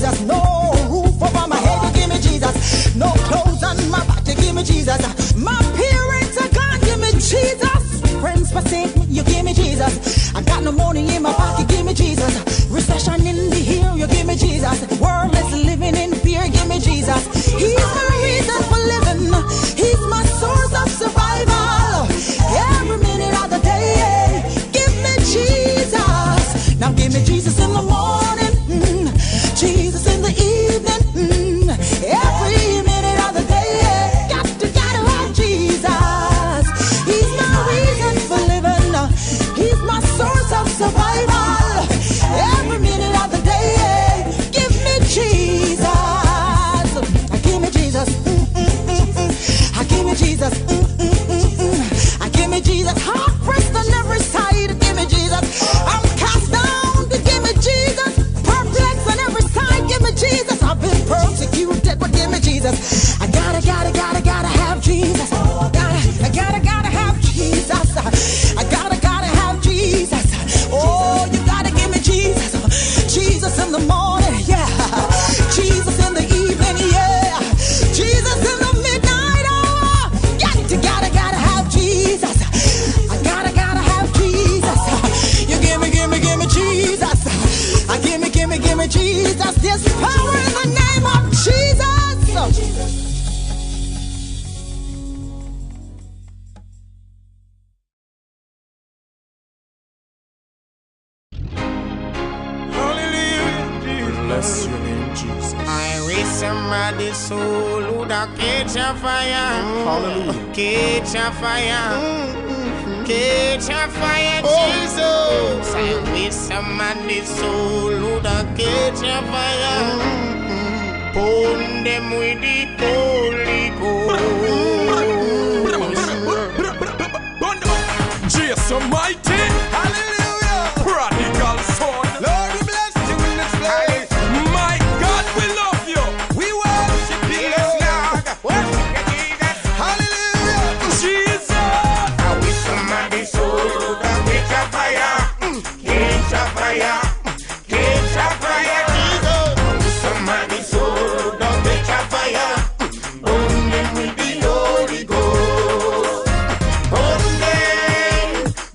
Jesus. No roof over my head, you give me Jesus. No clothes on my back, you give me Jesus. My parents are gone, give me Jesus. Friends forsake me, you give me Jesus. I got no money in my pocket, give me Jesus. Recession in the hill, you give me Jesus. World is living in fear, give me Jesus. He's my reason for living. He's my source of survival. Every minute of the day, give me Jesus. Now give me Jesus in the morning, Jesus in the evening, every minute of the day, gotta have Jesus. He's my reason for living. He's my source of survival. Every minute of the day, give me Jesus. I give me Jesus. I give me Jesus. I give me Jesus. Heart pressed on every side. Give me Jesus. I'm cast down. Give me Jesus. Perplexed on every side. Give me Jesus. I've been persecuted, but give me Jesus. I gotta have Jesus. I gotta have Jesus. I gotta have Jesus. Oh, you gotta give me Jesus. Jesus in the morning, yeah. Jesus in the evening, yeah. Jesus in the midnight hour. Gotta have Jesus. I gotta have Jesus. You give me Jesus. I give me Jesus. There's power in the name of Jesus. Bless your name, Jesus. I wish somebody's soul would catch a fire. Hallelujah. Catch a fire. Catch a fire, Jesus. I wish somebody's soul would catch a fire. Burn them with the Holy Ghost. Jesus Almighty. Hallelujah. Prodigal son. Lord, we bless you in this place. My God, we love you. We worship you, Lord. Worship Jesus. Hallelujah. Jesus. I wish somebody's soul would catch a fire. Catch a fire. Catch a fire, Jesus. I wish somebody's soul would catch a fire. Burn them with the Holy Ghost.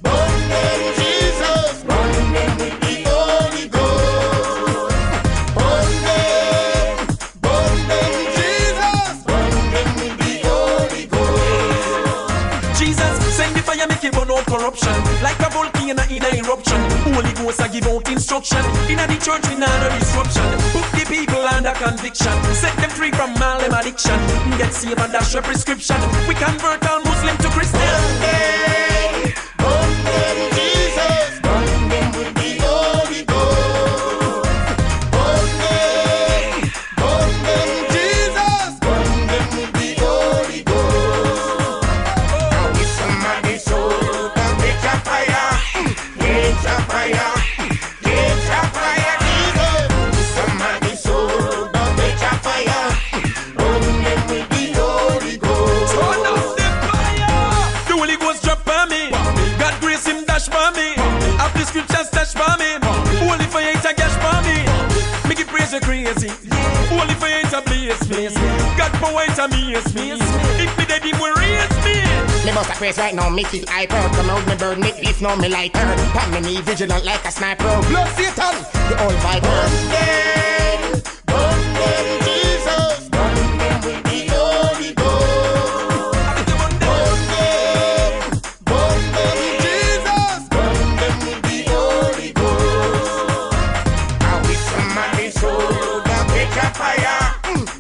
Burn them, Jesus. Burn them with the Holy Ghost. Burn them, Jesus. Burn them with the Holy Ghost. Jesus, send the fire, make it burn out corruption. Like a volcano in a eruption. Holy Ghost, I give out instruction. In the church, we not no disruption. Put the people under conviction. Set them free from all them addiction. Get saved and dash your prescription. We convert all Muslim to Christian. Burn them, Jesus. Burn them with the Holy Ghost. Burn them, Jesus. Burn them with the Holy Ghost. I wish somebody's soul can catch a fire. Catch a fire. Catch a fire, Jesus. Wish somebody's soul can catch a fire. Burn them with the Holy Ghost. Turn up the fire. The Holy Ghost drop on me. God grace him dash for me. Up the scriptures dash for me. Holy fire it a gash for me. Make it praise you crazy. Holy fire it a blaze me. God power it amaze me. If me dead him will raise me. Me must have praise right now, me feel hyper. Come out me burn, make leaf now me lighter. Pan me knee vigilant like a sniper. Blood Satan, the old viper. Burn them, Jesus. Burn them with the Holy Ghost. Burn them, Jesus. Burn them with the Holy Ghost. I wish somebody's soul can catch a fire.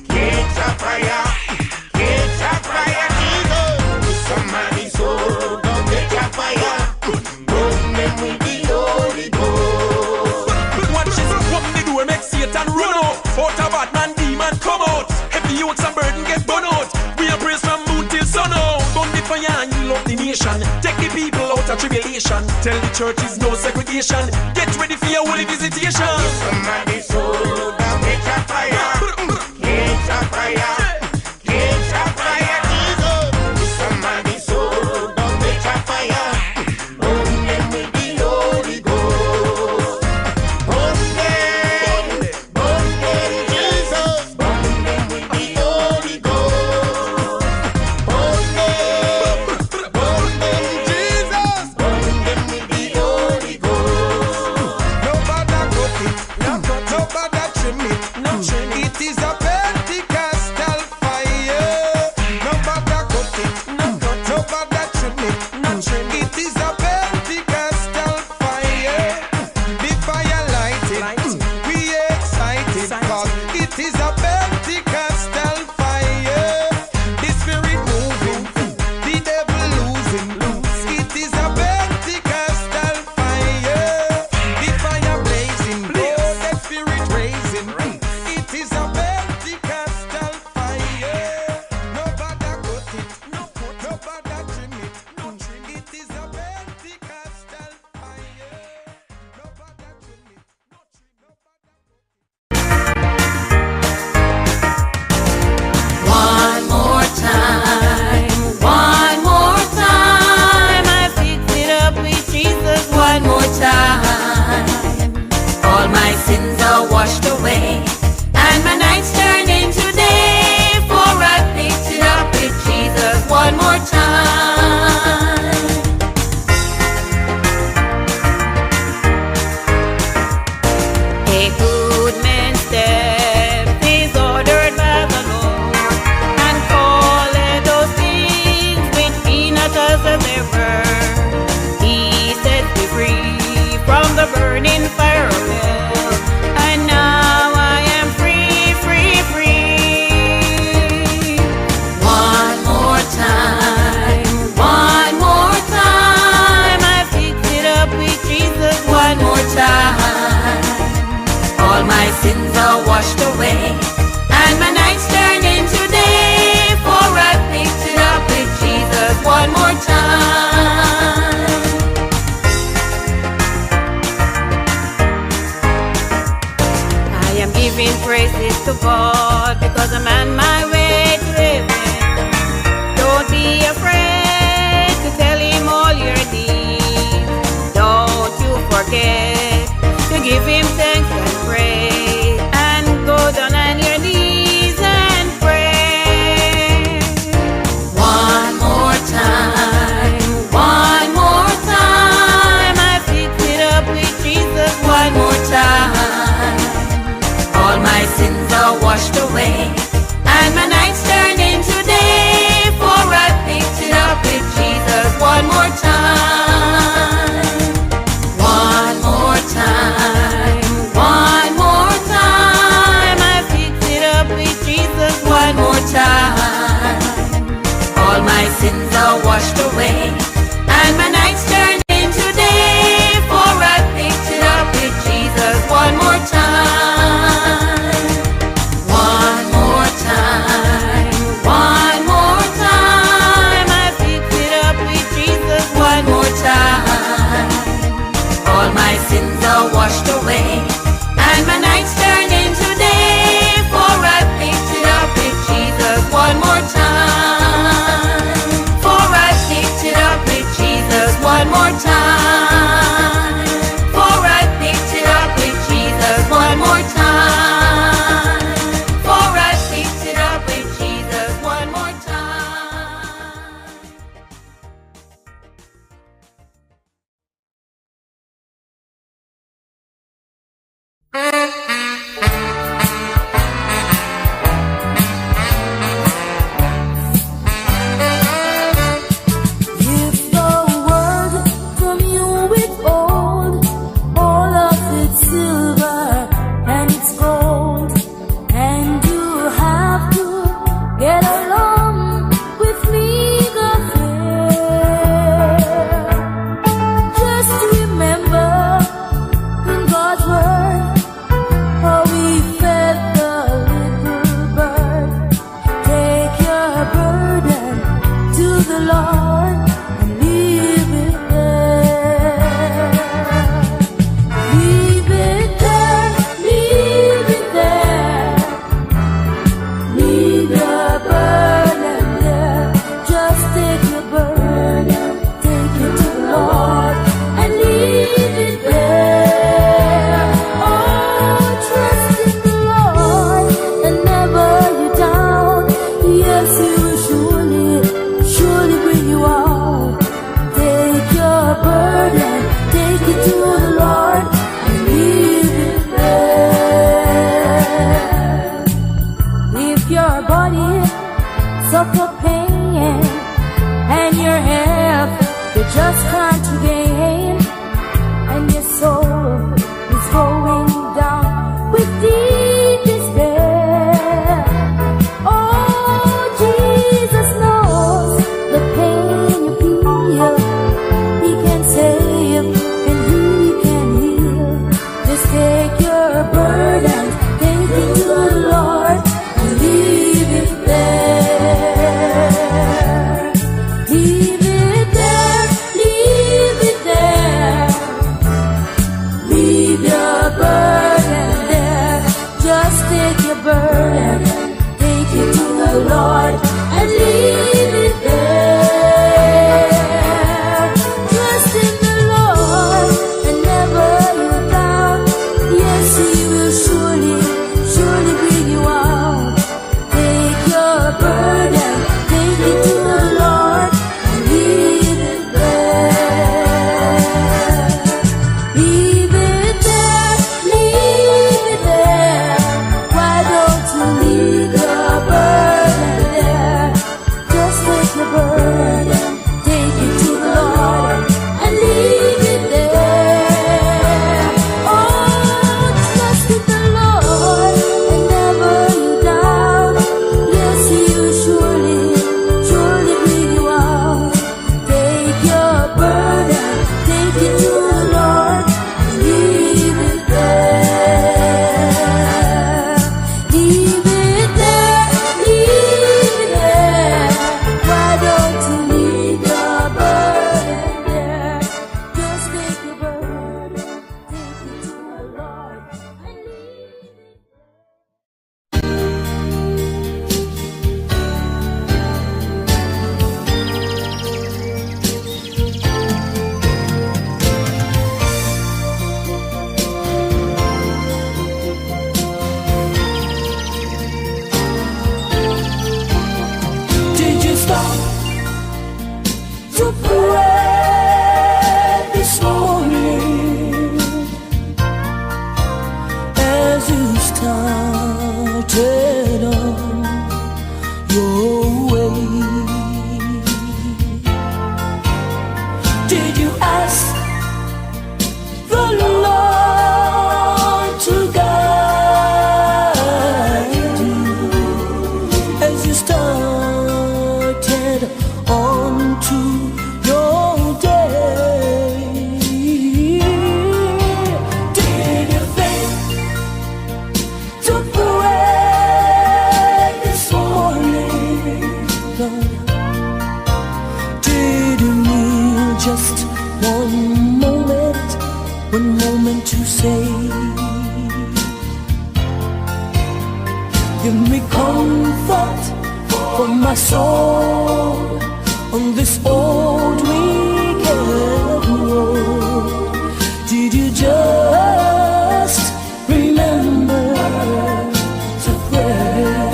Catch a fire. Catch a fire, Jesus. Wish somebody's soul can catch a fire. Burn them with the Holy Ghost. Watch this, come the door, make Satan run out. Out of Batman, demon come out. Heavy youths and burden get burn out. We are praised from moon till sun out. Burn the fire and heal up the nation. Take the people out of tribulation. Tell the churches no segregation. Get ready for your holy visitation. Somebody's soul can catch a fire. Catch a fire. Catch a fire, Jesus. Wish somebody's soul can catch a fire. Burn them with the Holy Ghost. Burn them, the burning fire of hell, and now I am free, free, free. One more time, I fix it up with Jesus one more time. All my sins are washed away, and my nights turn into day, for I picked it up with Jesus one more time. I am giving praises to God because I'm on my way to heaven. Don't be afraid to tell him all your needs. Don't you forget to give him thanks and praise, and go down on your knees and pray. One more time, I fix it up with Jesus one more time. All my sins are washed away, and my nights turn into day, for I picked it up with Jesus one more time. One more time, I fix it up with Jesus one more time. All my sins are washed away, and my nights turn into day, for I picked it up with Jesus one more time. One more time, I fix it up with Jesus one more time. All my sins are washed away, and my nights turn into day, for I picked it up with Jesus one more time. For I picked it up with Jesus one more time. For I picked it up with Jesus one more time. For I picked it up with Jesus one more time. If the world from you withhold all of its silver and its gold, and you have to get along with me, the fair. Just remember in God's word how we fed the little bird. Take your burden to the Lord and leave it there. Leave it there, leave it there. Leave your burden there. Just take your burden, take it to the Lord and leave it there. Oh, trust in the Lord and never you down. Yes, He will surely bring you out. Take your burden, take it to the Lord and leave it there. If your body suffer pain and your health you just can't regain, and your soul is going down with deep despair, oh, Jesus knows the pain you feel. He can save one moment to say, give me comfort for my soul on this old wicked road. Did you just remember to pray?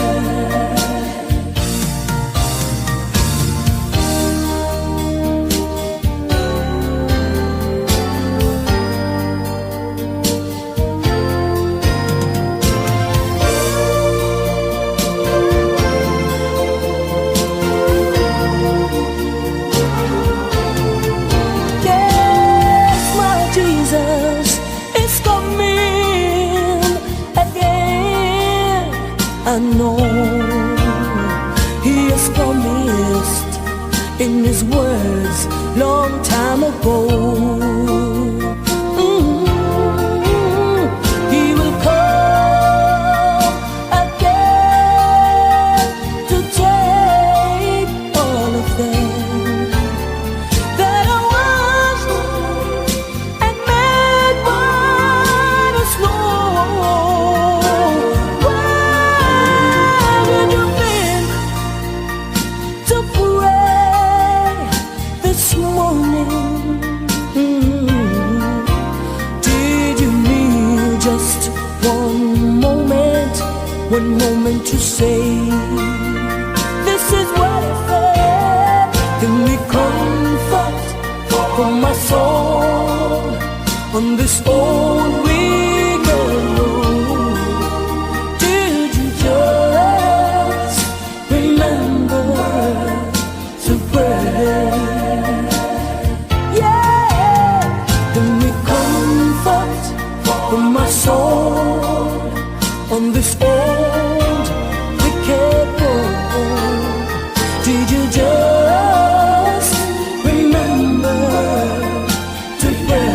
I know he has promised in his words long time ago. He will come again to take all of them that are washed and made white as snow. One moment to say, this is what I said. Give me comfort for my soul on this old wicked road. Did you just remember to pray? Yeah, give me comfort for my soul on this old wicked road. Did you just remember to pray?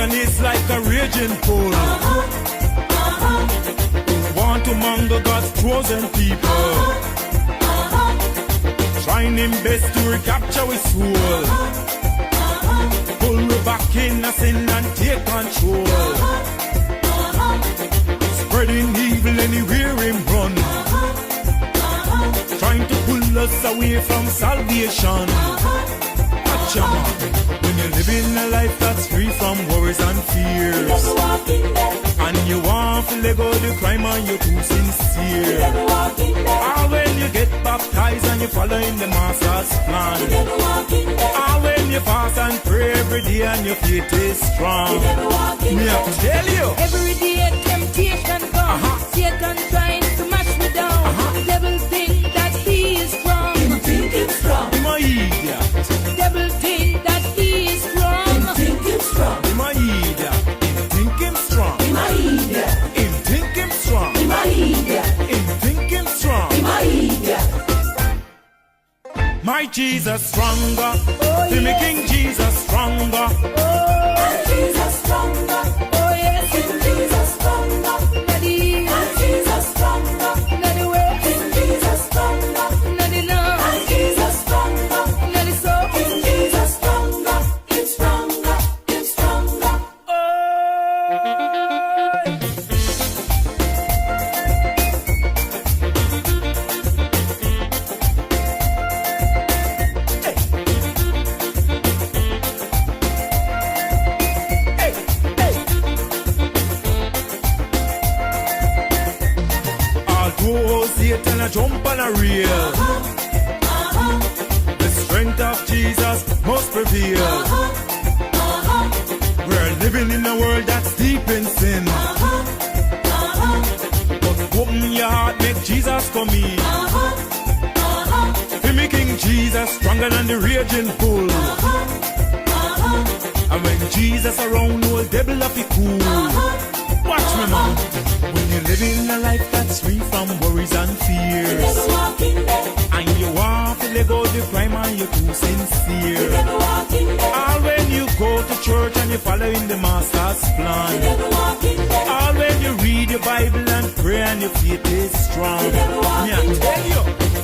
Satan is like a raging bull. Want to mangle God's chosen people. Trying him best to recapture his soul. Pull me back in a sin and take control. Spreading evil anywhere him run. Trying to pull us away from salvation. Watch your man. When you're living a life that's free from worries and fears, and you want to let go the crime and you're too sincere, or when you get baptized and you follow in the master's plan, or when you fast and pray every day and your faith is strong. Me have to tell you, every day temptation comes. Satan trying to mash me down. The devil think that he is strong. Him think him strong. I'm a idiot. The devil think that he is strong. Him think him strong. I'm a idiot. Him think him strong. Him a idiot. Him think him strong. Him a idiot. Him think him strong. Him a idiot. My Jesus stronger. Feel me King Jesus stronger. And Jesus stronger. Oh yes, King Jesus stronger. Daddy, And Jesus stronger. Daddy way, King Jesus stronger. Daddy love, And Jesus stronger. Daddy soul. King Jesus stronger. He's stronger. He's stronger. Although Satan a jump on a reel, the strength of Jesus must prevail. We're living in a world that's deep in sin, but open your heart, make Jesus come in. Feel me King Jesus stronger than the raging bull. And when Jesus around, no devil have to cool. Watch me, man. When you're living a life that's free from worries and fears, and you want to let go the crime and you're too sincere, or when you go to church and you follow in the master's plan, or when you read your Bible and pray and your faith is strong. Me I tell you,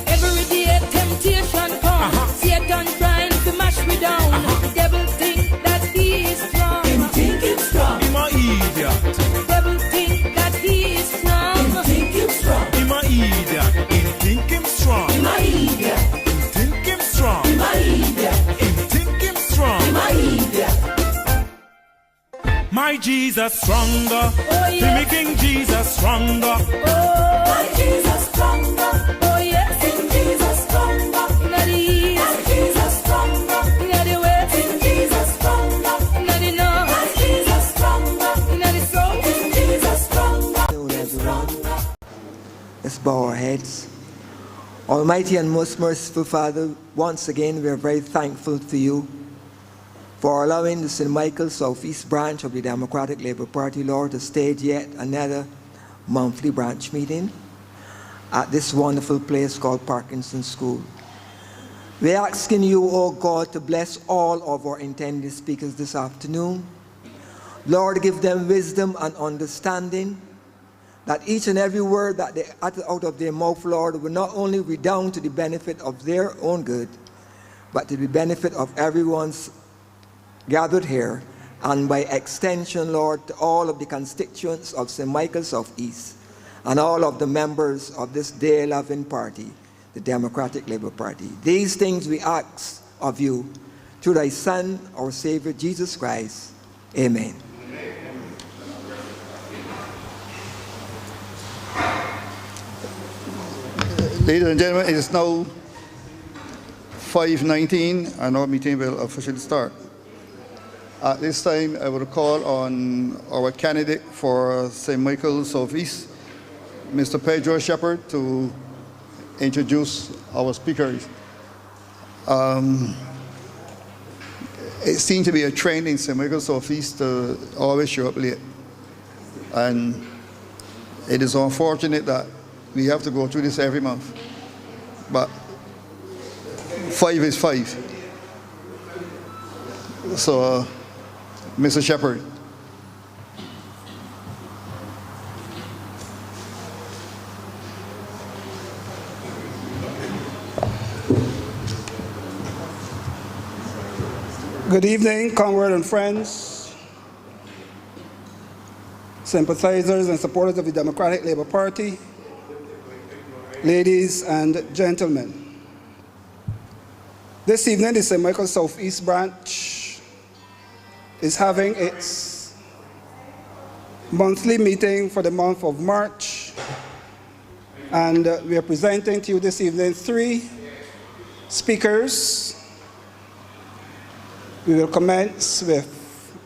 Every day temptation comes. Satan trying to mash me down. The devil think that he is strong. Him think him strong. I'm a idiot. The devil think that he is strong. Him think him strong. I'm a idiot. Him think him strong. Him a idiot. Him think him strong. Him a idiot. Him think him strong. Him a idiot. My Jesus stronger. yeah. Feel me King Jesus stronger. My Jesus stronger. Oh yes, King Jesus stronger. Daddy, And Jesus stronger. Daddy way, King Jesus stronger. Daddy know, And Jesus stronger. Daddy soul. King Jesus stronger. Let's bow our heads. Almighty and most merciful Father, once again we are very thankful to you for allowing the St. Michael Southeast branch of the Democratic Labour Party, Lord, to stage yet another monthly branch meeting at this wonderful place called Parkinson School. We're asking you, oh God, to bless all of our intended speakers this afternoon. Lord, give them wisdom and understanding, that each and every word that they utter out of their mouth, Lord, will not only redound to the benefit of their own good, but to the benefit of everyone's gathered here, and by extension, Lord, to all of the constituents of St. Michael Southeast, and all of the members of this day-loving party, the Democratic Labour Party. These things we ask of you through thy Son, our Savior, Jesus Christ. Amen. Ladies and gentlemen, it is now 5:19 and our meeting will officially start. At this time, I will call on our candidate for St. Michael Southeast, Mr. Pedro Shepherd, to introduce our speakers. It seems to be a trend in St. Michael Southeast to always show up late. And it is unfortunate that we have to go through this every month. But 5 is 5. So, Mr. Shepherd. Good evening, comrades and friends, sympathizers and supporters of the Democratic Labour Party, ladies and gentlemen. This evening, the St. Michael Southeast Branch is having its monthly meeting for the month of March, and we are presenting to you this evening 3 speakers. We will commence with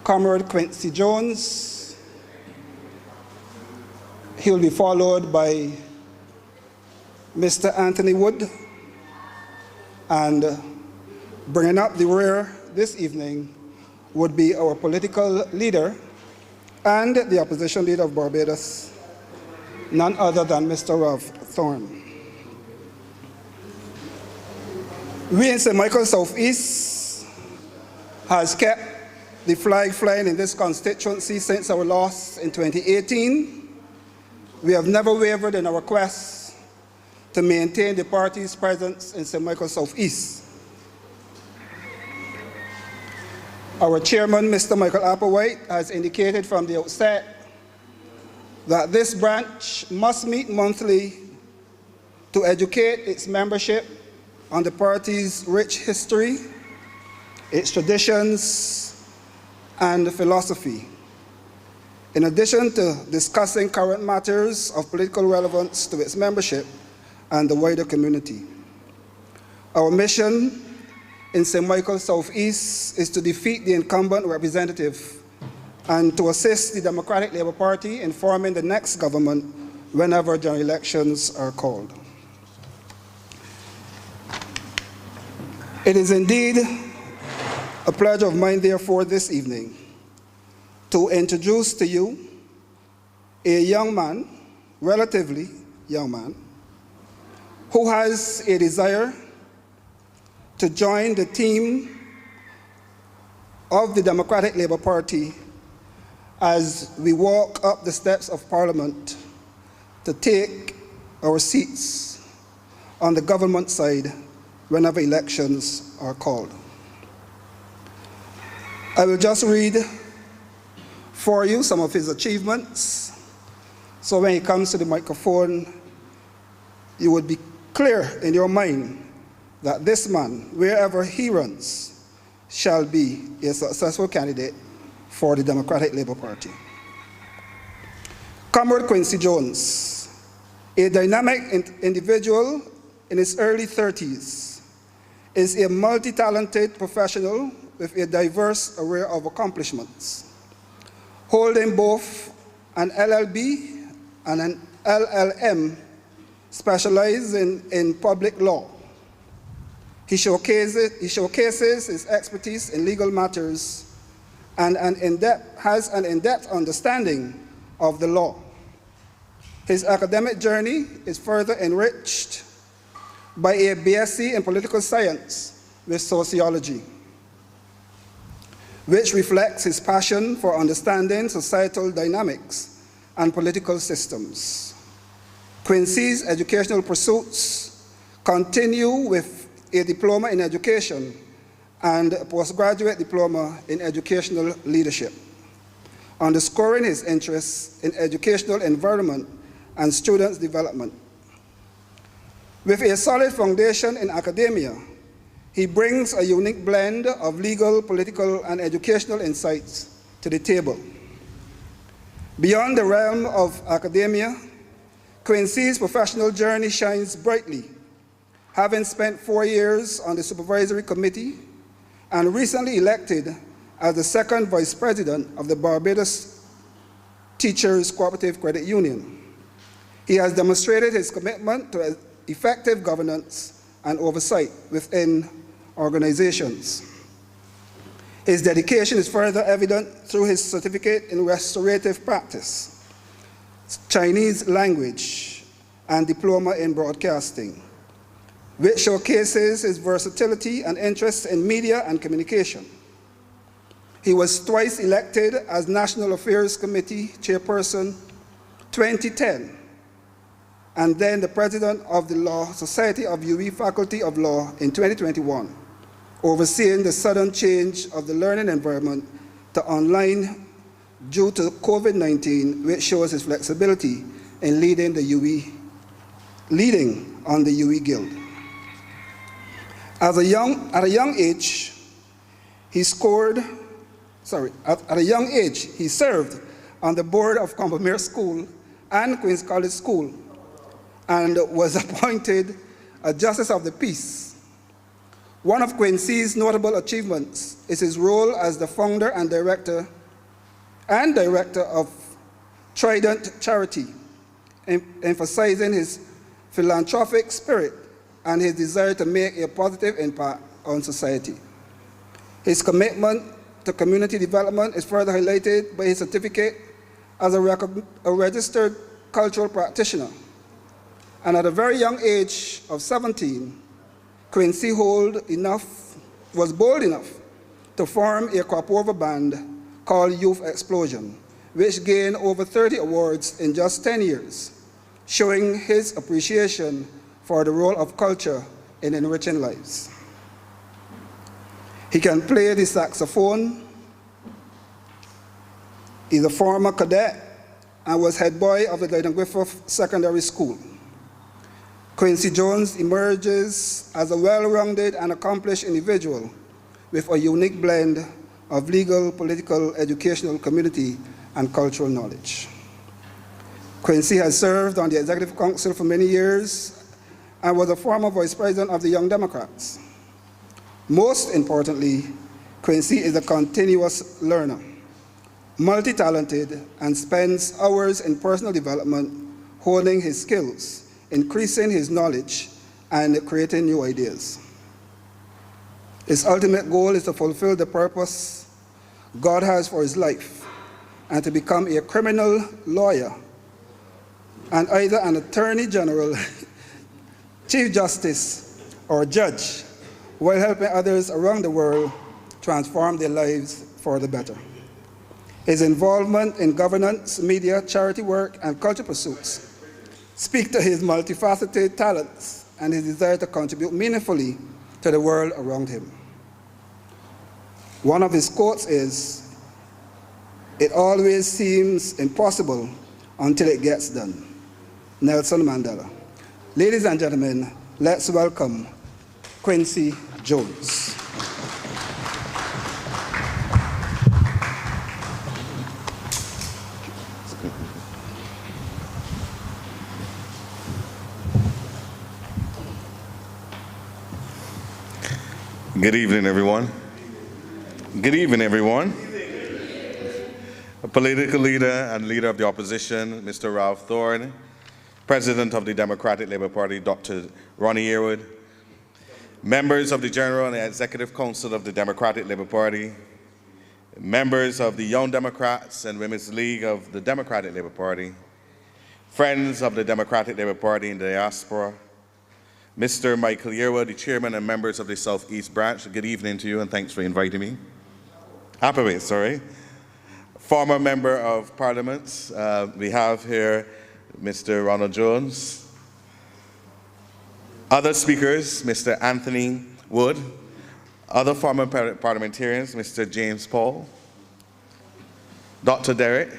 Comrade Quincy Jones. He will be followed by Mr. Anthony Wood, and bringing up the rear this evening would be our political leader and the opposition leader of Barbados, none other than Mr. Thorne. We in St. Michael Southeast has kept the flag flying in this constituency since our loss in 2018. We have never wavered in our quest to maintain the party's presence in St. Michael Southeast. Our chairman, Mr. Michael Applewhite, has indicated from the outset that this branch must meet monthly to educate its membership on the party's rich history, its traditions, and philosophy, in addition to discussing current matters of political relevance to its membership and the wider community. Our mission in St. Michael Southeast is to defeat the incumbent representative and to assist the Democratic Labour Party in forming the next government whenever general elections are called. It is indeed a pleasure of mine, therefore, this evening to introduce to you a young man, relatively young man, who has a desire to join the team of the Democratic Labour Party as we walk up the steps of Parliament to take our seats on the government side whenever elections are called. I will just read for you some of his achievements, so when he comes to the microphone, you would be clear in your mind that this man, wherever he runs, shall be a successful candidate for the Democratic Labour Party. Comrade Quincy Jones, a dynamic individual in his early 30s, is a multi-talented professional with a diverse array of accomplishments, holding both an LLB and an LLM specializing in public law. He showcases his expertise in legal matters and has an in-depth understanding of the law. His academic journey is further enriched by a BSc in political science with sociology, which reflects his passion for understanding societal dynamics and political systems. Quincy's educational pursuits continue with a diploma in education and a postgraduate diploma in educational leadership, underscoring his interests in educational environment and students' development. With a solid foundation in academia, he brings a unique blend of legal, political, and educational insights to the table. Beyond the realm of academia, Quincy's professional journey shines brightly, having spent 4 years on the supervisory committee and recently elected as the second vice president of the Barbados Teachers Cooperative Credit Union. He has demonstrated his commitment to effective governance and oversight within organizations. His dedication is further evident through his certificate in restorative practice, Chinese language, and diploma in broadcasting, which showcases his versatility and interest in media and communication. He was twice elected as National Affairs Committee Chairperson 2010, and then the President of the Law Society of UE Faculty of Law in 2021, overseeing the sudden change of the learning environment to online due to COVID-19, which shows his flexibility in leading on the UE Guild. At a young age, he served on the board of Combermere School and Queen's College School, and was appointed a Justice of the Peace. One of Quincy's notable achievements is his role as the founder and director of Trident Charity, emphasizing his philanthropic spirit and his desire to make a positive impact on society. His commitment to community development is further highlighted by his certificate as a registered cultural practitioner. And at a very young age of 17, Quincy was bold enough to form a crossover band called Youth Explosion, which gained over 30 awards in just 10 years, showing his appreciation for the role of culture in enriching lives. He can play the saxophone. He's a former cadet and was head boy of the Dyton Griffith Secondary School. Quincy Jones emerges as a well-rounded and accomplished individual with a unique blend of legal, political, educational, community, and cultural knowledge. Quincy has served on the Executive Council for many years and was a former Vice President of the Young Democrats. Most importantly, Quincy is a continuous learner, multi-talented, and spends hours in personal development, honing his skills, increasing his knowledge, and creating new ideas. His ultimate goal is to fulfill the purpose God has for his life and to become a criminal lawyer and either an attorney general, chief justice, or judge, while helping others around the world transform their lives for the better. His involvement in governance, media, charity work, and culture pursuits speak to his multifaceted talents and his desire to contribute meaningfully to the world around him. One of his quotes is, "It always seems impossible until it gets done." Nelson Mandela. Ladies and gentlemen, let's welcome Quincy Jones. Good evening, everyone. Good evening, everyone. A political leader and leader of the opposition, Mr. Ralph Thorne, President of the Democratic Labour Party, Dr. Ronnie Yearwood, members of the General and Executive Council of the Democratic Labour Party, members of the Young Democrats and Women's League of the Democratic Labour Party, friends of the Democratic Labour Party in the diaspora, Mr. Michael Yearwood, the chairman and members of the Southeast Branch, good evening to you and thanks for inviting me. Former member of Parliament, we have here Mr. Ronald Jones. Other speakers, Mr. Anthony Wood. Other former parliamentarians, Mr. James Paul, Dr. Derek.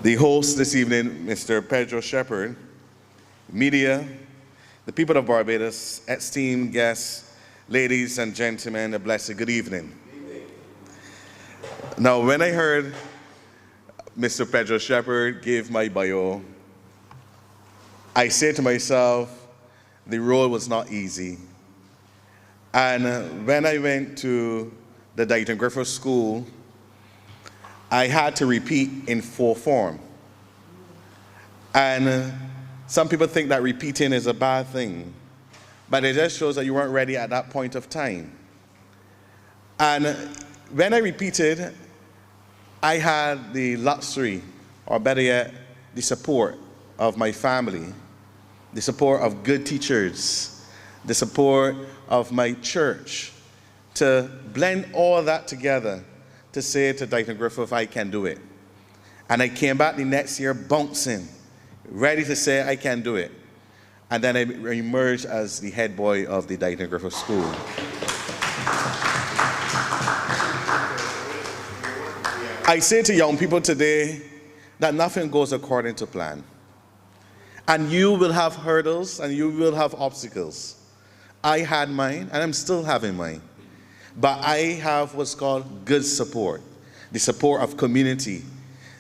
The host this evening, Mr. Pedro Shepherd. Media, the people of Barbados, esteemed guests, ladies and gentlemen, a blessed good evening. Now, when I heard Mr. Pedro Shepherd give my bio, I said to myself, the role was not easy. And when I went to the Dyton Griffith School, I had to repeat in full form. And some people think that repeating is a bad thing, but it just shows that you weren't ready at that point of time. And when I repeated, I had the luxury, or better yet, the support of my family, the support of good teachers, the support of my church, to blend all that together to say to Dyton Griffith, I can do it. And I came back the next year bouncing, ready to say I can do it. and then I emerged as the head boy of the Dighton Griffith School. I say to young people today that nothing goes according to plan. And you will have hurdles and you will have obstacles. I had mine and I'm still having mine. But I have what's called good support. The support of community,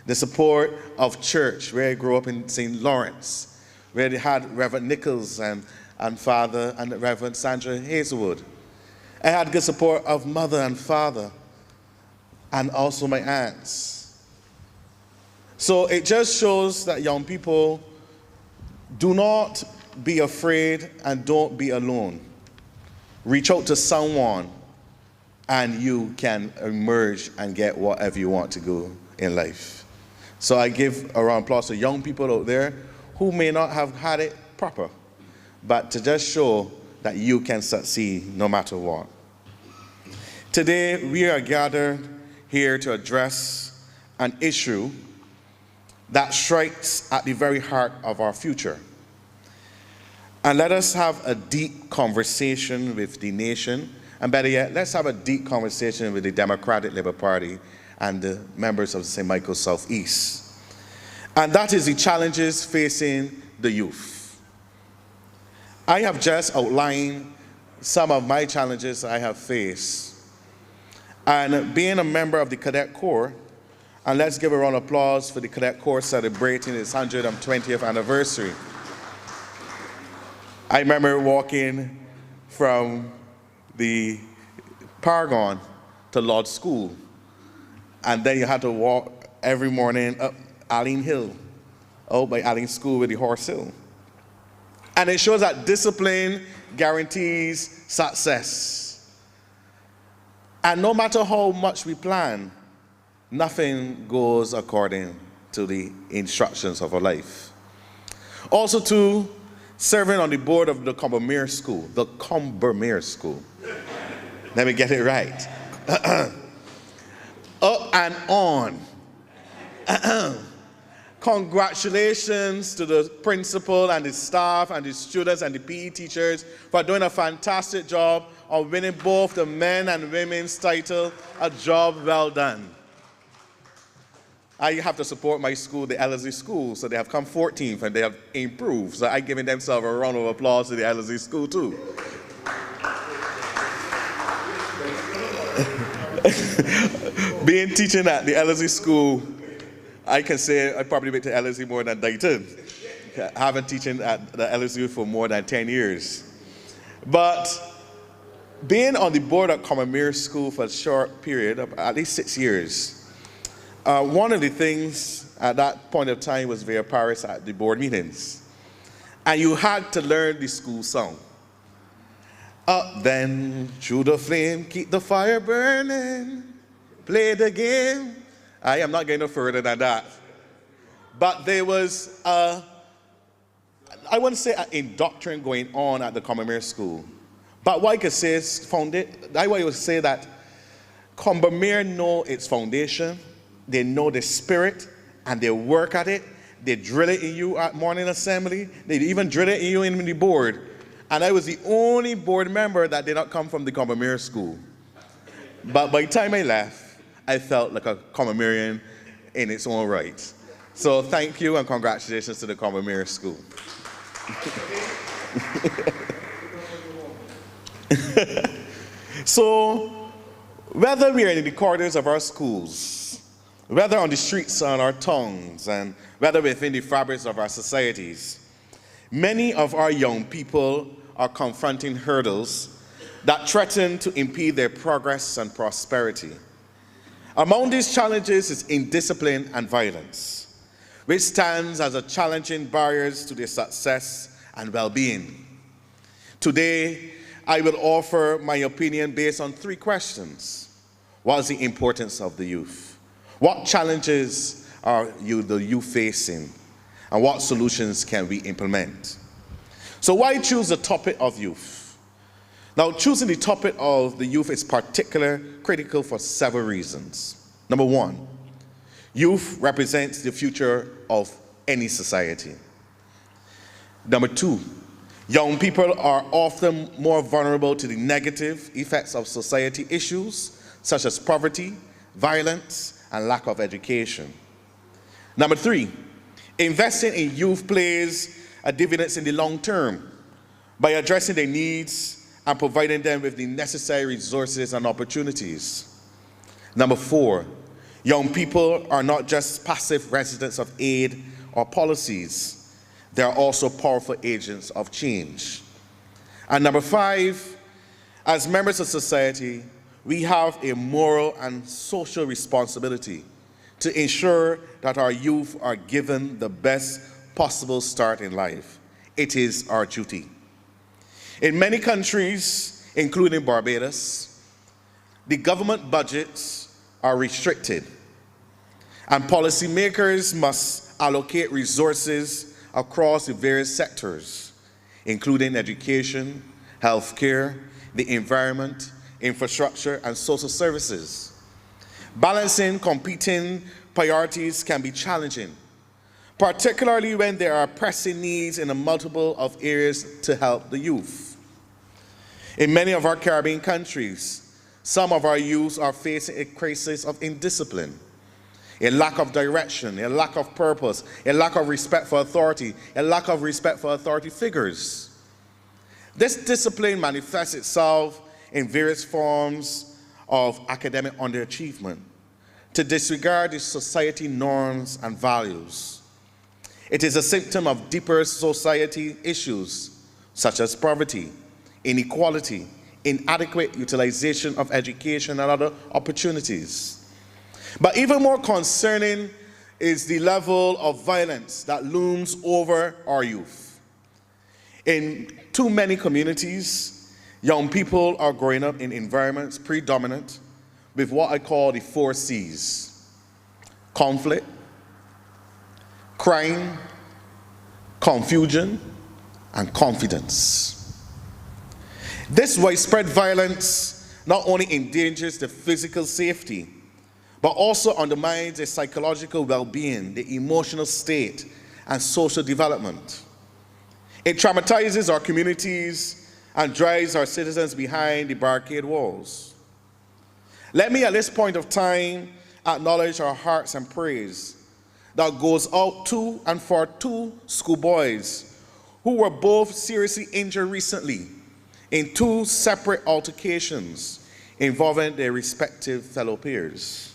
the support of church, where I grew up in St. Lawrence, where they had Reverend Nichols and Father and Reverend Sandra Hazelwood. I had good support of mother and father, and also my aunts. So it just shows that young people, do not be afraid and don't be alone. Reach out to someone and you can emerge and get whatever you want to go in life. So I give a round of applause to young people out there who may not have had it proper, but to just show that you can succeed no matter what. Today we are gathered here to address an issue that strikes at the very heart of our future. And let us have a deep conversation with the nation, and better yet, let's have a deep conversation with the Democratic Labour Party and the members of St. Michael Southeast. And that is the challenges facing the youth. I have just outlined some of my challenges I have faced. And being a member of the Cadet Corps, and let's give a round of applause for the Cadet Corps celebrating its 120th anniversary. I remember walking from the Paragon to Lodge School, and then you had to walk every morning up Allen Hill, out by Allen School with the horse hill. And it shows that discipline guarantees success. And no matter how much we plan, nothing goes according to the instructions of our life. Also, too, serving on the board of the Combermere School, Let me get it right. Up and on. Congratulations to the principal and the staff and the students and the PE teachers for doing a fantastic job of winning both the men and women's title, a job well done. I have to support my school, the Ellerslie School, so they have come 14th and they have improved. So I'm giving themselves a round of applause to the Ellerslie School too. Being teaching at the Ellerslie School, I can say I probably went to Ellerslie more than Dighton. I haven't teaching at the Ellerslie for more than 10 years. But being on the board at Combermere School for a short period, of at least 6 years, one of the things at that point of time was via Paris at the board meetings. And you had to learn the school song. Up then, through the flame, keep the fire burning, play the game. I am not going no further than that. But there was, I wouldn't say an indoctrination going on at the Combermere School. But what I could say is, I would say that Combermere know its foundation, they know the spirit, and they work at it. They drill it in you at morning assembly. They even drill it in you in the board. And I was the only board member that did not come from the Combermere School. But by the time I left, I felt like a Combermerean in its own right. So thank you and congratulations to the Combermere School. So whether we are in the corridors of our schools, whether on the streets on our tongues, and whether within the fabrics of our societies, many of our young people are confronting hurdles that threaten to impede their progress and prosperity. Among these challenges is indiscipline and violence, which stands as a challenging barriers to their success and well-being. Today, I will offer my opinion based on 3 questions. What is the importance of the youth? What challenges are the youth facing? And what solutions can we implement? So why choose the topic of youth? Now, choosing the topic of the youth is particularly critical for several reasons. Number 1, youth represents the future of any society. Number 2, Young people are often more vulnerable to the negative effects of society issues such as poverty, violence, and lack of education. Number 3, investing in youth plays a dividend in the long term by addressing their needs and providing them with the necessary resources and opportunities. Number 4, young people are not just passive residents of aid or policies. They are also powerful agents of change. And number 5, as members of society, we have a moral and social responsibility to ensure that our youth are given the best possible start in life. It is our duty. In many countries, including Barbados, the government budgets are restricted, and policymakers must allocate resources across the various sectors, including education, healthcare, the environment, infrastructure, and social services. Balancing competing priorities can be challenging, particularly when there are pressing needs in a multiple of areas to help the youth. In many of our Caribbean countries, some of our youth are facing a crisis of indiscipline, a lack of direction, a lack of purpose, a lack of respect for authority, a lack of respect for authority figures. This discipline manifests itself in various forms of academic underachievement, to disregard the society norms and values. It is a symptom of deeper society issues such as poverty, inequality, inadequate utilization of education and other opportunities. But even more concerning is the level of violence that looms over our youth. In too many communities, young people are growing up in environments predominant with what I call the 4 C's: conflict, crime, confusion, and confidence. This widespread violence not only endangers the physical safety, but also undermines the psychological well-being, the emotional state, and social development. It traumatizes our communities and drives our citizens behind the barricade walls. Let me at this point of time acknowledge our hearts and praise that goes out to and for 2 schoolboys who were both seriously injured recently in 2 separate altercations involving their respective fellow peers.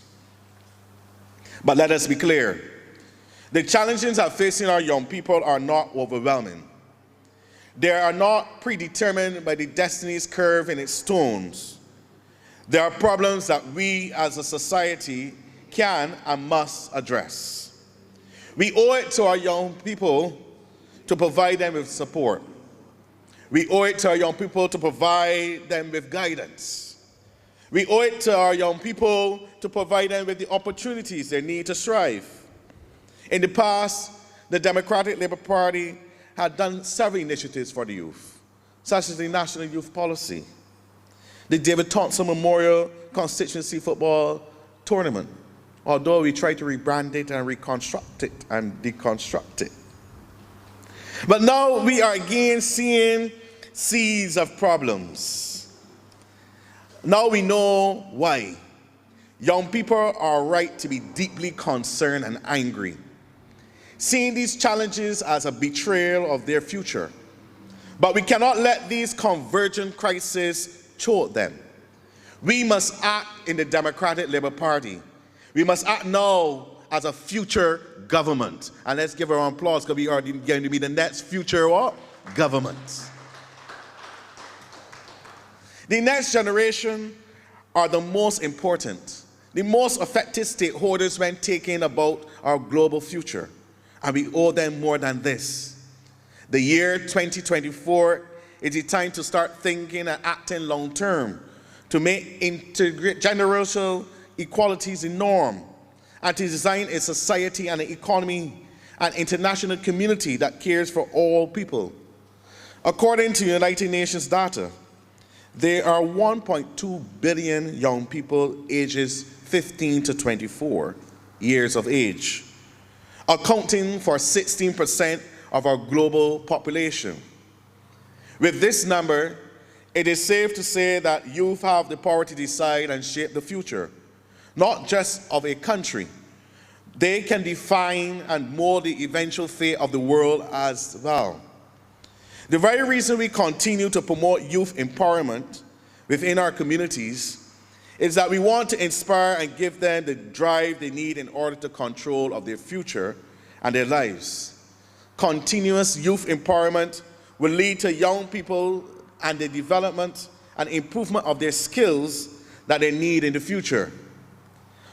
But let us be clear, the challenges that are facing our young people are not overwhelming. They are not predetermined by the destiny's curve in its stones. There are problems that we as a society can and must address. We owe it to our young people to provide them with support. We owe it to our young people to provide them with guidance. We owe it to our young people to provide them with the opportunities they need to strive. In the past, the Democratic Labour Party had done several initiatives for the youth, such as the National Youth Policy, the David Thompson Memorial Constituency Football Tournament, although we tried to rebrand it and reconstruct it and deconstruct it. But now we are again seeing seeds of problems. Now we know why. Young people are right to be deeply concerned and angry, seeing these challenges as a betrayal of their future. But we cannot let these convergent crises choke them. We must act in the Democratic Labour Party. We must act now as a future government. And let's give her an applause, because we are going to be the next future what? Government. The next generation are the most important, the most affected stakeholders when thinking about our global future. And we owe them more than this. The year 2024 is the time to start thinking and acting long term, to make intergenerational equalities the norm, and to design a society and an economy and international community that cares for all people. According to United Nations data, there are 1.2 billion young people ages 15 to 24 years of age, accounting for 16% of our global population. With this number, it is safe to say that youth have the power to decide and shape the future, not just of a country. They can define and mold the eventual fate of the world as well. The very reason we continue to promote youth empowerment within our communities is that we want to inspire and give them the drive they need in order to control of their future and their lives. Continuous youth empowerment will lead to young people and the development and improvement of their skills that they need in the future.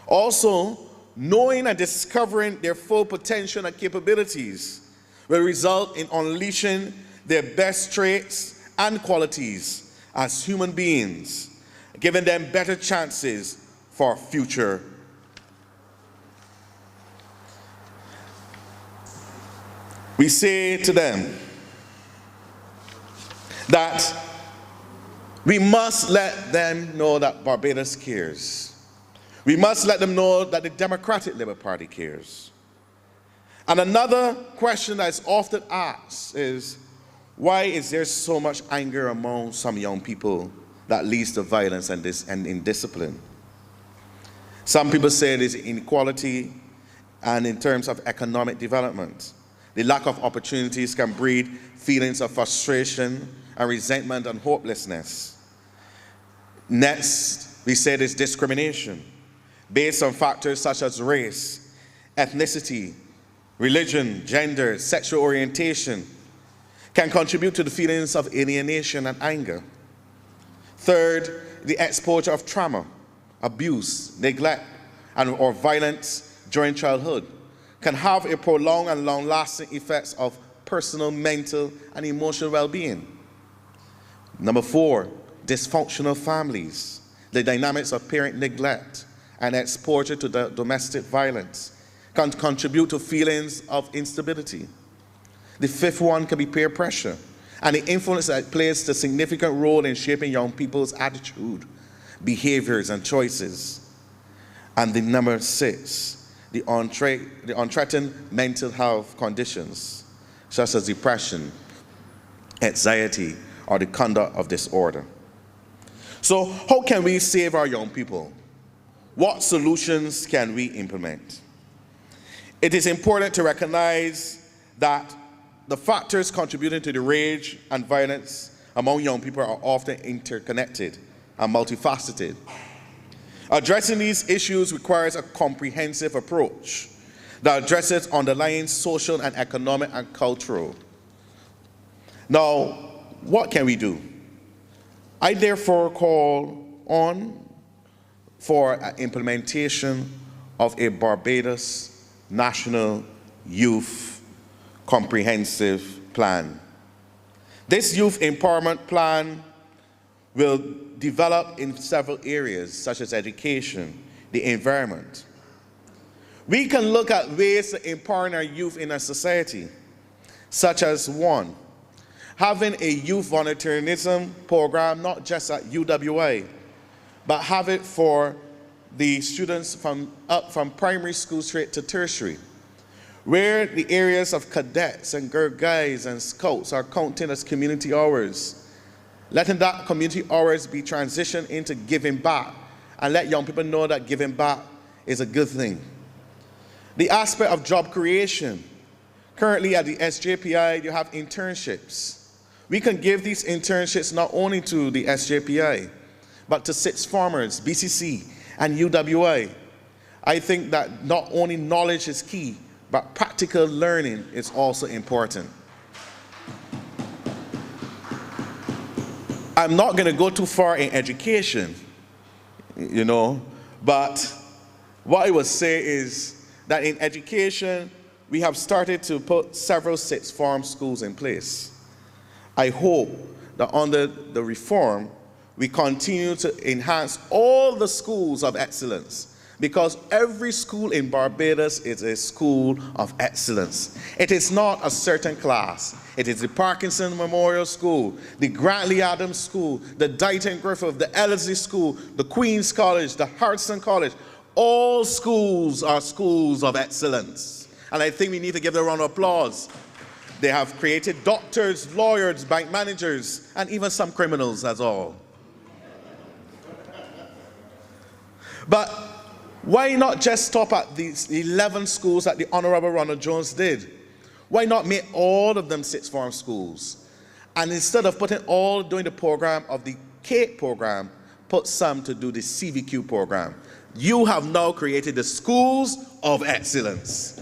Also, knowing and discovering their full potential and capabilities will result in unleashing their best traits and qualities as human beings, giving them better chances for future. We say to them that we must let them know that Barbados cares. We must let them know that the Democratic Labour Party cares. And another question that is often asked is, why is there so much anger among some young people that leads to violence and indiscipline? Some people say it is inequality and in terms of economic development. The lack of opportunities can breed feelings of frustration and resentment and hopelessness. Next, we say there's discrimination based on factors such as race, ethnicity, religion, gender, sexual orientation, can contribute to the feelings of alienation and anger. Third, the exposure of trauma, abuse, neglect, or violence during childhood can have a prolonged and long-lasting effects of personal, mental, and emotional well-being. Number four, dysfunctional families. The dynamics of parent neglect and exposure to domestic violence can contribute to feelings of instability. The fifth one can be peer pressure, and the influence that plays a significant role in shaping young people's attitude, behaviors, and choices. And the number six, the unthreatened mental health conditions, such as depression, anxiety, or the conduct of disorder. So how can we save our young people? What solutions can we implement? It is important to recognize that the factors contributing to the rage and violence among young people are often interconnected and multifaceted. Addressing these issues requires a comprehensive approach that addresses underlying social and economic and cultural. Now, what can we do? I therefore call on for an implementation of a Barbados National Youth Comprehensive Plan. This youth empowerment plan will develop in several areas, such as education, the environment. We can look at ways to empower our youth in our society, such as one, having a youth volunteerism program, not just at UWA, but have it for the students from primary school straight to tertiary, where the areas of cadets and Girl Guides and Scouts are counted as community hours, letting that community hours be transitioned into giving back and let young people know that giving back is a good thing. The aspect of job creation. Currently at the SJPI, you have internships. We can give these internships not only to the SJPI, but to sixth formers, BCC, and UWA. I think that not only knowledge is key, but practical learning is also important. I'm not going to go too far in education, but what I would say is that in education, we have started to put several sixth form schools in place. I hope that under the reform, we continue to enhance all the schools of excellence, because every school in Barbados is a school of excellence. It is not a certain class. It is the Parkinson Memorial School, the Grantley Adams School, the Dighton Griffith, the Ellerslie School, the Queen's College, the Hartson College. All schools are schools of excellence. And I think we need to give them a round of applause. They have created doctors, lawyers, bank managers, and even some criminals as all. But why not just stop at these 11 schools that the Honorable Ronald Jones did? Why not make all of them sixth form schools? And instead of putting all doing the program of the CAPE program, put some to do the CVQ program. You have now created the schools of excellence.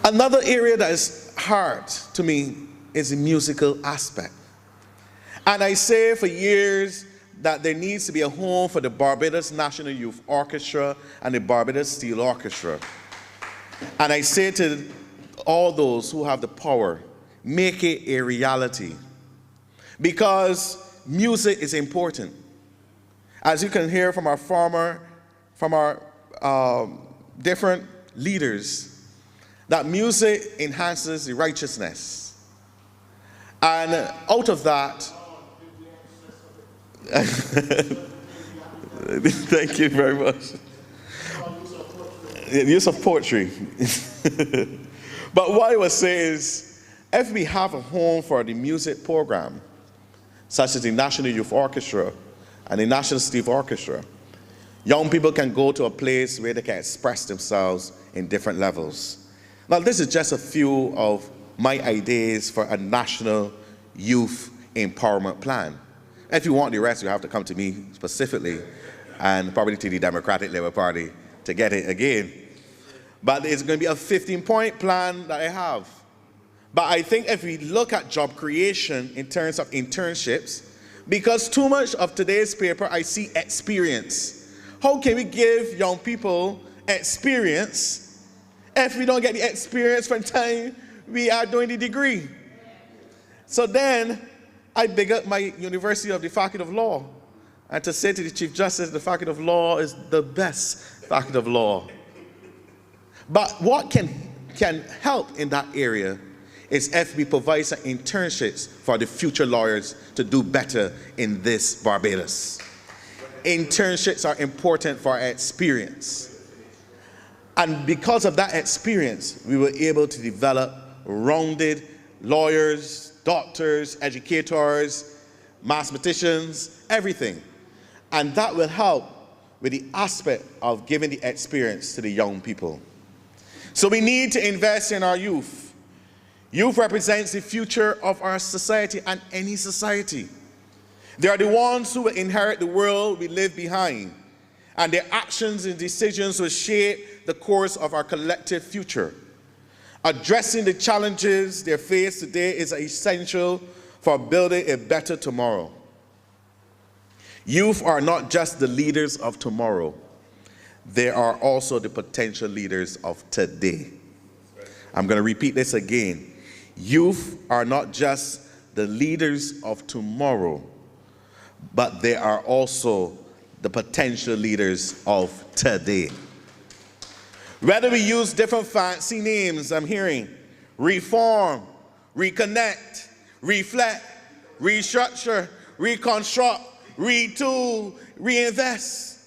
Another area that is hard to me is the musical aspect. And I say for years that there needs to be a home for the Barbados National Youth Orchestra and the Barbados Steel Orchestra. And I say to all those who have the power, make it a reality. Because music is important. As you can hear from our different leaders, that music enhances the righteousness. And out of that, thank you very much. The use of poetry. But what I would say is, if we have a home for the music program, such as the National Youth Orchestra and the National Steel Orchestra, young people can go to a place where they can express themselves in different levels. Now, this is just a few of my ideas for a national youth empowerment plan. If you want the rest, you have to come to me specifically and probably to the Democratic Labour Party to get it again. But it's going to be a 15-point plan that I have. But I think if we look at job creation in terms of internships, because too much of today's paper, I see experience. How can we give young people experience if we don't get the experience from the time we are doing the degree? So then, I big up my University of the Faculty of Law, and to say to the Chief Justice, the Faculty of Law is the best Faculty of Law. But what can help in that area is if we provide some internships for the future lawyers to do better in this Barbados. Internships are important for our experience. And because of that experience, we were able to develop rounded lawyers, doctors, educators, mathematicians, everything. And that will help with the aspect of giving the experience to the young people. So we need to invest in our youth. Youth represents the future of our society and any society. They are the ones who will inherit the world we leave behind, and their actions and decisions will shape the course of our collective future. Addressing the challenges they face today is essential for building a better tomorrow. Youth are not just the leaders of tomorrow, they are also the potential leaders of today. I'm going to repeat this again. Youth are not just the leaders of tomorrow, but they are also the potential leaders of today. Whether we use different fancy names, I'm hearing reform, reconnect, reflect, restructure, reconstruct, retool, reinvest.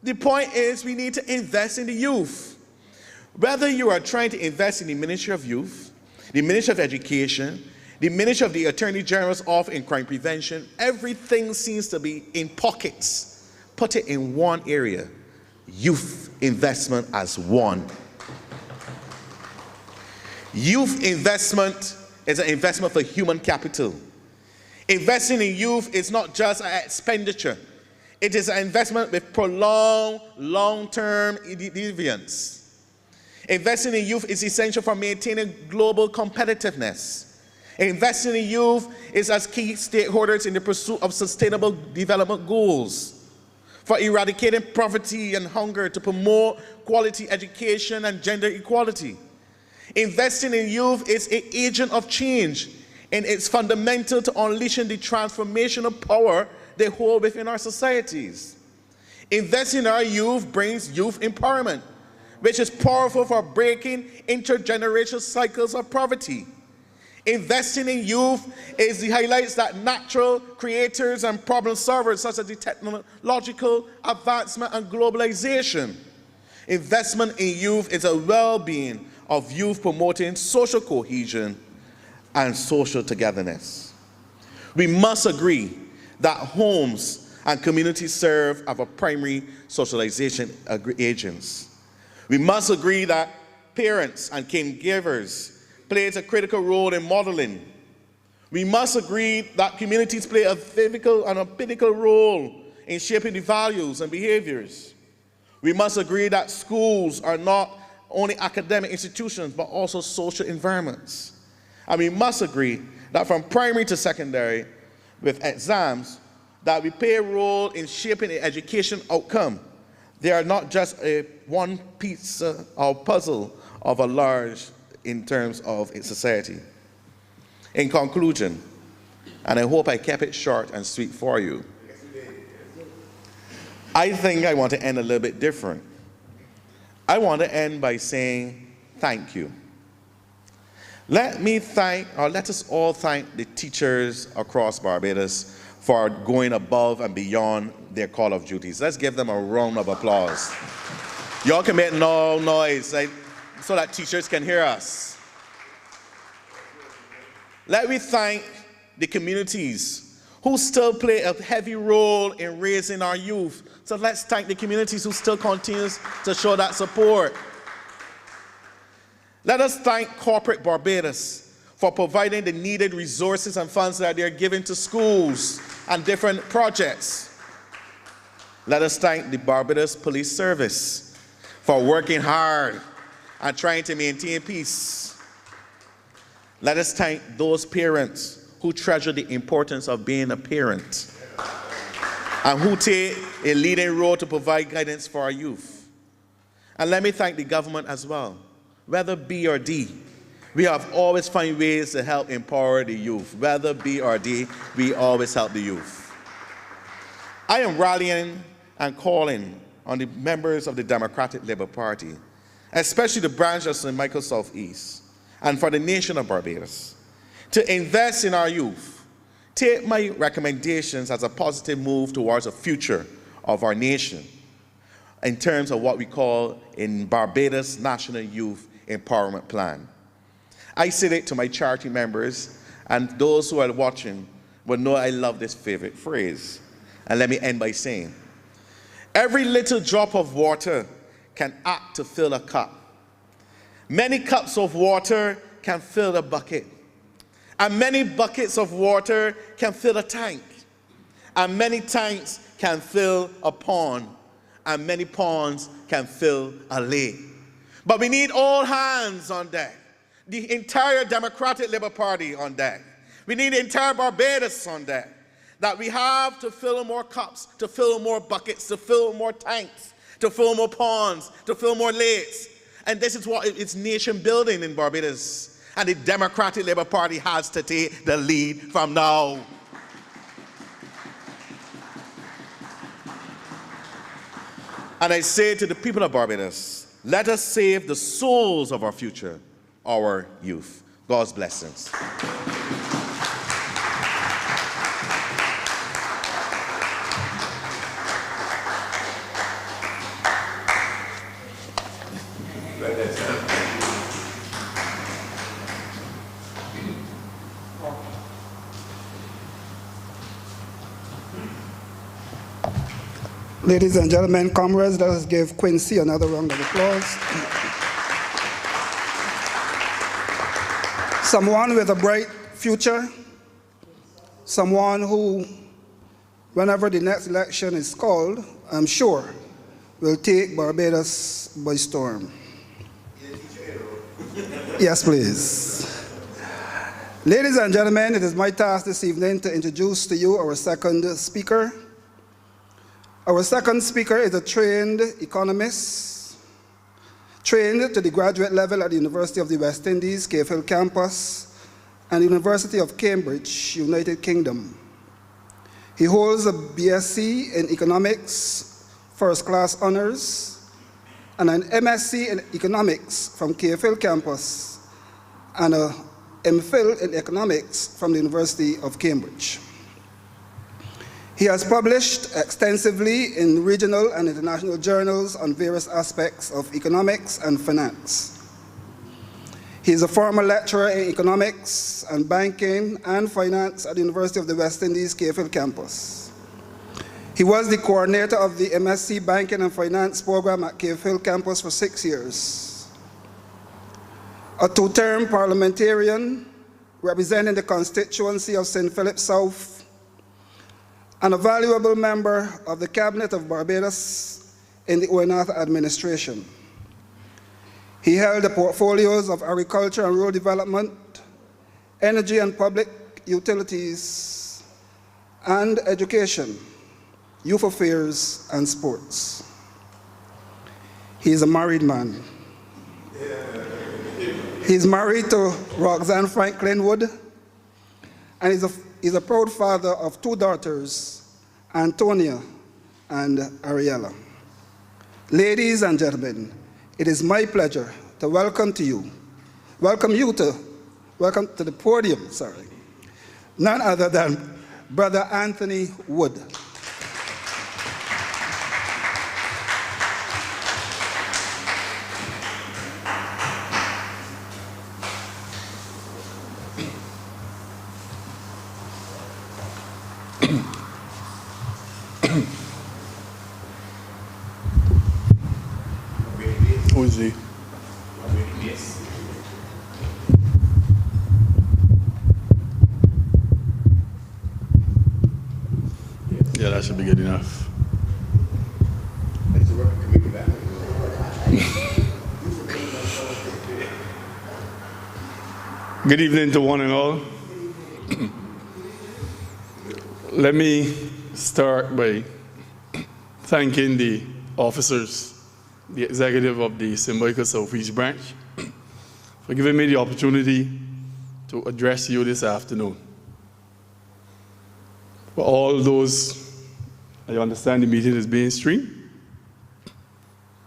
The point is we need to invest in the youth. Whether you are trying to invest in the Ministry of Youth, the Ministry of Education, the Ministry of the Attorney General's Office in Crime Prevention, everything seems to be in pockets. Put it in one area. Youth investment as one. Youth investment is an investment for human capital. Investing in youth is not just an expenditure. It is an investment with prolonged, long-term deviance. Investing in youth is essential for maintaining global competitiveness. Investing in youth is as key stakeholders in the pursuit of sustainable development goals, for eradicating poverty and hunger, to promote quality education and gender equality. Investing in youth is an agent of change, and it's fundamental to unleashing the transformational power they hold within our societies. Investing in our youth brings youth empowerment, which is powerful for breaking intergenerational cycles of poverty. Investing in youth is the highlights that natural creators and problem solvers, such as the technological advancement and globalization. Investment in youth is a well-being of youth, promoting social cohesion and social togetherness. We must agree that homes and communities serve as a primary socialization agents. We must agree that parents and caregivers play a critical role in modeling. We must agree that communities play a critical and a critical role in shaping the values and behaviors. We must agree that schools are not only academic institutions, but also social environments. And we must agree that from primary to secondary, with exams, that we play a role in shaping the education outcome. They are not just a one piece or puzzle of a large in terms of its society. In conclusion, and I hope I kept it short and sweet for you, I think I want to end a little bit different. I want to end by saying thank you. Let us all thank the teachers across Barbados for going above and beyond their call of duties. Let's give them a round of applause. Y'all can make no noise so that teachers can hear us. Let me thank the communities who still play a heavy role in raising our youth. So let's thank the communities who still continues to show that support. Let us thank corporate Barbados for providing the needed resources and funds that they're giving to schools and different projects. Let us thank the Barbados Police Service for working hard and trying to maintain peace. Let us thank those parents who treasure the importance of being a parent and who take a leading role to provide guidance for our youth. And let me thank the government as well. Whether B or D, we have always found ways to help empower the youth. Whether B or D, we always help the youth. I am rallying and calling on the members of the Democratic Labour Party, especially the branch of St. Michael Southeast, and for the nation of Barbados, to invest in our youth. Take my recommendations as a positive move towards the future of our nation in terms of what we call in Barbados National Youth Empowerment Plan. I say it to my charity members, and those who are watching will know I love this favorite phrase. And let me end by saying, every little drop of water can act to fill a cup. Many cups of water can fill a bucket. And many buckets of water can fill a tank. And many tanks can fill a pond. And many ponds can fill a lake. But we need all hands on deck. The entire Democratic Labour Party on deck. We need the entire Barbados on deck. That we have to fill more cups, to fill more buckets, to fill more tanks, to fill more ponds, to fill more lakes. And this is what it's nation building in Barbados. And the Democratic Labour Party has to take the lead from now. And I say to the people of Barbados, let us save the souls of our future, our youth. God's blessings. Ladies and gentlemen, comrades, let us give Quincy another round of applause. Someone with a bright future, someone who, whenever the next election is called, I'm sure, will take Barbados by storm. Yes, please. Ladies and gentlemen, it is my task this evening to introduce to you our second speaker. Our second speaker is a trained economist, trained to the graduate level at the University of the West Indies, Cave Hill campus, and the University of Cambridge, United Kingdom. He holds a BSc in economics, first-class honors, and an MSc in economics from Cave Hill campus, and a MPhil in economics from the University of Cambridge. He has published extensively in regional and international journals on various aspects of economics and finance. He is a former lecturer in economics and banking and finance at the University of the West Indies, Cave campus. He was the coordinator of the MSc Banking and Finance program at Cave Hill campus for 6 years. A two-term parliamentarian representing the constituency of St. Philip South, and a valuable member of the Cabinet of Barbados in the Owenatha administration. He held the portfolios of agriculture and rural development, energy and public utilities, and education, youth affairs, and sports. He is a married man. He's married to Roxanne Franklin Wood, and he's a proud father of 2 daughters, Antonia and Ariella. Ladies and gentlemen, it is my pleasure to welcome to the podium, none other than Brother Anthony Wood. Who is he? Yeah, that should be good enough. Good evening to one and all. Let me start by thanking the officers, the executive of the St. Michael Southeast Branch, for giving me the opportunity to address you this afternoon. For all those, I understand the meeting is being streamed,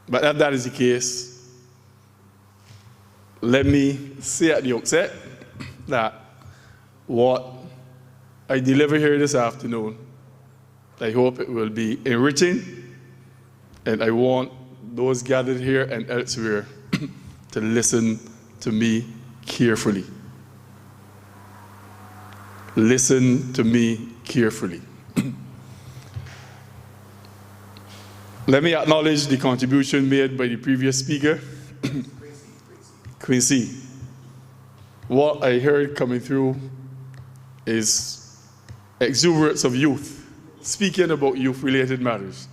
but if that is the case, let me say at the outset that what I deliver here this afternoon, I hope it will be enriching, and I want those gathered here and elsewhere to listen to me carefully. Listen to me carefully. Let me acknowledge the contribution made by the previous speaker, Quincy. What I heard coming through is exuberance of youth, speaking about youth-related matters.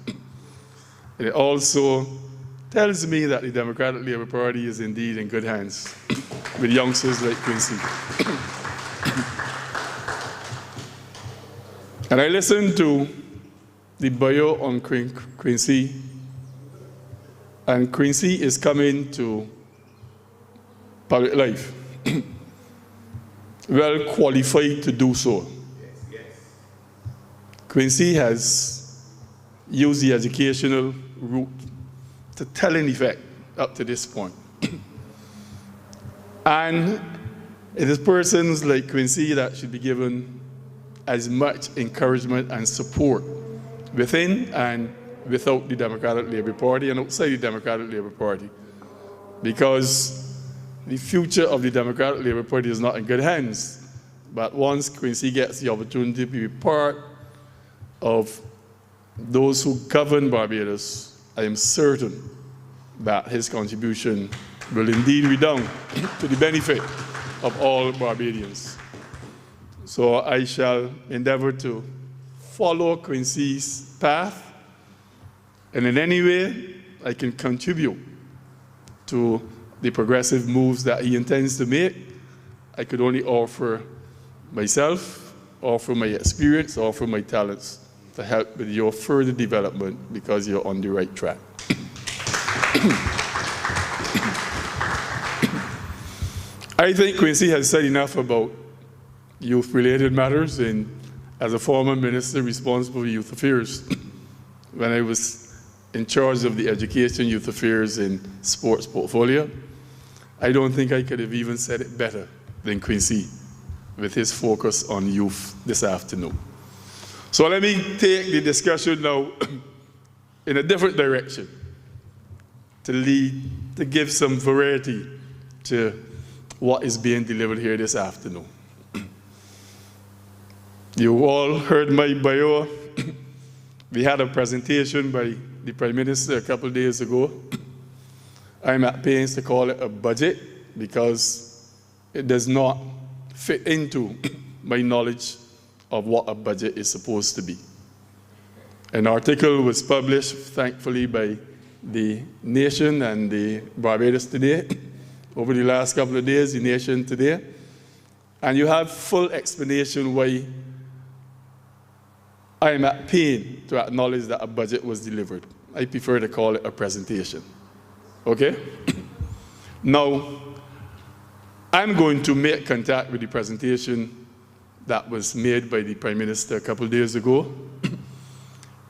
And it also tells me that the Democratic Labour Party is indeed in good hands with youngsters like Quincy. And I listened to the bio on Quincy, and Quincy is coming to public life well qualified to do so. Quincy has used the educational route to telling effect up to this point. And it is persons like Quincy that should be given as much encouragement and support within and without the Democratic Labour Party and outside the Democratic Labour Party. Because the future of the Democratic Labour Party is not in good hands. But once Quincy gets the opportunity to be part of those who govern Barbados, I am certain that his contribution will indeed redound to the benefit of all Barbadians. So I shall endeavor to follow Quincy's path, and in any way I can contribute to the progressive moves that he intends to make, I could only offer myself, offer my experience, offer my talents to help with your further development, because you're on the right track. I think Quincy has said enough about youth-related matters, and as a former minister responsible for youth affairs, when I was in charge of the education, youth affairs, and sports portfolio, I don't think I could have even said it better than Quincy with his focus on youth this afternoon. So let me take the discussion now in a different direction to give some variety to what is being delivered here this afternoon. You all heard my bio. We had a presentation by the Prime Minister a couple of days ago. I'm at pains to call it a budget because it does not fit into my knowledge of what a budget is supposed to be. An article was published, thankfully, by the Nation and the Barbados Today over the last couple of days, the Nation Today, and you have full explanation why I am at pain to acknowledge that a budget was delivered. I prefer to call it a presentation. Okay? Now, I'm going to make contact with the presentation that was made by the Prime Minister a couple of days ago,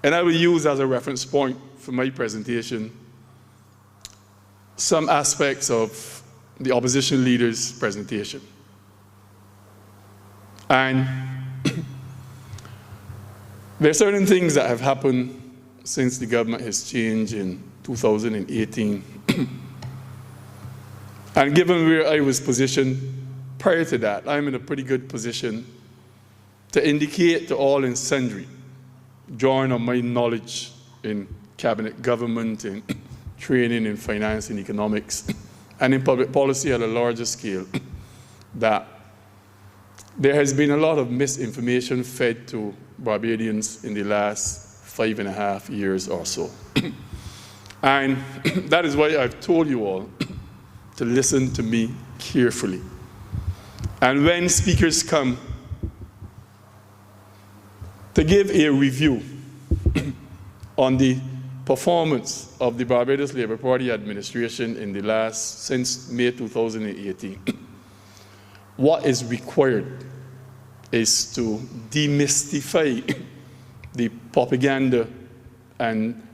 and I will use as a reference point for my presentation some aspects of the opposition leader's presentation. And there are certain things that have happened since the government has changed in 2018. And given where I was positioned prior to that, I'm in a pretty good position to indicate to all and sundry, drawing on my knowledge in cabinet government, in training in finance and economics, and in public policy at a larger scale, that there has been a lot of misinformation fed to Barbadians in the last 5.5 years or so. And that is why I've told you all to listen to me carefully. And when speakers come to give a review on the performance of the Barbados Labour Party administration in the last, since May 2018, what is required is to demystify the propaganda and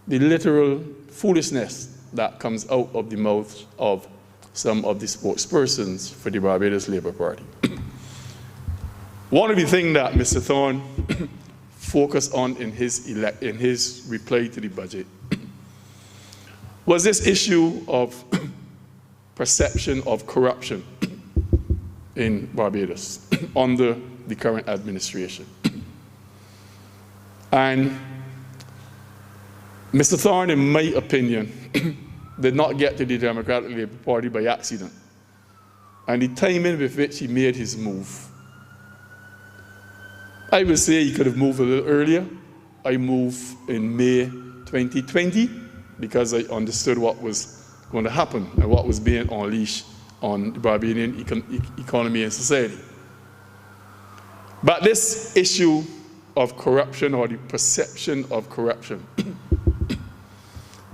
the literal foolishness that comes out of the mouth of some of the spokespersons for the Barbados Labour Party. One of the things that Mr. Thorne focused on in his reply to the budget was this issue of perception of corruption in Barbados under the current administration. And Mr. Thorne, in my opinion, did not get to the Democratic Labour Party by accident. And the timing with which he made his move, I would say he could have moved a little earlier. I moved in May 2020 because I understood what was going to happen and what was being unleashed on the Barbadian economy and society. But this issue of corruption, or the perception of corruption,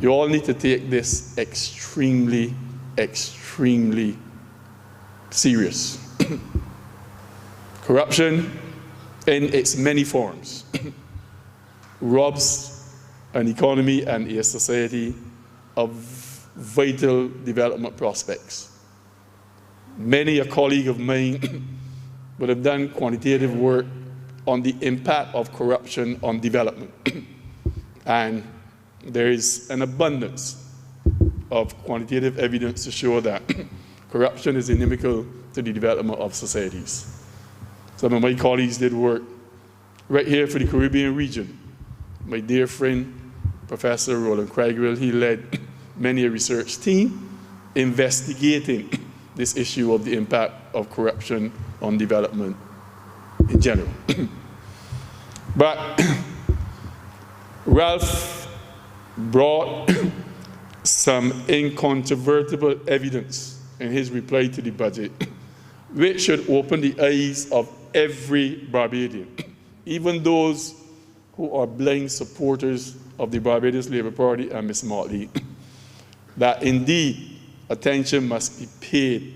you all need to take this extremely, extremely serious. Corruption in its many forms robs an economy and a society of vital development prospects. Many a colleague of mine would have done quantitative work on the impact of corruption on development. And there is an abundance of quantitative evidence to show that corruption is inimical to the development of societies. Some of my colleagues did work right here for the Caribbean region. My dear friend, Professor Roland Craigwell, he led many a research team investigating this issue of the impact of corruption on development in general. But Ralph brought some incontrovertible evidence in his reply to the budget, which should open the eyes of every Barbadian, even those who are blind supporters of the Barbados Labour Party and Ms. Motley, that indeed attention must be paid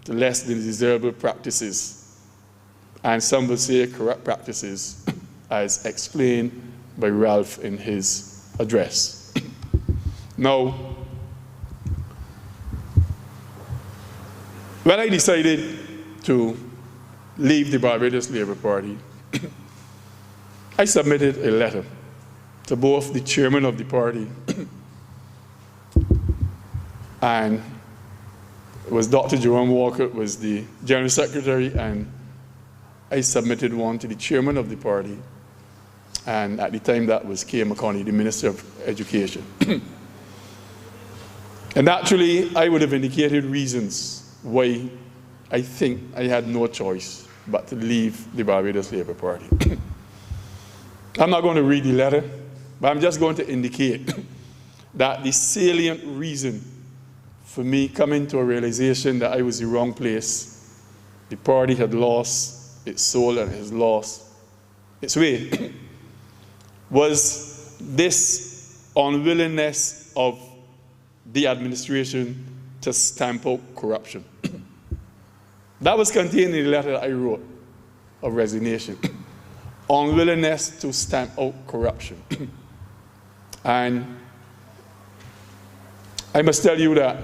to less than desirable practices, and some will say corrupt practices, as explained by Ralph in his address. Now, when I decided to leave the Barbados Labour Party, I submitted a letter to both the chairman of the party and it was Dr. Jerome Walker was the general secretary, and I submitted one to the chairman of the party, and at the time that was K. McConney, the Minister of Education. And actually, I would have indicated reasons why I think I had no choice but to leave the Barbados Labour Party. I'm not going to read the letter, but I'm just going to indicate that the salient reason for me coming to a realization that I was in the wrong place, the party had lost its soul and has lost its way, was this unwillingness of the administration to stamp out corruption. That was contained in the letter that I wrote of resignation. Unwillingness to stamp out corruption. And I must tell you that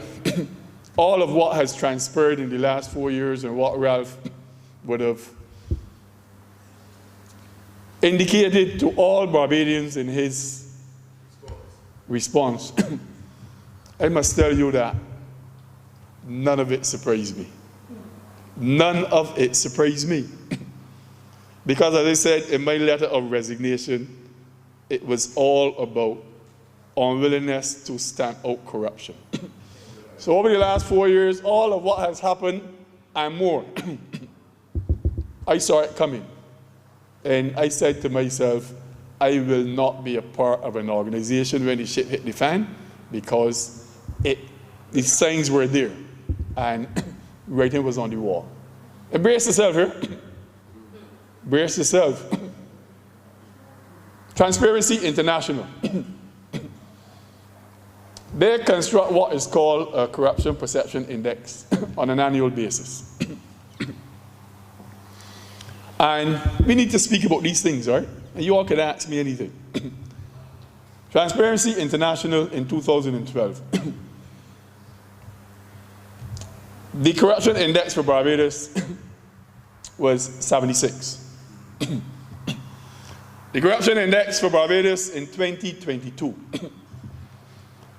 all of what has transpired in the last 4 years and what Ralph would have indicated to all Barbadians in his response, I must tell you that none of it surprised me. None of it surprised me. Because as I said in my letter of resignation, it was all about unwillingness to stamp out corruption. So over the last 4 years, all of what has happened and more, I saw it coming. And I said to myself, I will not be a part of an organization when the shit hit the fan, because the signs were there and writing was on the wall. And brace yourself here. Brace yourself. Transparency International. They construct what is called a corruption perception index on an annual basis. And we need to speak about these things, right? And you all can ask me anything. Transparency International in 2012. The corruption index for Barbados was 76. The corruption index for Barbados in 2022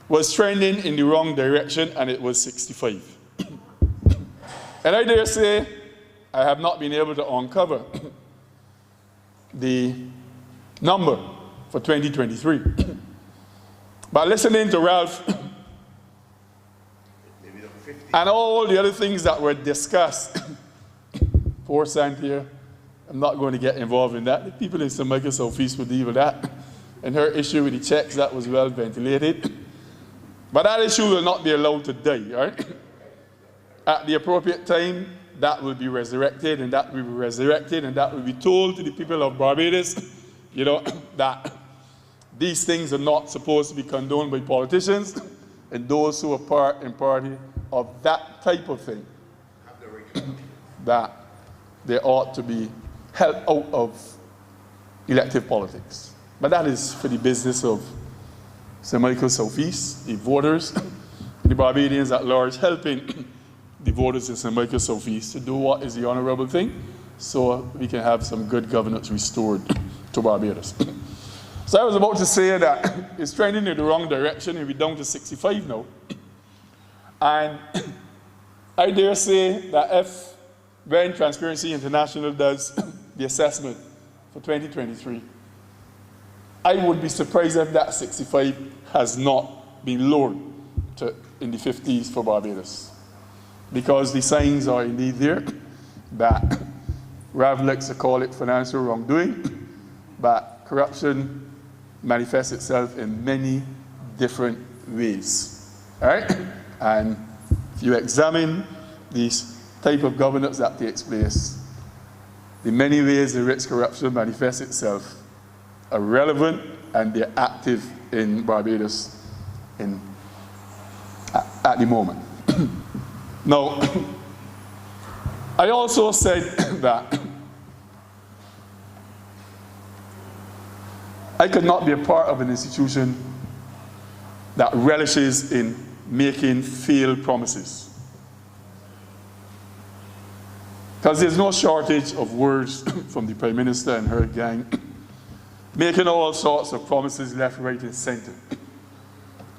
was trending in the wrong direction, and it was 65. And I dare say I have not been able to uncover the number for 2023. But listening to Ralph and all the other things that were discussed, poor Santia, I'm not going to get involved in that. The people in St. Michael's Southeast will deal with that. And her issue with the checks, that was well ventilated. But that issue will not be allowed to die, right? At the appropriate time, that will be resurrected, and that will be resurrected, and that will be told to the people of Barbados, you know, that these things are not supposed to be condoned by politicians, and those who are part and party of that type of thing, that they ought to be held out of elective politics. But that is for the business of St. Michael's Southeast, the voters, the Barbadians at large, helping the voters in St. Michael's Southeast to do what is the honorable thing, so we can have some good governance restored to Barbados. So I was about to say that it's trending in the wrong direction, and we're down to 65 now. And I dare say that when Transparency International does the assessment for 2023, I would be surprised if that 65 has not been lowered to in the 50s for Barbados. Because the signs are indeed there that Rav likes to call it financial wrongdoing, but corruption manifests itself in many different ways. All right? And if you examine these type of governance that takes place, the many ways in which corruption manifests itself are relevant, and they're active in Barbados at the moment. Now, I also said that I could not be a part of an institution that relishes in making failed promises. Because there's no shortage of words from the Prime Minister and her gang making all sorts of promises left, right, and center.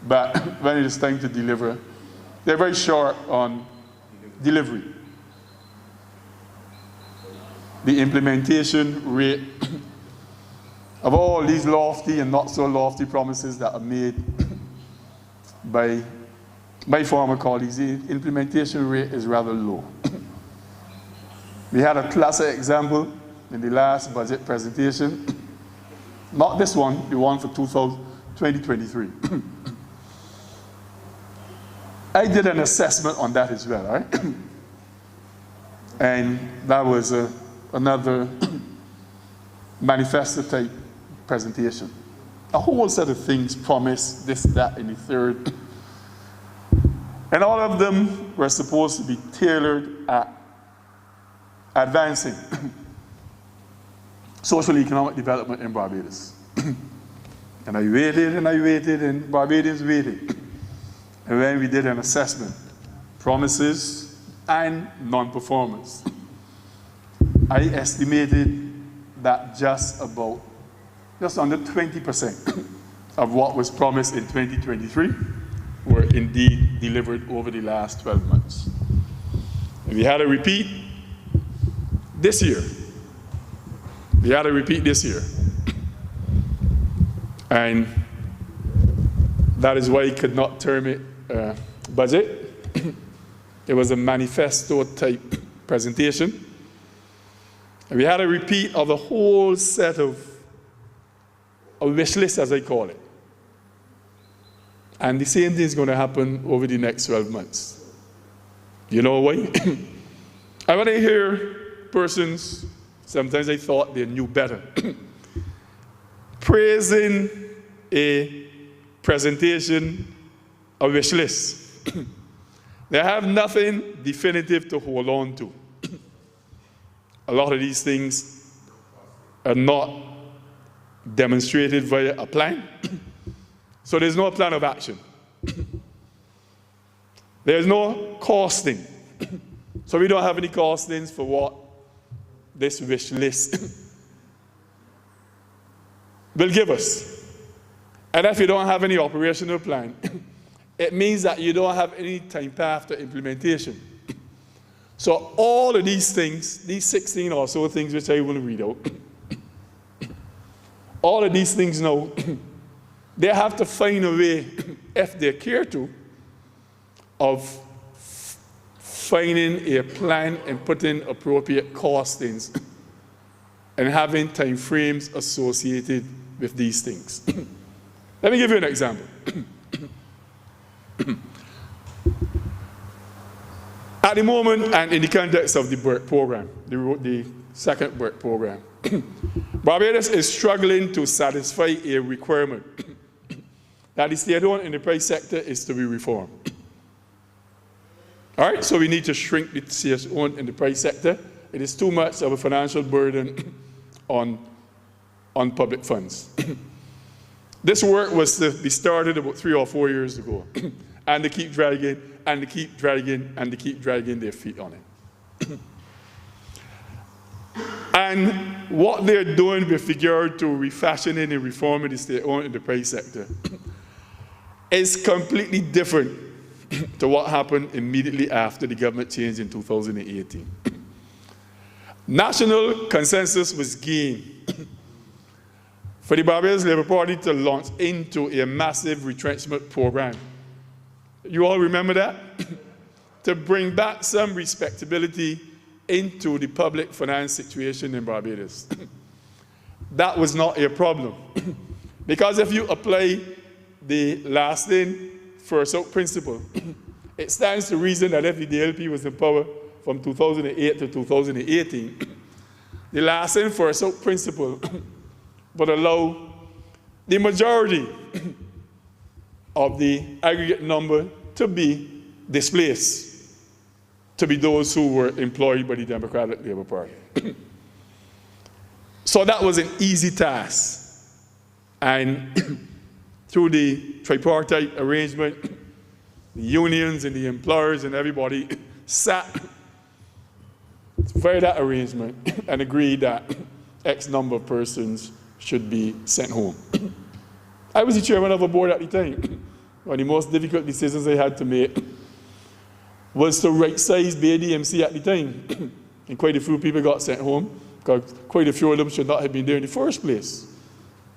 But when it is time to deliver, they're very short on delivery. The implementation rate of all these lofty and not so lofty promises that are made by my former colleagues, the implementation rate is rather low. We had a classic example in the last budget presentation. Not this one, the one for 2023. I did an assessment on that as well, right? And that was another manifesto type presentation. A whole set of things promised, this, that, and the third. And all of them were supposed to be tailored at advancing social economic development in Barbados. And I waited, and Barbadians waited. And when we did an assessment, promises and non-performance, I estimated that just under 20% of what was promised in 2023 were indeed delivered over the last 12 months. And we had a repeat this year. And that is why I could not term it budget. It was a manifesto type presentation. And we had a repeat of a whole set of a wish list, as I call it. And the same thing is going to happen over the next 12 months. You know why? And when I hear persons, sometimes I thought they knew better, praising a presentation, a wish list. They have nothing definitive to hold on to. A lot of these things are not demonstrated via a plan. So there's no plan of action. There's no costing. So we don't have any costings for what this wish list will give us. And if you don't have any operational plan, it means that you don't have any time path to implementation. So all of these things, these 16 or so things which I will read out, all of these things now, they have to find a way, if they care to, of finding a plan and putting appropriate costings and having time frames associated with these things. Let me give you an example. At the moment, and in the context of the BERT program, the second BERT program, Barbados is struggling to satisfy a requirement that the state-owned enterprise sector is to be reformed. All right, so we need to shrink the state-owned enterprise sector. It is too much of a financial burden on public funds. This work was to be started about 3 or 4 years ago, and they keep dragging, and they keep dragging, and they keep dragging their feet on it. And what they're doing with regard to refashioning and reforming the state-owned enterprise sector is completely different to what happened immediately after the government change in 2018. National consensus was gained for the Barbados Labour Party to launch into a massive retrenchment program. You all remember that? To bring back some respectability into the public finance situation in Barbados. That was not a problem. Because if you apply the last in, first out principle, it stands to reason that if the DLP was in power from 2008 to 2018, the last in, first out principle would allow the majority of the aggregate number to be displaced, to be those who were employed by the Democratic Labour Party. So that was an easy task. And through the tripartite arrangement, the unions and the employers and everybody sat via that arrangement and agreed that X number of persons should be sent home. I was the chairman of a board at the time. One of the most difficult decisions I had to make was to right-size BADMC at the time. And quite a few people got sent home, because quite a few of them should not have been there in the first place,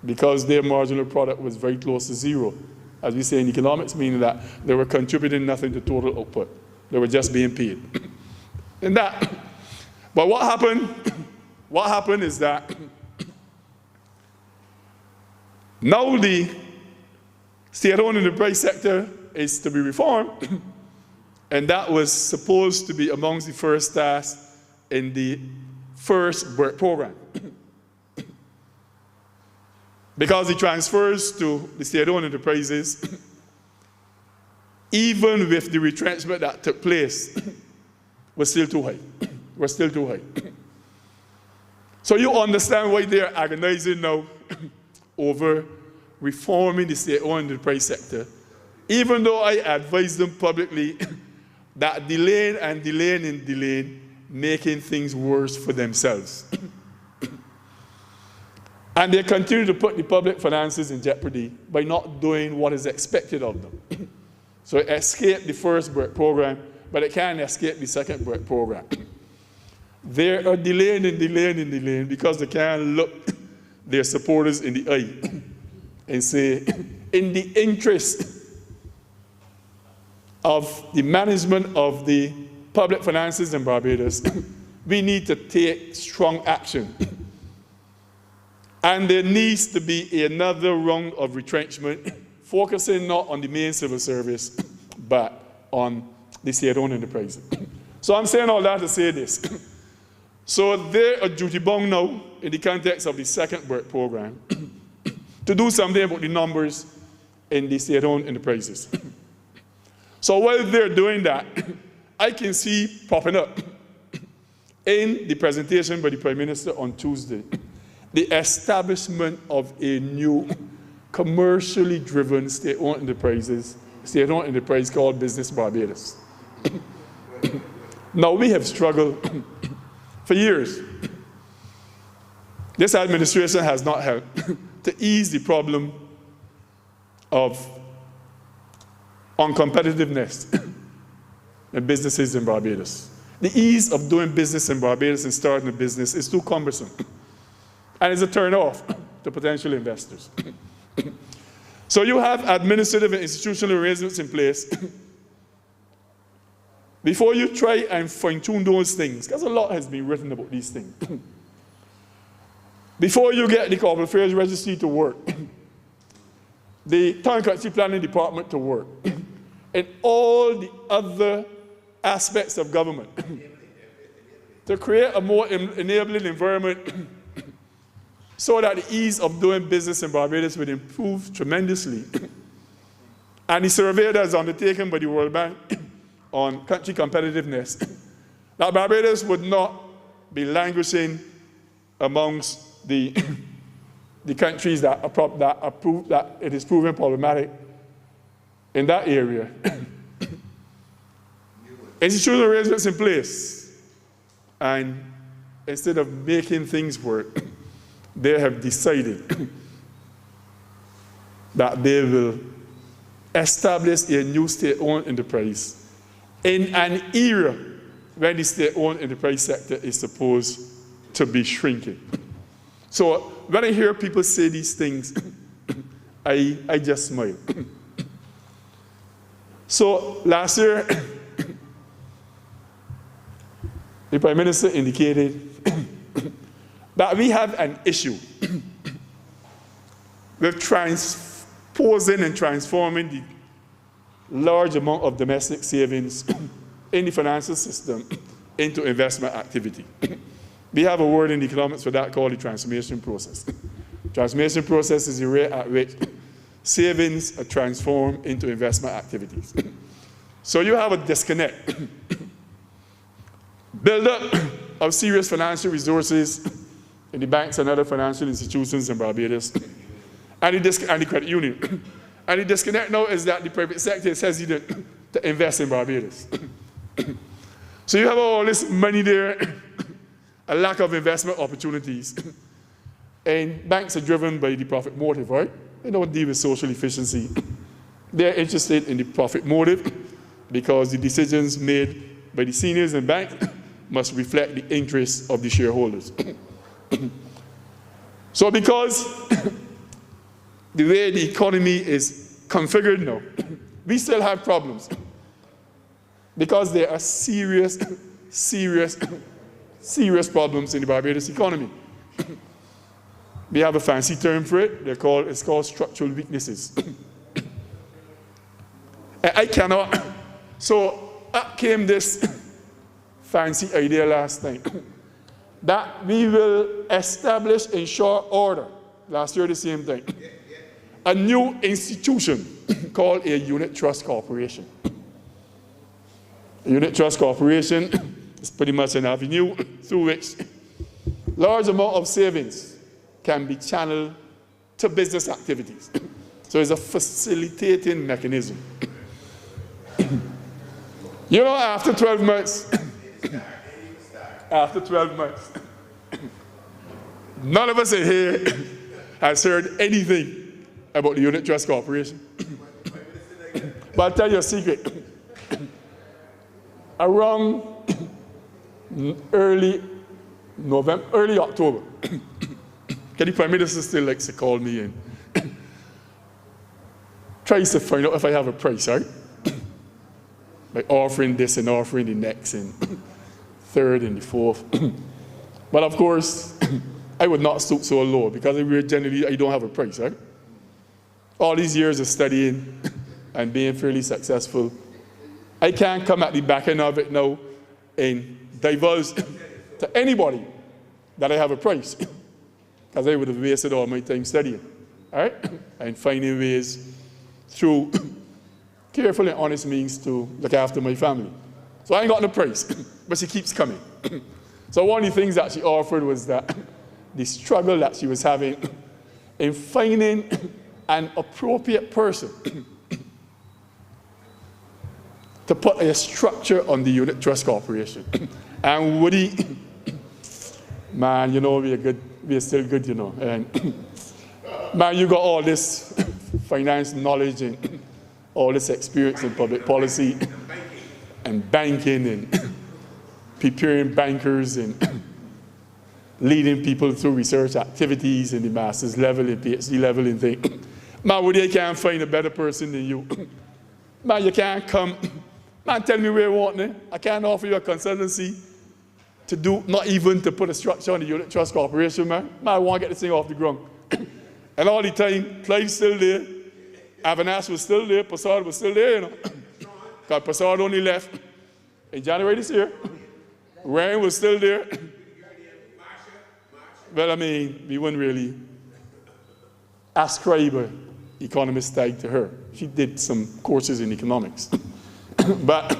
because their marginal product was very close to zero. As we say in economics, meaning that they were contributing nothing to total output. They were just being paid. And that. But what happened is that now the state-owned enterprise sector is to be reformed, and that was supposed to be amongst the first tasks in the first work program. Because the transfers to the state-owned enterprises, even with the retrenchment that took place, was still too high. So you understand why they are agonizing now over reforming the state-owned enterprise sector, even though I advise them publicly that delaying, making things worse for themselves. And they continue to put the public finances in jeopardy by not doing what is expected of them. So it escaped the first work program, but it can't escape the second work program. They are delaying because they can't look their supporters in the eye and say, in the interest of the management of the public finances in Barbados, we need to take strong action. And there needs to be another round of retrenchment, focusing not on the main civil service, but on the state-owned enterprise. So I'm saying all that to say this. So they are duty-bound now, in the context of the second work program, to do something about the numbers in the state-owned enterprises. So while they're doing that, I can see popping up in the presentation by the Prime Minister on Tuesday, the establishment of a new commercially driven state-owned enterprise called Business Barbados. Now, we have struggled for years. This administration has not helped to ease the problem of uncompetitiveness in businesses in Barbados. The ease of doing business in Barbados and starting a business is too cumbersome. And it's a turn-off to potential investors. So you have administrative and institutional arrangements in place. Before you try and fine-tune those things, because a lot has been written about these things, before you get the Corporate Affairs Registry to work, the Town and Country Planning Department to work, and all the other aspects of government, to create a more enabling environment so that the ease of doing business in Barbados would improve tremendously. And the survey that is undertaken by the World Bank on country competitiveness, that Barbados would not be languishing amongst the countries that it is proven problematic in that area. Institutional arrangements in place, and instead of making things work, they have decided that they will establish a new state-owned enterprise in an era when the state-owned enterprise sector is supposed to be shrinking. So when I hear people say these things, I just smile. So last year, the Prime Minister indicated that we have an issue with transposing and transforming the large amount of domestic savings in the financial system into investment activity. We have a word in economics for that called the transformation process. Transformation process is the rate at which savings are transformed into investment activities. So you have a disconnect. Build up of serious financial resources in the banks and other financial institutions in Barbados, and the credit union. And the disconnect now is that the private sector is hesitant to invest in Barbados. So you have all this money there, a lack of investment opportunities. And banks are driven by the profit motive, right? They don't deal with social efficiency. They're interested in the profit motive because the decisions made by the seniors in bank must reflect the interests of the shareholders. So because the way the economy is configured now, we still have problems because there are serious problems in the Barbados economy. We have a fancy term for it. It's called structural weaknesses. I cannot. So up came this fancy idea last night that we will establish in short order, last year the same thing, a new institution called a unit trust corporation. A unit trust corporation is pretty much an avenue through which large amount of savings can be channeled to business activities. So it's a facilitating mechanism. You know, after 12 months, none of us in here has heard anything about the Unit Trust Corporation. But I'll tell you a secret. Around early October, the Prime Minister still likes to call me and tries to find out if I have a price, right? By offering this and offering the next and third and the fourth. But of course, I would not stoop so low because I don't have a price, right? All these years of studying and being fairly successful, I can't come at the back end of it now and divulge to anybody that I have a price because I would have wasted all my time studying, all right? And finding ways through careful and honest means to look after my family. So I ain't got no price, but she keeps coming. So one of the things that she offered was that the struggle that she was having in finding an appropriate person to put a structure on the Unit Trust Corporation. And Woody, man, you know, we're still good, you know. And man, you got all this finance knowledge and all this experience in public policy and banking and preparing bankers and leading people through research activities in the master's level and PhD level and things. Man, Woody, I can't find a better person than you. Man, you can't come. Man, tell me where you want me. I can't offer you a consultancy to do, not even to put a structure on the Unit Trust Corporation, man. Man, I want to get this thing off the ground. And all the time, Clive's still there. Avanas was still there. Passard was still there, you know. Because Passard only left in January this year. Ryan was still there. Well, I mean, we wouldn't really ascribe an economist tag to her. She did some courses in economics. But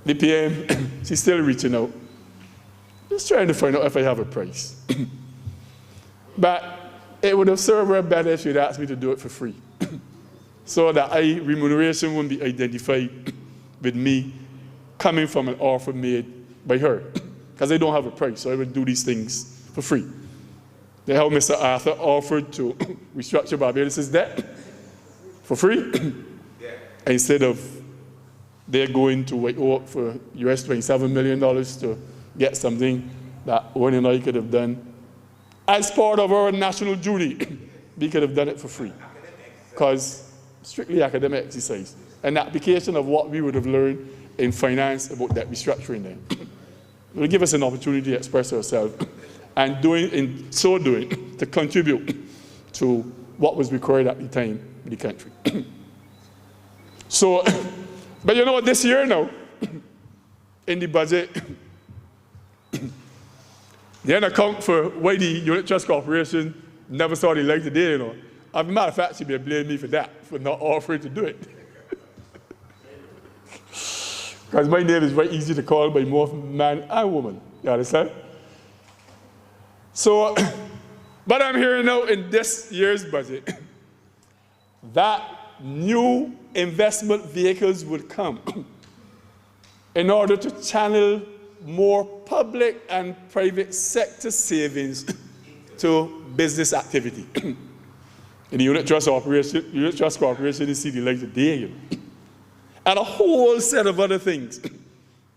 the PM, she's still reaching out. Just trying to find out if I have a price. But it would have served her better if she'd asked me to do it for free. So that remuneration wouldn't be identified with me coming from an offer made by her. Because I don't have a price, so I would do these things for free. They how Mr. Arthur offered to restructure Barbados' debt for free. Instead of they're going to work for US $27 million to get something that Owen and I could have done as part of our national duty. We could have done it for free. Because strictly academic exercise. An application of what we would have learned in finance about debt restructuring there. It will give us an opportunity to express ourselves and in so doing, to contribute to what was required at the time in the country. So, but you know, this year now, in the budget, they didn't account for why the Unit Trust Corporation never saw the light of day, you know. As a matter of fact, she'd be blaming me for that, for not offering to do it. Because my name is very easy to call by both man and woman. You understand? So, but I'm hearing now in this year's budget that new investment vehicles would come in order to channel more public and private sector savings to business activity. In the unit trust corporation is see the light of day, you know. And a whole set of other things.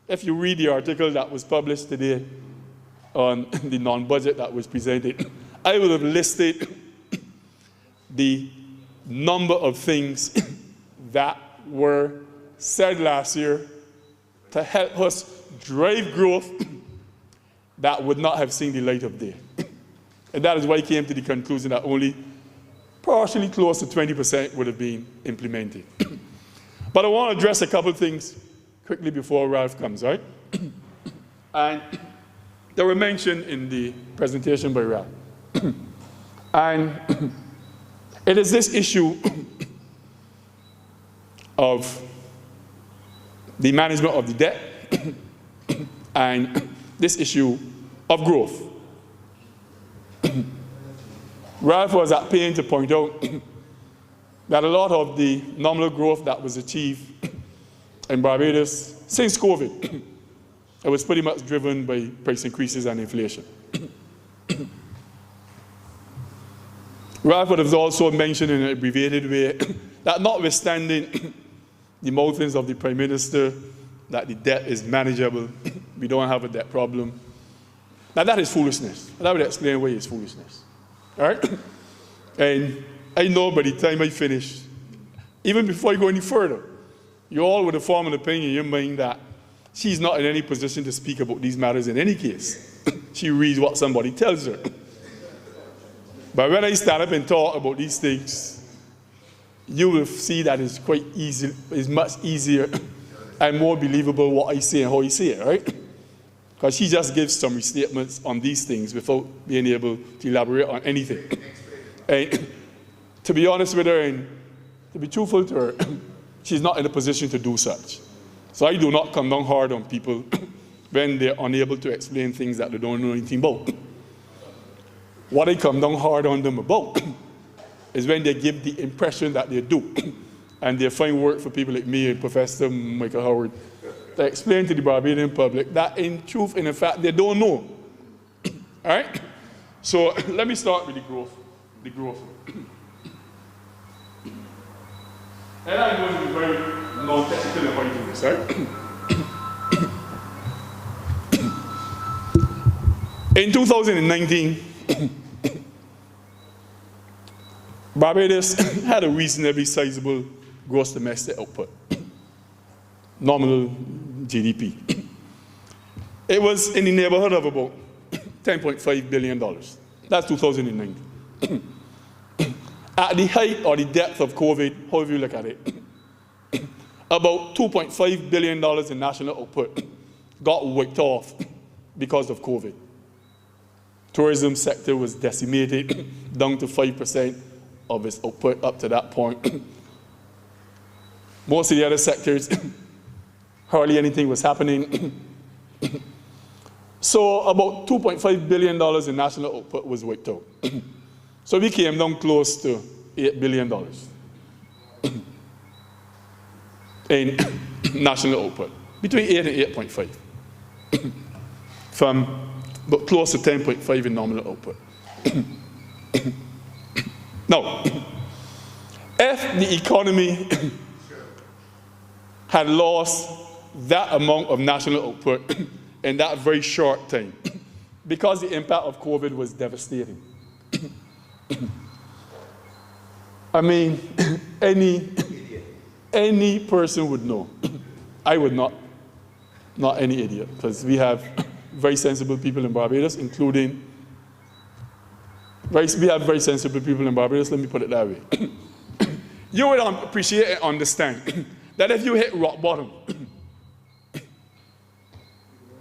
If you read the article that was published today on the non-budget that was presented, I would have listed the number of things that were said last year to help us drive growth that would not have seen the light of day. And that is why I came to the conclusion that only partially close to 20% would have been implemented. But I want to address a couple of things quickly before Ralph comes, right? And they were mentioned in the presentation by Ralph. And it is this issue of the management of the debt and this issue of growth. Ralph was at pains to point out that a lot of the nominal growth that was achieved in Barbados since COVID, it was pretty much driven by price increases and inflation. Ralph would have also mentioned in an abbreviated way that notwithstanding the mouthings of the Prime Minister that the debt is manageable, we don't have a debt problem. Now that is foolishness. And I would explain why it's foolishness. All right? And I know by the time I finish, even before I go any further, you all would have formed an opinion in your mind that she's not in any position to speak about these matters in any case. She reads what somebody tells her. But when I stand up and talk about these things, you will see that it's quite easy, it's much easier and more believable what I say and how I say it, right? Because she just gives some restatements on these things without being able to elaborate on anything. And to be honest with her and to be truthful to her, she's not in a position to do such. So I do not come down hard on people when they're unable to explain things that they don't know anything about. What I come down hard on them about is when they give the impression that they do, and they find work for people like me and Professor Michael Howard to explain to the Barbadian public that in truth and in fact they don't know. All right? So let me start with the growth. And I'm going to be very non-technical about doing this, right? In 2019, Barbados had a reasonably sizable gross domestic output, nominal GDP. It was in the neighborhood of about $10.5 billion. That's 2009. At the height or the depth of COVID, however you look at it, about $2.5 billion in national output got wiped off because of COVID. Tourism sector was decimated down to 5% of its output up to that point. Most of the other sectors, hardly anything was happening. So about $2.5 billion in national output was wiped out. So we came down close to $8 billion in national output, between 8 and 8.5, from but close to 10.5 in nominal output. Now, if the economy had lost that amount of national output in that very short time, because the impact of COVID was devastating. I mean, any person would know. I would not any idiot, because we have very sensible people in Barbados, including, we have very sensible people in Barbados, let me put it that way. You would appreciate and understand that if you hit rock bottom,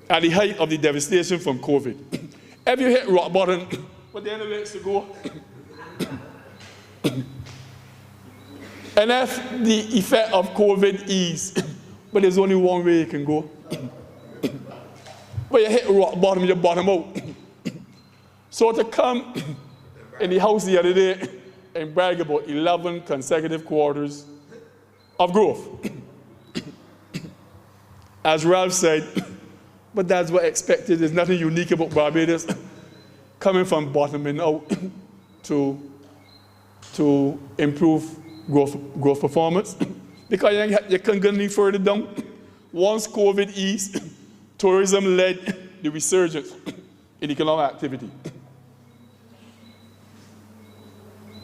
at the height of the devastation from COVID, if you hit rock bottom, but the end of it is to go. And if the effect of COVID ease, but there's only one way you can go. But you hit rock bottom, you bottom out. So to come in the house the other day and brag about 11 consecutive quarters of growth. As Ralph said, but that's what expected. There's nothing unique about Barbados. coming from bottoming out to improve growth performance. Because you can't go any further down. Once COVID eased, tourism led the resurgence in economic activity.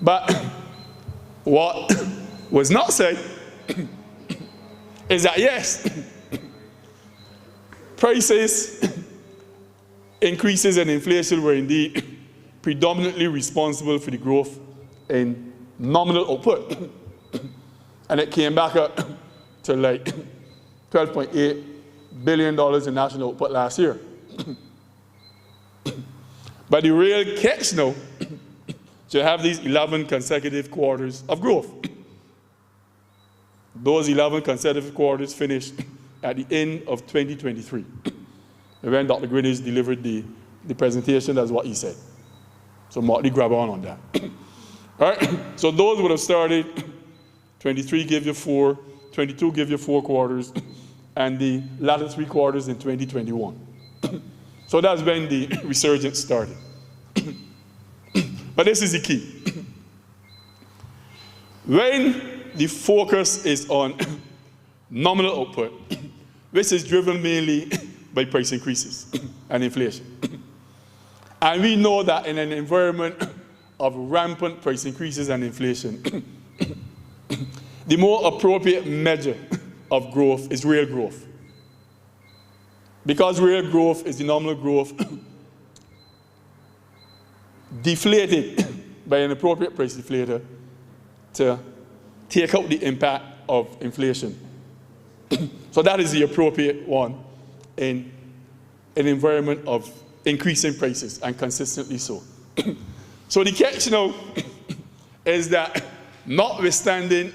But what was not said is that yes, prices increases and inflation were indeed predominantly responsible for the growth in nominal output. And it came back up to like $12.8 billion in national output last year. But the real catch now to have these 11 consecutive quarters of growth. Those 11 consecutive quarters finished at the end of 2023. And when Dr. Greenidge delivered the presentation, that's what he said. So Marty, grab on that. All right, so those would have started, 23 gave you 4, 22 gave you 4 quarters, and the latter 3 quarters in 2021. So that's when the resurgence started. But this is the key. When the focus is on nominal output, which is driven mainly by price increases and inflation. And we know that in an environment of rampant price increases and inflation, the more appropriate measure of growth is real growth. Because real growth is the nominal growth deflated by an appropriate price deflator to take out the impact of inflation. So that is the appropriate one in an environment of increasing prices, and consistently so. So the catch now is that notwithstanding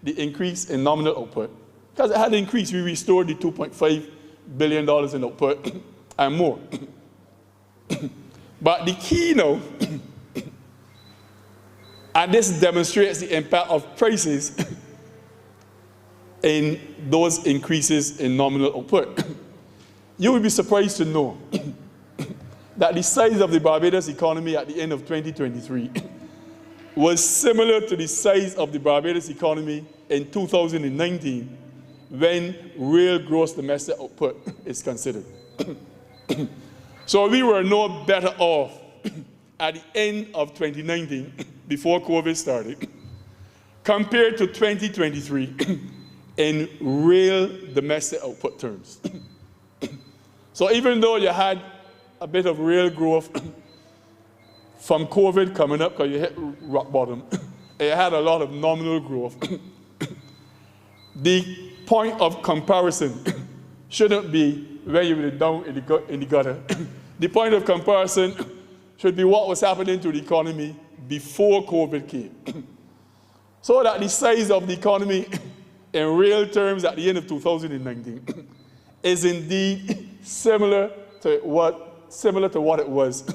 the increase in nominal output, because it had increased, we restored the $2.5 billion in output and more. But the key now, and this demonstrates the impact of prices in those increases in nominal output. You will be surprised to know that the size of the Barbados economy at the end of 2023 was similar to the size of the Barbados economy in 2019 when real gross domestic output is considered. So we were no better off at the end of 2019, before COVID started, compared to 2023 in real domestic output terms. So even though you had a bit of real growth from COVID coming up, because you hit rock bottom, it had a lot of nominal growth. The point of comparison shouldn't be where you were down in the gutter. The point of comparison should be what was happening to the economy before COVID came. So that the size of the economy in real terms at the end of 2019 is indeed similar to what it was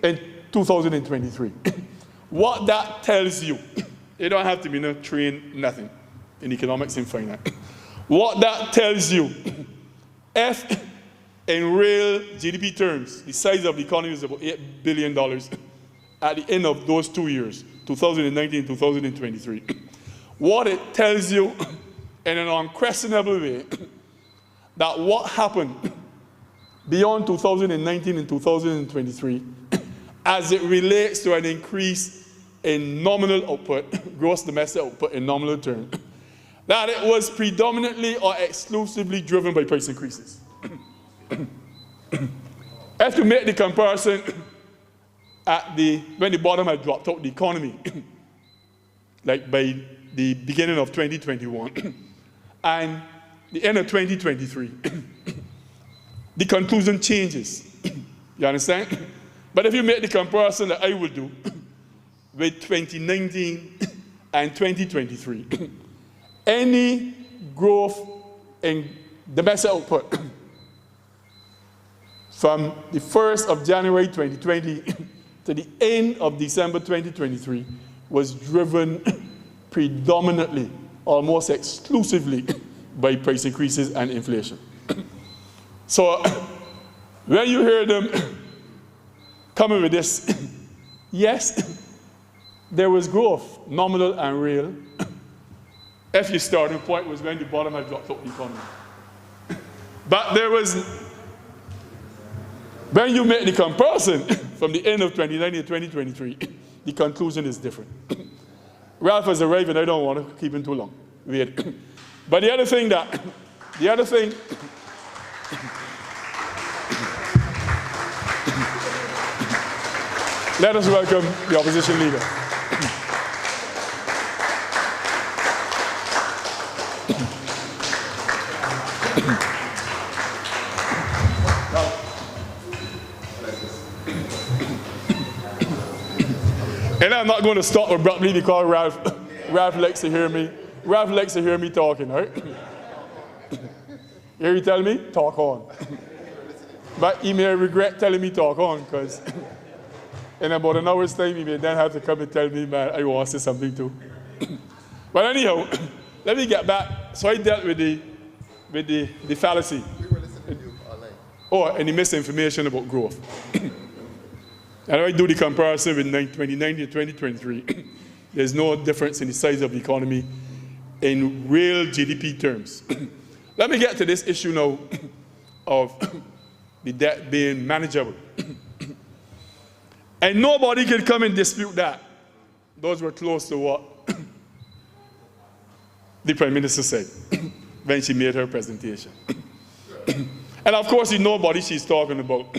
in 2023. What that tells you, you don't have to be trained nothing in economics and finance. What that tells you, if in real GDP terms, the size of the economy is about $8 billion at the end of those 2 years, 2019 and 2023. What it tells you in an unquestionable way, that what happened beyond 2019 and 2023 as it relates to an increase in nominal output, gross domestic output in nominal terms, that it was predominantly or exclusively driven by price increases. If you make the comparison when the bottom had dropped out the economy, like by the beginning of 2021 and the end of 2023, the conclusion changes. You understand? But if you make the comparison that I will do with 2019 and 2023, any growth in domestic output from the 1st of January 2020 to the end of December 2023 was driven predominantly, almost exclusively, by price increases and inflation. So when you hear them coming with this. Yes, there was growth, nominal and real, if your starting point was when the bottom had dropped out the economy. But there was, when you make the comparison from the end of 2019 to 2023, the conclusion is different. Ralph has arrived and I don't want to keep him too long. Wait. But the other thing, let us welcome the opposition leader. And I'm not going to stop abruptly because Ralph likes to hear me. Ralph likes to hear me talking, right? Hear you tell me? Talk on. But he may regret telling me talk on because in about an hour's time he may then have to come and tell me, man, I want to say something too. But anyhow, let me get back. So I dealt with the fallacy. We were listening to you online. Oh, and the misinformation about growth. And I do the comparison with 2019 to 2023. There's no difference in the size of the economy in real GDP terms. Let me get to this issue now of the debt being manageable. And nobody can come and dispute that. Those were close to what the Prime Minister said when she made her presentation. And of course, nobody she's talking about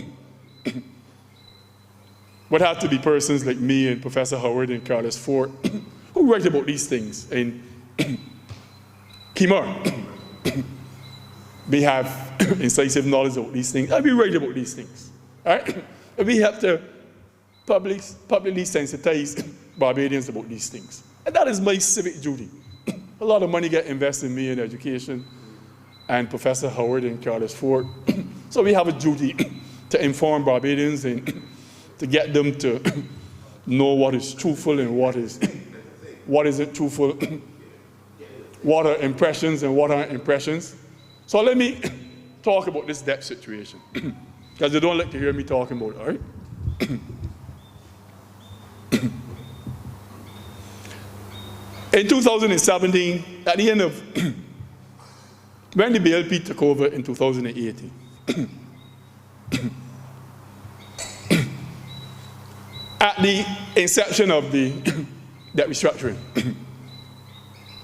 would have to be persons like me and Professor Howard and Carlos Ford who write about these things. And Kimar, we have incisive knowledge about these things. And we write about these things. All right? And we have to publicly sensitize Barbadians about these things. And that is my civic duty. A lot of money get invested in me in education and Professor Howard and Carlos Ford. So we have a duty to inform Barbadians and to get them to know what is truthful and what isn't truthful, what are impressions and what aren't impressions. So let me talk about this debt situation, because they don't like to hear me talking about it, all right? In 2017, at the end of, when the DLP took over in 2018, at the inception of the debt restructuring,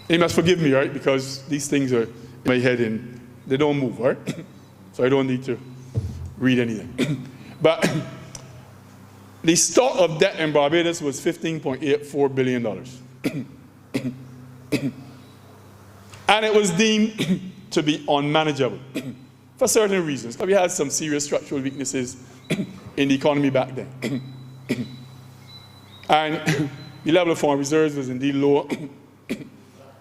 you must forgive me, right? Because these things are in my head and they don't move, right? So I don't need to read anything. But the stock of debt in Barbados was $15.84 billion. And it was deemed to be unmanageable for certain reasons. We had some serious structural weaknesses in the economy back then. And the level of foreign reserves was indeed low.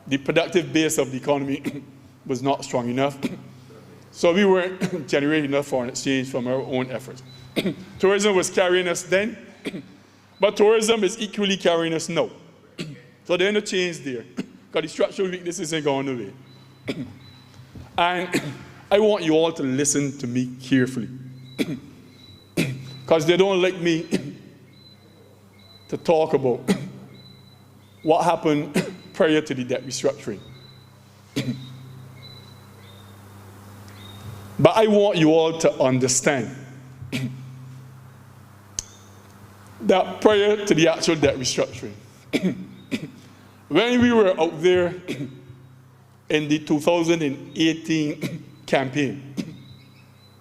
The productive base of the economy was not strong enough. So we weren't generating enough foreign exchange from our own efforts. Tourism was carrying us then, but tourism is equally carrying us now. So there's no change there, because the structural weaknesses ain't gone away. And I want you all to listen to me carefully, because they don't like me to talk about what happened prior to the debt restructuring. But I want you all to understand that prior to the actual debt restructuring, when we were out there in the 2018 campaign,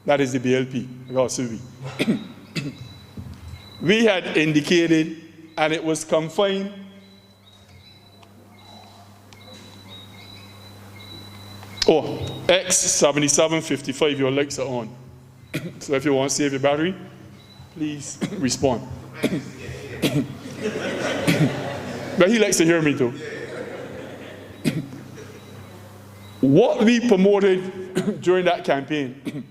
that is the DLP, we had indicated, and it was confined X7755, your lights are on. So if you want to save your battery, please respond. But he likes to hear me too. What we promoted during that campaign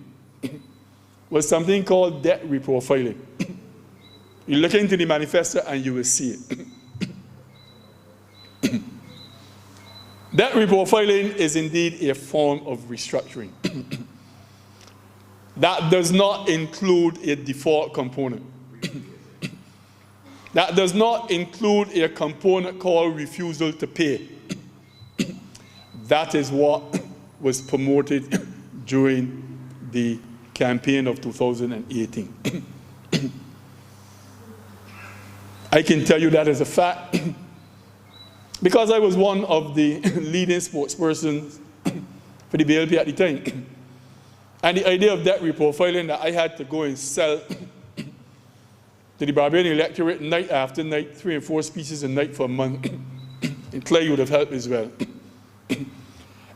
was something called debt reprofiling. You look into the manifesto and you will see it. Debt reprofiling is indeed a form of restructuring. That does not include a default component. That does not include a component called refusal to pay. That is what was promoted during the campaign of 2018. I can tell you that as a fact because I was one of the leading spokespersons for the DLP at the time. And the idea of debt reprofiling, that I had to go and sell to the Barbadian electorate night after night, 3 and 4 speeches a night for a month, and Clay would have helped as well.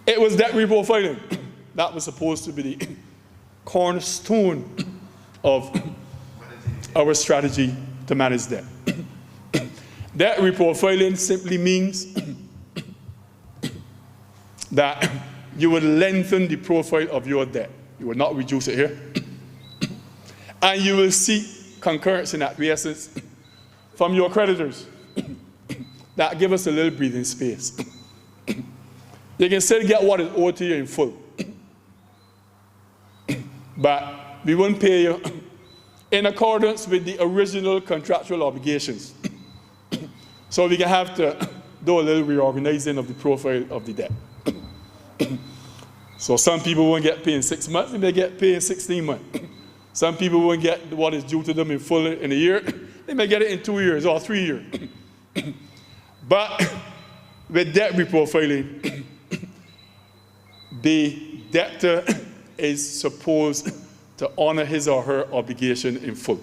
It was debt reprofiling. That was supposed to be the cornerstone of our strategy to manage debt. Debt reprofiling simply means that you would lengthen the profile of your debt. You will not reduce it here. And you will seek concurrence and acquiescence from your creditors that give us a little breathing space. You can still get what is owed to you in full. But we won't pay you in accordance with the original contractual obligations. So we can have to do a little reorganizing of the profile of the debt. So some people won't get paid in 6 months, they may get paid in 16 months. Some people won't get what is due to them in full in a year, they may get it in 2 years or 3 years. But with debt reprofiling, the debtor is supposed to honor his or her obligation in full.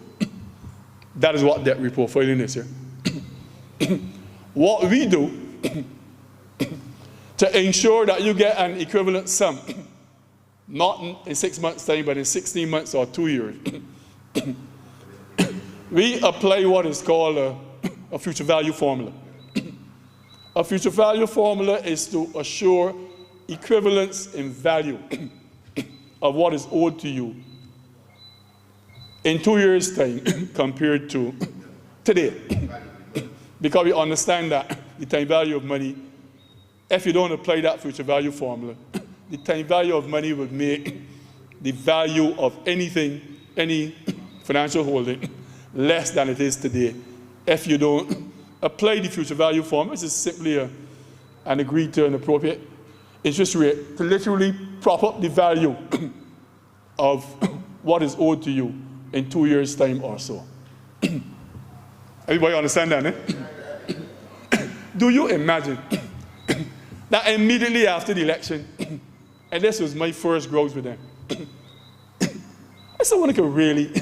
That is what debt reprofiling is here. What we do to ensure that you get an equivalent sum, not in 6 months' time, but in 16 months or 2 years, we apply what is called a future value formula. A future value formula is to assure equivalence in value of what is owed to you in 2 years' time compared to today. Because we understand that the time value of money, if you don't apply that future value formula, the time value of money would make the value of anything, any financial holding, less than it is today. If you don't apply the future value formula, which is simply an agreed to an appropriate interest rate to literally prop up the value of what is owed to you in 2 years' time or so. Everybody understand that, eh? Do you imagine that immediately after the election, and this was my first growth with them, I said, one could really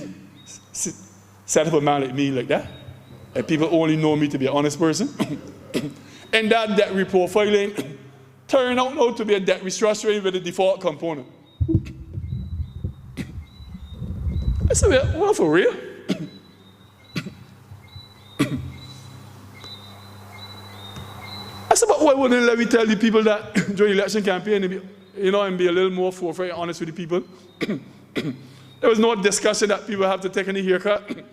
set up a man like me like that, and people only know me to be an honest person, and that debt reprofiling turned out now to be a debt restructuring with a default component. I said, well, for real? I said, but why wouldn't let me tell the people that during the election campaign, and be a little more forthright and honest with the people? There was no discussion that people have to take any haircut. There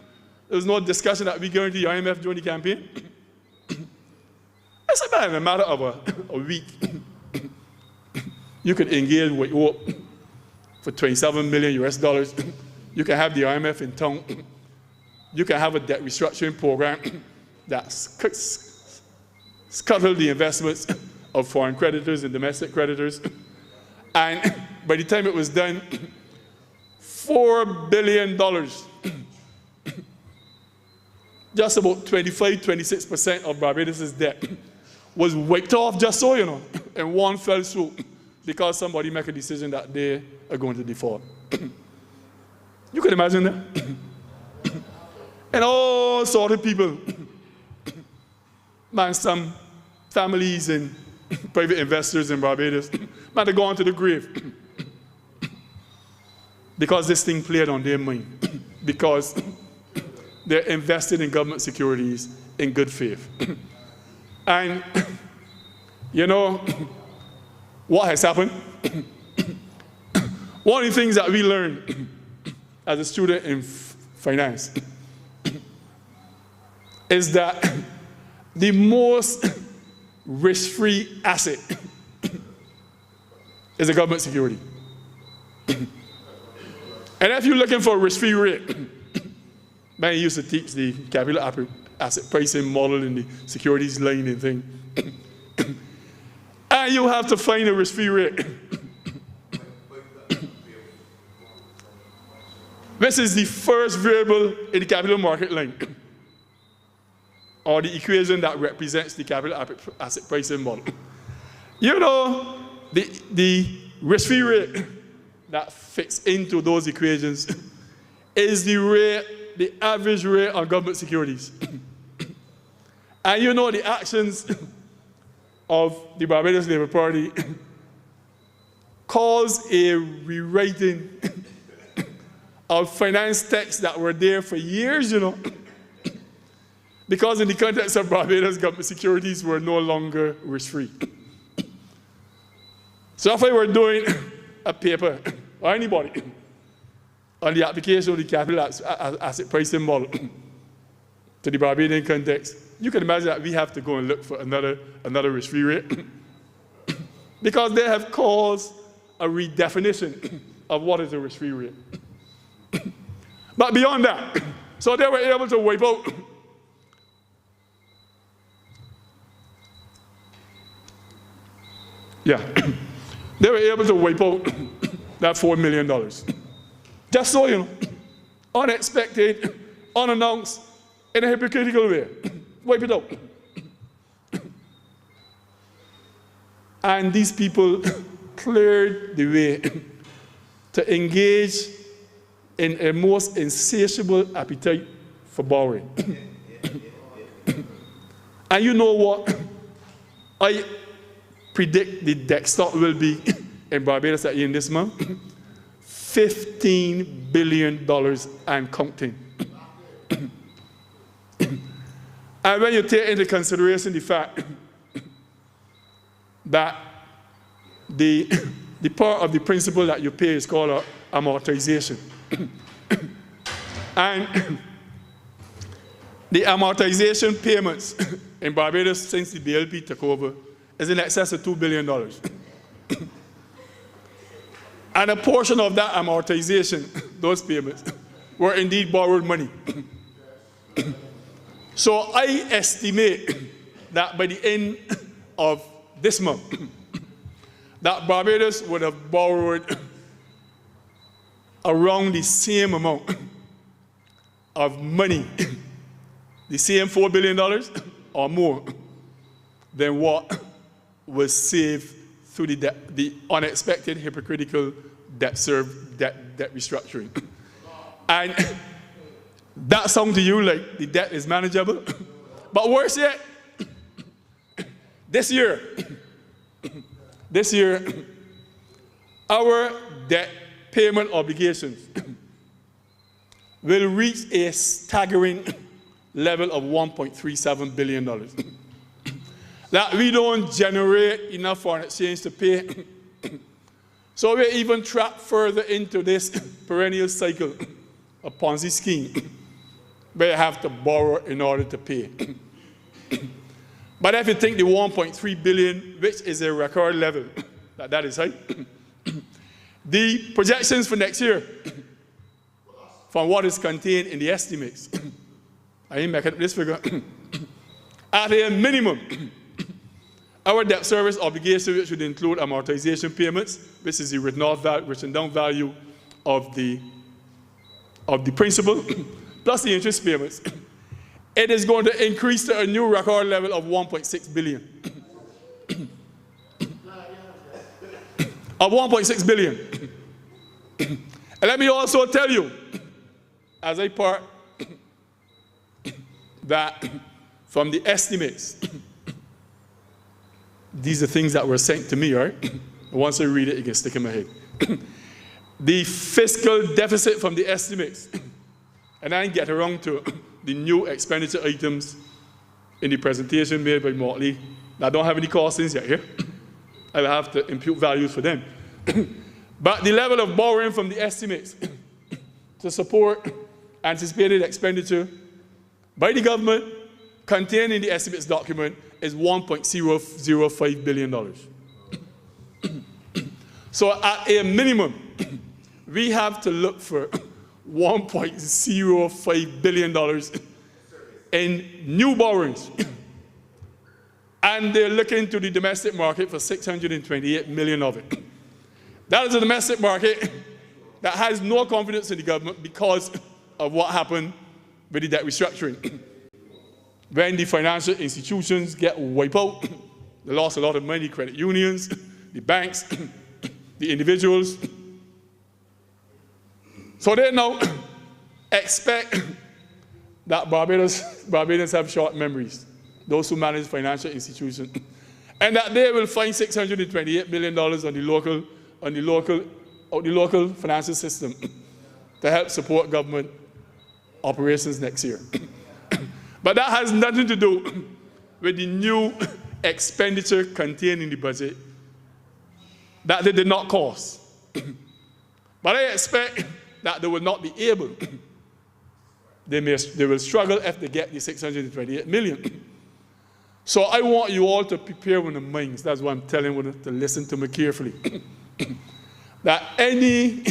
was no discussion that we guarantee the IMF during the campaign. I said, man, in a matter of a week, you could engage with Europe for $27 million US. You can have the IMF in town. You can have a debt restructuring program that scuttle the investments of foreign creditors and domestic creditors. And by the time it was done, $4 billion, just about 25–26% of Barbados' debt was wiped off just so, in one fell swoop, because somebody make a decision that they are going to default. You can imagine that? And all sorts of people, man, some families and private investors in Barbados, man, they go on to the grave because this thing played on their mind, because they're invested in government securities in good faith. And what has happened? One of the things that we learned as a student in finance is that the most risk-free asset is a government security. And if you're looking for a risk-free rate, man, you used to teach the capital asset pricing model in the securities line and thing. And you have to find a risk-free rate. This is the first variable in the capital market line, or the equation that represents the capital asset pricing model. You know, the risk-free rate that fits into those equations is the average rate on government securities. And you know the actions of the Barbados Labour Party caused a rewriting of finance texts that were there for years, you know, because in the context of Barbados, government securities were no longer risk-free. So if I were doing a paper, or anybody, on the application of the capital asset pricing model to the Barbadian context, you can imagine that we have to go and look for another risk-free rate because they have caused a redefinition of what is a risk-free rate. But beyond that, so they were able to wipe out they were able to wipe out that $4 million. Just so you know, unexpected, unannounced, in a hypocritical way. Wipe it out. And these people cleared the way to engage in a most insatiable appetite for borrowing. And you know what? I predict the debt stock will be in Barbados at the end of this month. $15 billion and counting. And when you take into consideration the fact that the part of the principal that you pay is called amortization. And the amortization payments in Barbados since the DLP took over is in excess of $2 billion. And a portion of that amortization, those payments, were indeed borrowed money. So I estimate that by the end of this month, that Barbados would have borrowed around the same amount of money, the same $4 billion or more, than what was saved through the unexpected, hypocritical debt restructuring. And that sounds to you like the debt is manageable. But worse yet, this year, our debt payment obligations will reach a staggering level of $1.37 billion. That we don't generate enough foreign exchange to pay. So we're even trapped further into this perennial cycle of Ponzi scheme, where you have to borrow in order to pay. But if you think the 1.3 billion, which is a record level, that is high, the projections for next year, from what is contained in the estimates, I ain't making up this figure, at a minimum, our debt service obligation, which would include amortization payments, which is the written down value of the principal, plus the interest payments, it is going to increase to a new record level of 1.6 billion. Of 1.6 billion. And let me also tell you, as I part, that from the estimates, these are things that were sent to me, right? Once I read it, it can stick in my head. The fiscal deficit from the estimates, and I get around to the new expenditure items in the presentation made by Motley. I don't have any costings yet here. I'll have to impute values for them. But the level of borrowing from the estimates to support anticipated expenditure by the government contained in the estimates document is $1.005 billion. So at a minimum, we have to look for $1.05 billion in new borrowings. And they're looking to the domestic market for 628 million of it. That is a domestic market that has no confidence in the government because of what happened with the debt restructuring. When the financial institutions get wiped out, they lost a lot of money, credit unions, the banks, the individuals. So they now expect that Barbadians have short memories, those who manage financial institutions, and that they will find $628 million on the local financial system to help support government operations next year. But that has nothing to do with the new expenditure contained in the budget that they did not cause. But I expect that they will not be able. They will struggle if they get the 628 million. So I want you all to prepare with the minds. That's why I'm telling you to listen to me carefully. That any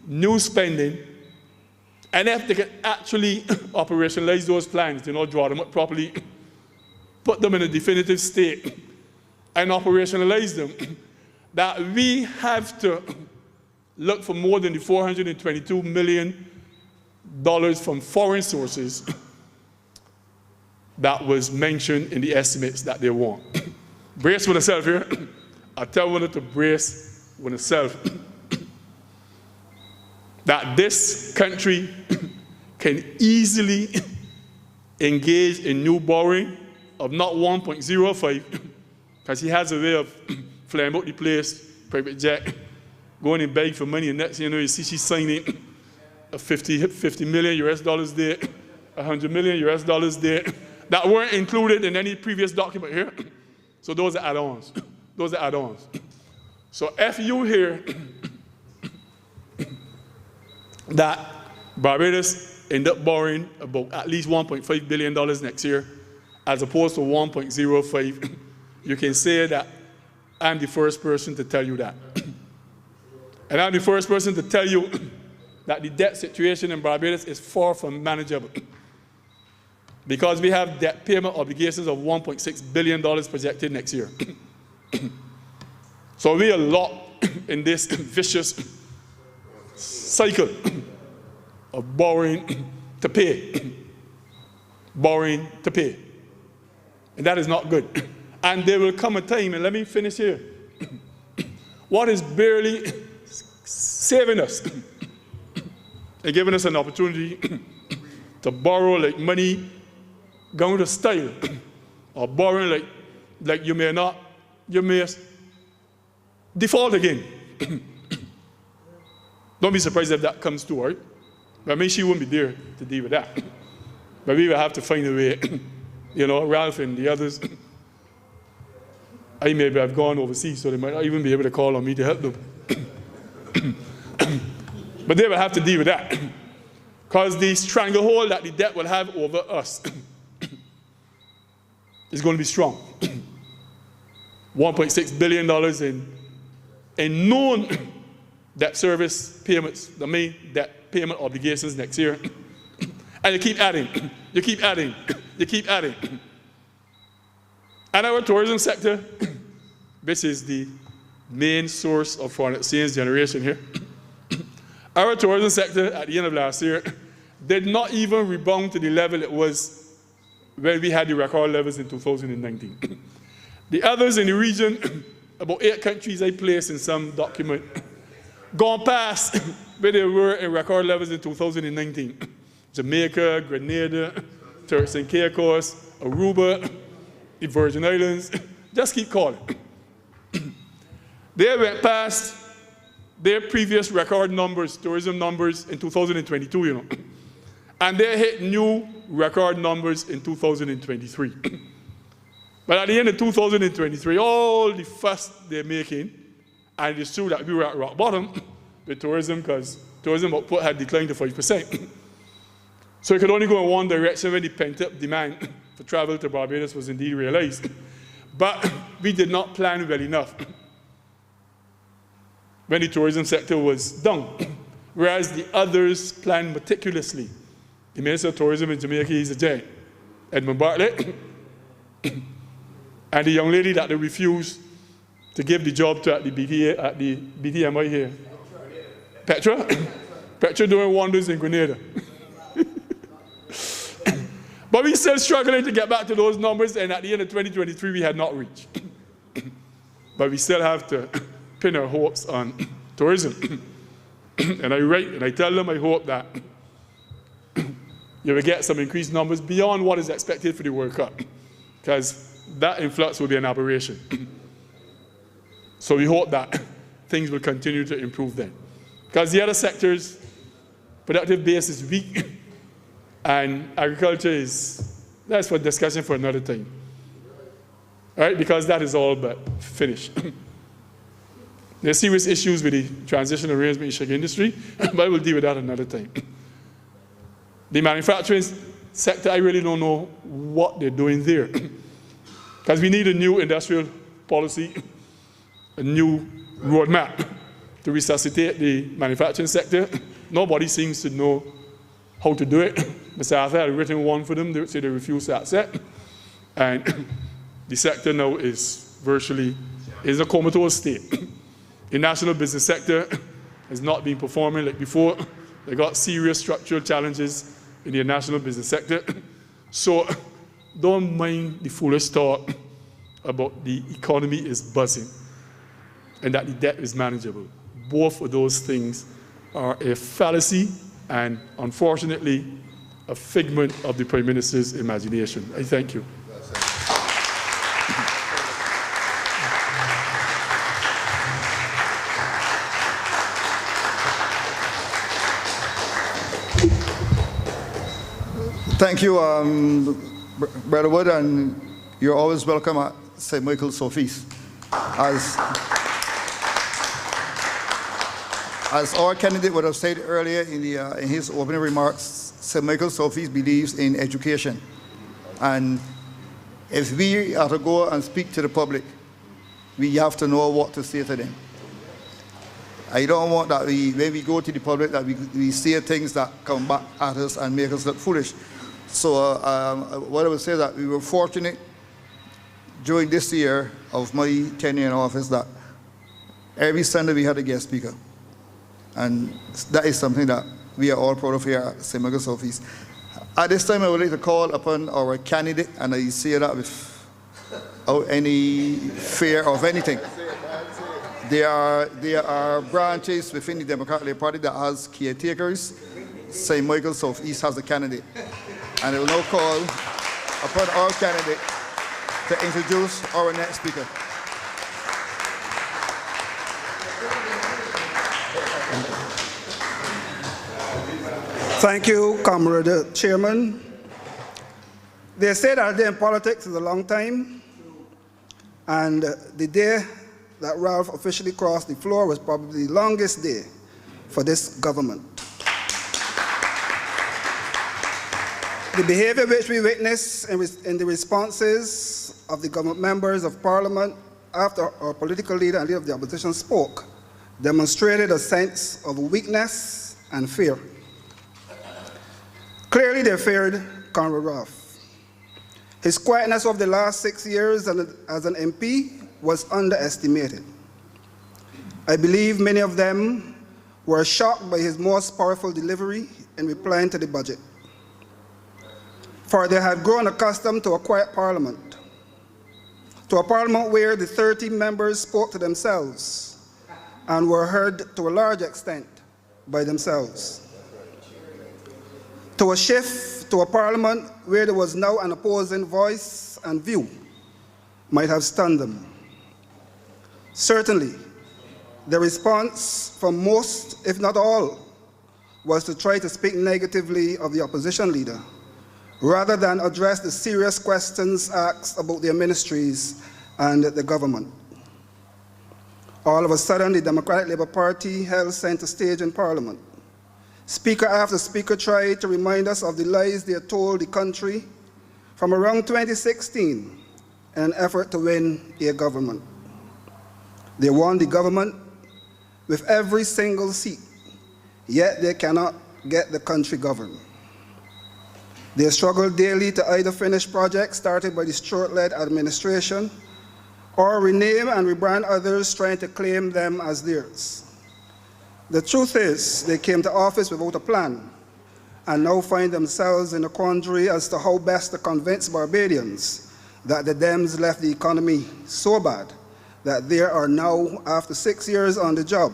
new spending, and if they can actually operationalize those plans, draw them up properly, put them in a definitive state, and operationalize them, that we have to look for more than the $422 million from foreign sources that was mentioned in the estimates that they want. Brace with yourself here. I tell you to brace with yourself. That this country can easily engage in new borrowing of not 1.05, because he has a way of flying out the place, private jet, going and beg for money, and next thing you see she's signing a 50 million US dollars there, 100 million US dollars there, that weren't included in any previous document here. So those are add-ons. Those are add-ons. So if you hear that Barbados end up borrowing about at least $1.5 billion next year, as opposed to 1.05, you can say that I'm the first person to tell you that. And I'm the first person to tell you that the debt situation in Barbados is far from manageable, because we have debt payment obligations of $1.6 billion projected next year. So we are locked in this vicious cycle of borrowing to pay. Borrowing to pay. And that is not good. And there will come a time, and let me finish here, what is barely saving us and giving us an opportunity to borrow like money going to style, or borrowing like you may default again. Don't be surprised if that comes to her. But I mean, she wouldn't be there to deal with that. But we will have to find a way. Ralph and the others, I maybe have gone overseas, so they might not even be able to call on me to help them. But they will have to deal with that, because the stranglehold that the debt will have over us is going to be strong. $1.6 billion in known debt service payments, the main debt payment obligations next year. And you keep adding, you keep adding, you keep adding. And our tourism sector, which is the main source of foreign exchange generation here, our tourism sector at the end of last year did not even rebound to the level it was when we had the record levels in 2019. The others in the region, about 8 countries I placed in some document, gone past where they were in record levels in 2019. Jamaica, Grenada, Turks and Caicos, Aruba, the Virgin Islands, just keep calling. They went past their previous record numbers, tourism numbers in 2022, and they hit new record numbers in 2023. But at the end of 2023, all the fuss they're making, and it's true that we were at rock bottom with tourism, because tourism output had declined to 5%. So it could only go in one direction when the pent-up demand for travel to Barbados was indeed realized. But we did not plan well enough when the tourism sector was down, whereas the others planned meticulously. The Minister of Tourism in Jamaica is a giant. Edmund Bartlett, and the young lady that they refused to give the job to at the BTMI here. Petra? Petra doing wonders in Grenada. But we're still struggling to get back to those numbers, and at the end of 2023, we had not reached. But we still have to pin our hopes on tourism. And I write and I tell them I hope that you will get some increased numbers beyond what is expected for the World Cup, because that influx will be an aberration. So we hope that things will continue to improve then. Because the other sectors, productive base is weak, and agriculture that's for discussion for another time. All right, because that is all but finished. There's serious issues with the transition arrangement in the sugar industry, but we'll deal with that another time. The manufacturing sector, I really don't know what they're doing there. Because we need a new industrial policy, a new roadmap to resuscitate the manufacturing sector. Nobody seems to know how to do it. Mr. Arthur had written one for them, they say they refuse to accept. And the sector now is virtually in a comatose state. The national business sector has not been performing like before. They got serious structural challenges in the national business sector. So don't mind the foolish talk about the economy is buzzing and that the debt is manageable. Both of those things are a fallacy and, unfortunately, a figment of the Prime Minister's imagination. I thank you. Thank you, Brother Wood, and you're always welcome at St. Michael's Office. As our candidate would have said earlier in his opening remarks, St. Michael's Office believes in education. And if we are to go and speak to the public, we have to know what to say to them. I don't want that when we go to the public that we say things that come back at us and make us look foolish. So what I would say that we were fortunate during this year of my tenure in office that every Sunday we had a guest speaker. And that is something that we are all proud of here at St. Michael's Office. At this time, I would like to call upon our candidate, and I say that without any fear of anything. There are branches within the Democratic Labour Party that has caretakers. St. Michael's Southeast has a candidate. And I will now call upon our candidate to introduce our next speaker. Thank you, Comrade Chairman. They say that a day in politics is a long time, and the day that Ralph officially crossed the floor was probably the longest day for this government. The behavior which we witnessed in the responses of the government members of Parliament after our political leader and leader of the opposition spoke demonstrated a sense of weakness and fear. Clearly, they feared Conrad Ralph. His quietness over the last 6 years as an MP was underestimated. I believe many of them were shocked by his most powerful delivery in replying to the budget. For they had grown accustomed to a quiet parliament, to a parliament where the 30 members spoke to themselves and were heard to a large extent by themselves. To a shift to a parliament where there was now an opposing voice and view might have stunned them. Certainly, the response from most, if not all, was to try to speak negatively of the opposition leader, rather than address the serious questions asked about their ministries and the government. All of a sudden, the Democratic Labour Party held center stage in Parliament. Speaker after speaker tried to remind us of the lies they had told the country from around 2016 in an effort to win a government. They won the government with every single seat, yet they cannot get the country governed. They struggle daily to either finish projects started by the Stewart-led administration or rename and rebrand others trying to claim them as theirs. The truth is, they came to office without a plan and now find themselves in a quandary as to how best to convince Barbadians that the Dems left the economy so bad that they are now, after 6 years on the job,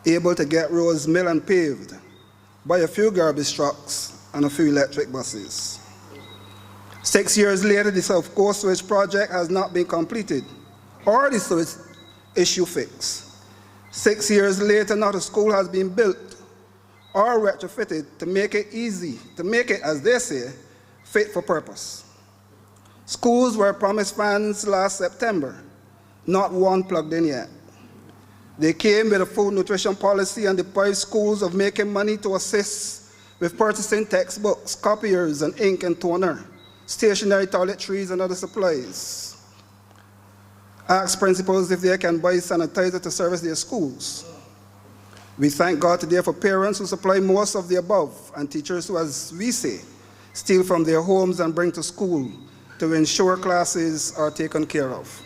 able to get roads milled and paved, buy a few garbage trucks and a few electric buses. 6 years later, the South Coast Sewage project has not been completed or the sewage issue fixed. 6 years later, not a school has been built or retrofitted to make it easy, to make it, as they say, fit for purpose. Schools were promised funds last September, not one plugged in yet. They came with a food nutrition policy and deprived schools of making money to assist with purchasing textbooks, copiers, and ink and toner, stationery, toiletries, and other supplies. Ask principals if they can buy sanitizer to service their schools. We thank God today for parents who supply most of the above and teachers who, as we say, steal from their homes and bring to school to ensure classes are taken care of.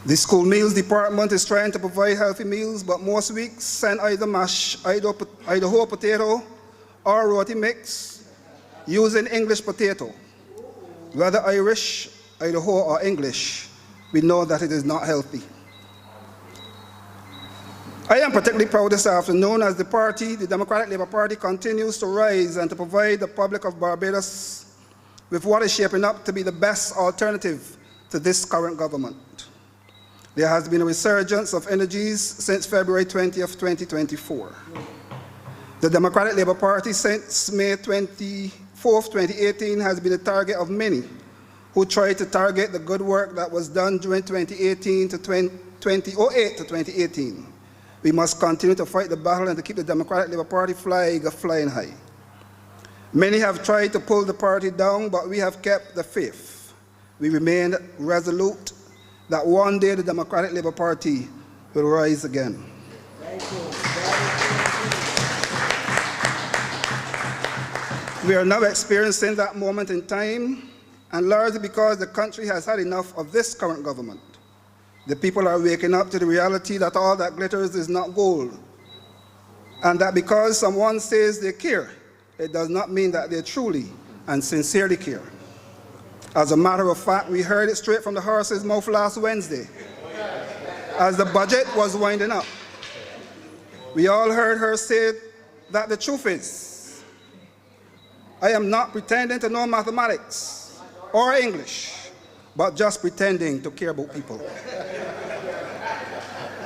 The school meals department is trying to provide healthy meals, but most weeks send either mash, Idaho potato or roti mix using English potato. Whether Irish, Idaho, or English, we know that it is not healthy. I am particularly proud this afternoon as the party, the Democratic Labour Party, continues to rise and to provide the public of Barbados with what is shaping up to be the best alternative to this current government. There has been a resurgence of energies since February 20th, 2024. The Democratic Labour Party since May 24th, 2018 has been a target of many who tried to target the good work that was done during 2008 to 2018. We must continue to fight the battle and to keep the Democratic Labour Party flag flying high. Many have tried to pull the party down, but we have kept the faith. We remain resolute that one day the Democratic Labour Party will rise again. We are now experiencing that moment in time, and largely because the country has had enough of this current government. The people are waking up to the reality that all that glitters is not gold, and that because someone says they care, it does not mean that they truly and sincerely care. As a matter of fact, we heard it straight from the horse's mouth last Wednesday, as the budget was winding up. We all heard her say that the truth is, I am not pretending to know mathematics or English, but just pretending to care about people.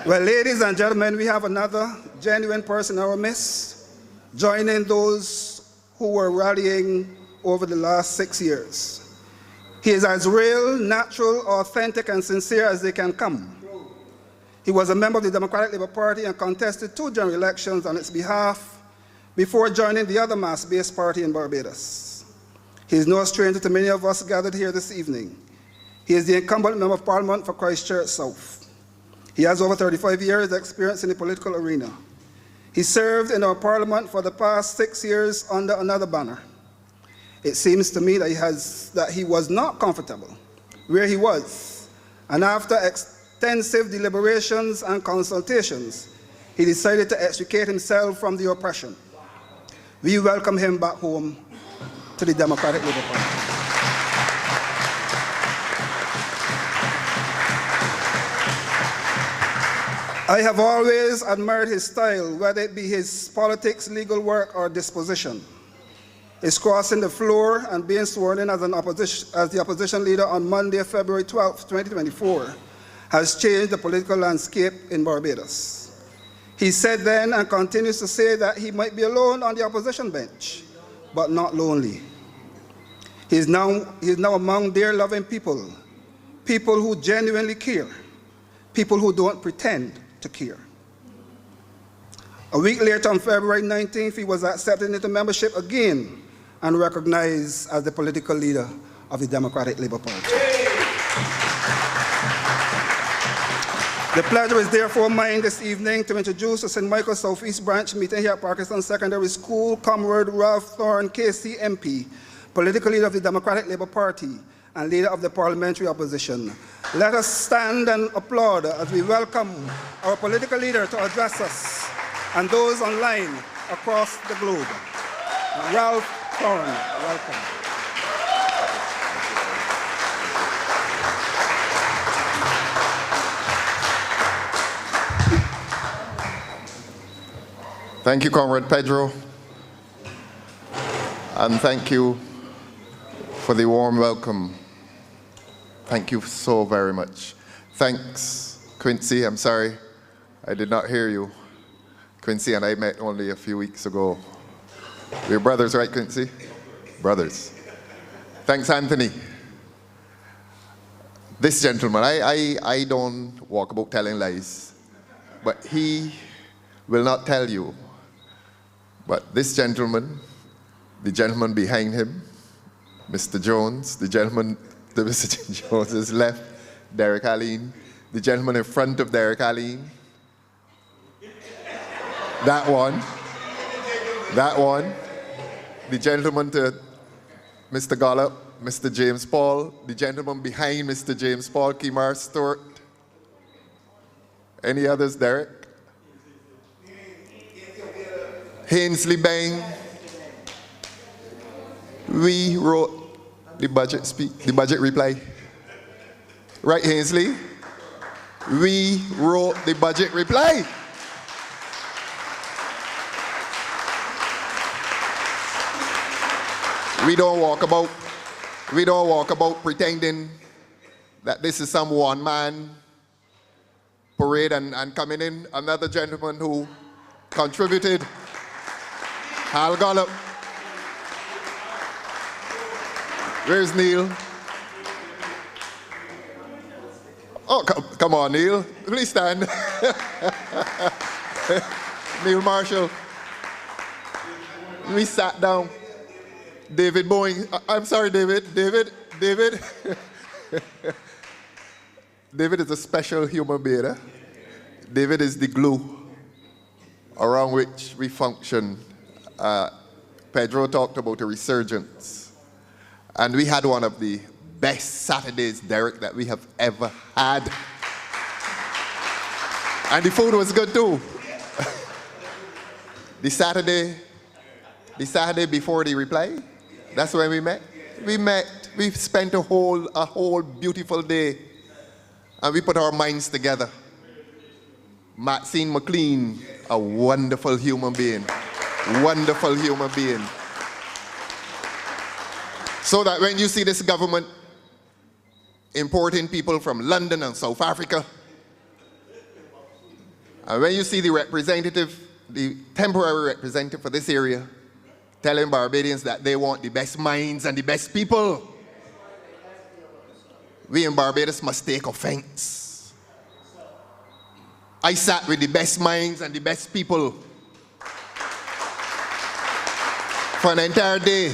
Well, ladies and gentlemen, we have another genuine person in our midst, joining those who were rallying over the last 6 years. He is as real, natural, authentic, and sincere as they can come. He was a member of the Democratic Labour Party and contested 2 general elections on its behalf before joining the other mass-based party in Barbados. He is no stranger to many of us gathered here this evening. He is the incumbent Member of Parliament for Christchurch South. He has over 35 years experience in the political arena. He served in our Parliament for the past 6 years under another banner. It seems to me that he was not comfortable where he was, and after extensive deliberations and consultations, he decided to extricate himself from the oppression. We welcome him back home to the Democratic Labour Party. I have always admired his style, whether it be his politics, legal work, or disposition. His crossing the floor and being sworn in as the opposition leader on Monday, February 12, 2024, has changed the political landscape in Barbados. He said then and continues to say that he might be alone on the opposition bench, but not lonely. He is now among dear loving people, people who genuinely care, people who don't pretend to care. A week later, on February 19th, he was accepted into membership again and recognized as the political leader of the Democratic Labour Party. The pleasure is therefore mine this evening to introduce the St. Michael Southeast Branch meeting here at Parkinson Secondary School, Comrade Ralph Thorne, KC MP, political leader of the Democratic Labour Party and leader of the parliamentary opposition. Let us stand and applaud as we welcome our political leader to address us and those online across the globe. Ralph Thorne, welcome. Thank you, Comrade Pedro, and thank you for the warm welcome. Thank you so very much. Thanks, Quincy. I'm sorry, I did not hear you. Quincy and I met only a few weeks ago. We're brothers, right, Quincy? Brothers. Thanks, Anthony. This gentleman, I don't walk about telling lies, but he will not tell you. But this gentleman, the gentleman behind him, Mr. Jones, the gentleman to Mr. Jones's left, Derek Allen, the gentleman in front of Derek Allen, that one, the gentleman to Mr. Gollop, Mr. James Paul, the gentleman behind Mr. James Paul, Kimar Stewart. Any others, Derek? Hainsley Bang. We wrote the budget reply. Right, Hainsley? We wrote the budget reply. We don't walk about pretending that this is some one-man parade and coming in. Another gentleman who contributed, Hal Gollop. Where's Neil? Oh, come on, Neil. Please stand. Neil Marshall. We sat down. David Boeing. I'm sorry, David. David. David is a special human being. David is the glue around which we function. Pedro talked about a resurgence. And we had one of the best Saturdays, Derek, that we have ever had. And the food was good too. The Saturday before the reply, that's when we met. We spent a whole beautiful day. And we put our minds together. Maxine McLean, a wonderful human being. Wonderful human being. So that when you see this government importing people from London and South Africa, and when you see the representative, the temporary representative for this area, telling Barbadians that they want the best minds and the best people, we in Barbados must take offense. I sat with the best minds and the best people for an entire day.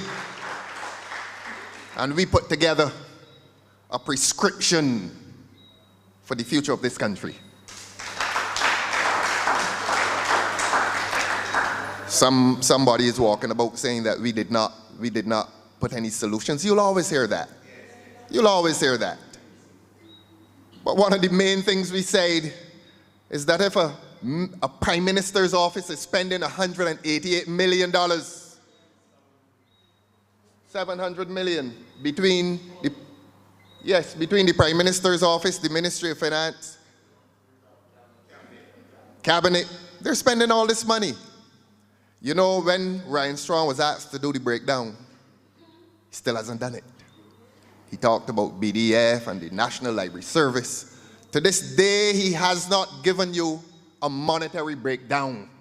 And we put together a prescription for the future of this country. Somebody is walking about saying that we did not put any solutions. You'll always hear that. You'll always hear that. But one of the main things we said is that if a prime minister's office is spending $188 million, $700 million between the Prime Minister's office, the Ministry of Finance, Cabinet, they're spending all this money. You know, when Ryan Strong was asked to do the breakdown, he still hasn't done it. He talked about BDF and the National Library Service. To this day, he has not given you a monetary breakdown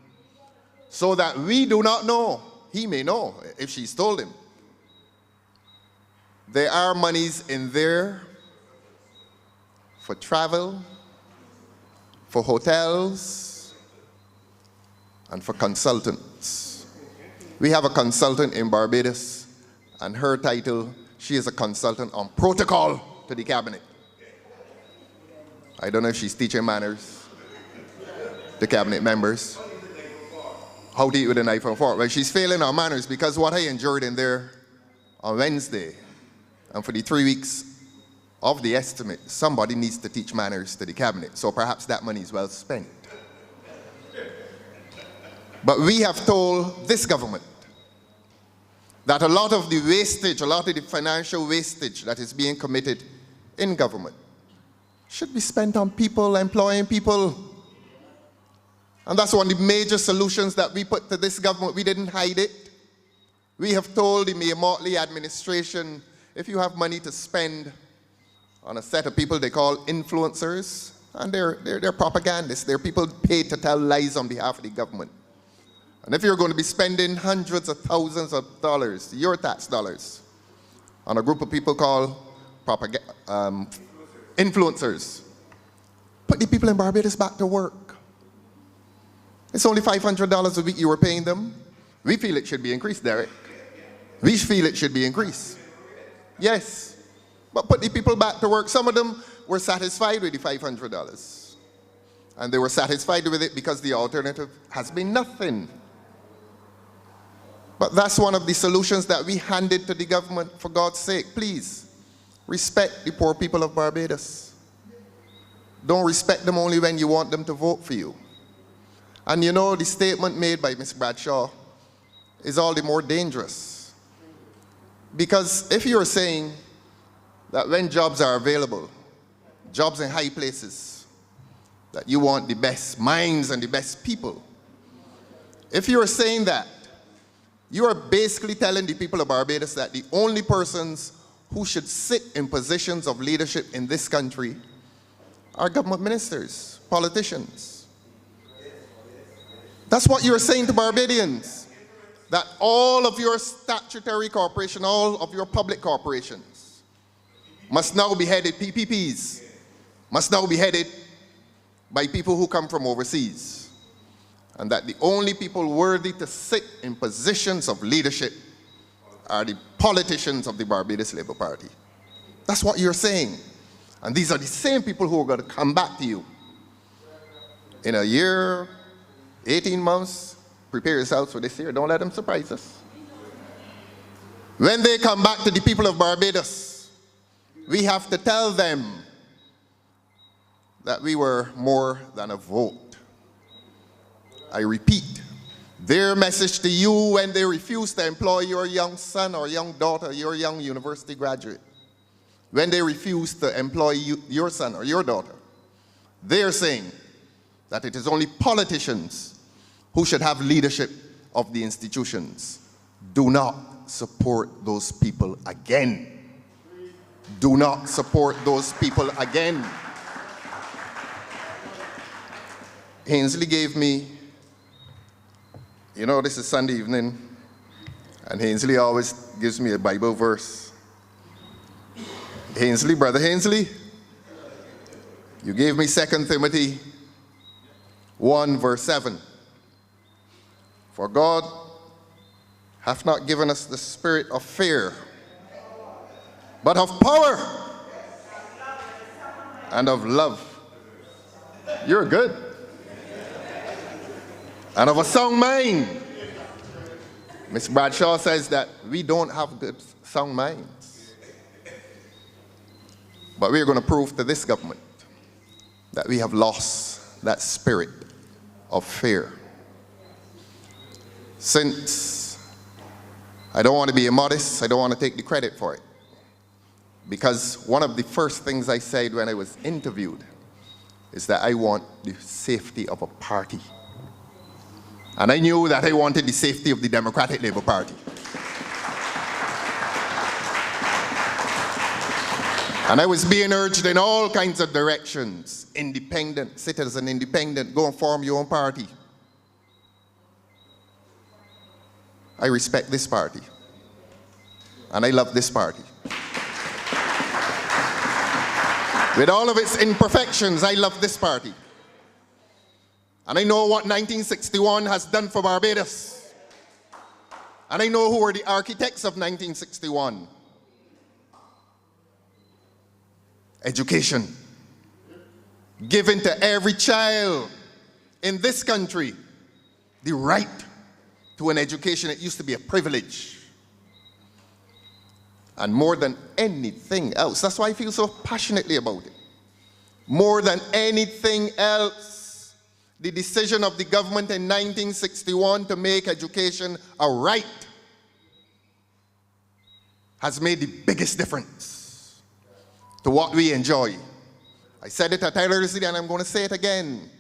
so that we do not know. He may know if she's told him. There are monies in there for travel, for hotels, and for consultants. We have a consultant in Barbados, and her title, she is a consultant on protocol to the cabinet. I don't know if she's teaching manners. the cabinet members. How to eat with a knife and fork. Well, she's failing our manners because what I endured in there on Wednesday, and for the 3 weeks of the estimate, somebody needs to teach manners to the cabinet. So perhaps that money is well spent. But we have told this government that a lot of the wastage, a lot of the financial wastage that is being committed in government should be spent on people, employing people. And that's one of the major solutions that we put to this government. We didn't hide it. We have told the Mayor Motley administration, if you have money to spend on a set of people they call influencers, and they're propagandists, they're people paid to tell lies on behalf of the government. And if you're going to be spending hundreds of thousands of dollars, your tax dollars, on a group of people called influencers, put the people in Barbados back to work. It's only $500 a week you were paying them. We feel it should be increased, Derek. We feel it should be increased. Yes, but put the people back to work. Some of them were satisfied with the $500. And they were satisfied with it because the alternative has been nothing. But that's one of the solutions that we handed to the government. For God's sake, please, respect the poor people of Barbados. Don't respect them only when you want them to vote for you. And you know, the statement made by Ms. Bradshaw is all the more dangerous. Because if you're saying that when jobs are available, jobs in high places, that you want the best minds and the best people, if you're saying that, you are basically telling the people of Barbados that the only persons who should sit in positions of leadership in this country are government ministers, politicians. That's what you're saying to Barbadians, that all of your statutory corporation, all of your public corporations must now be headed, PPPs, must now be headed by people who come from overseas. And that the only people worthy to sit in positions of leadership are the politicians of the Barbados Labour Party. That's what you're saying. And these are the same people who are going to come back to you in a year, 18 months. Prepare yourselves for this year. Don't let them surprise us. When they come back to the people of Barbados, we have to tell them that we were more than a vote. I repeat, their message to you when they refuse to employ your young son or young daughter, your young university graduate, when they refuse to employ your son or your daughter, they're saying that it is only politicians who should have leadership of the institutions. Do not support those people again. Do not support those people again. Ainsley gave me, you know, this is Sunday evening, and Ainsley always gives me a Bible verse. Ainsley, Brother Ainsley, you gave me 2 Timothy 1 verse 7. For God hath not given us the spirit of fear, but of power and of love. You're good. And of a sound mind. Ms. Bradshaw says that we don't have good sound minds. But we're going to prove to this government that we have lost that spirit of fear. Since I don't want to be immodest, I don't want to take the credit for it. Because one of the first things I said when I was interviewed is that I want the safety of a party. And I knew that I wanted the safety of the Democratic Labour Party. And I was being urged in all kinds of directions. Independent, citizen independent, go and form your own party. I respect this party. And I love this party. With all of its imperfections, I love this party. And I know what 1961 has done for Barbados. And I know who were the architects of 1961. Education. Given to every child in this country the right to an education. It used to be a privilege. And more than anything else, that's why I feel so passionately about it. More than anything else, the decision of the government in 1961 to make education a right has made the biggest difference to what we enjoy. I said it at earlier today and I'm going to say it again.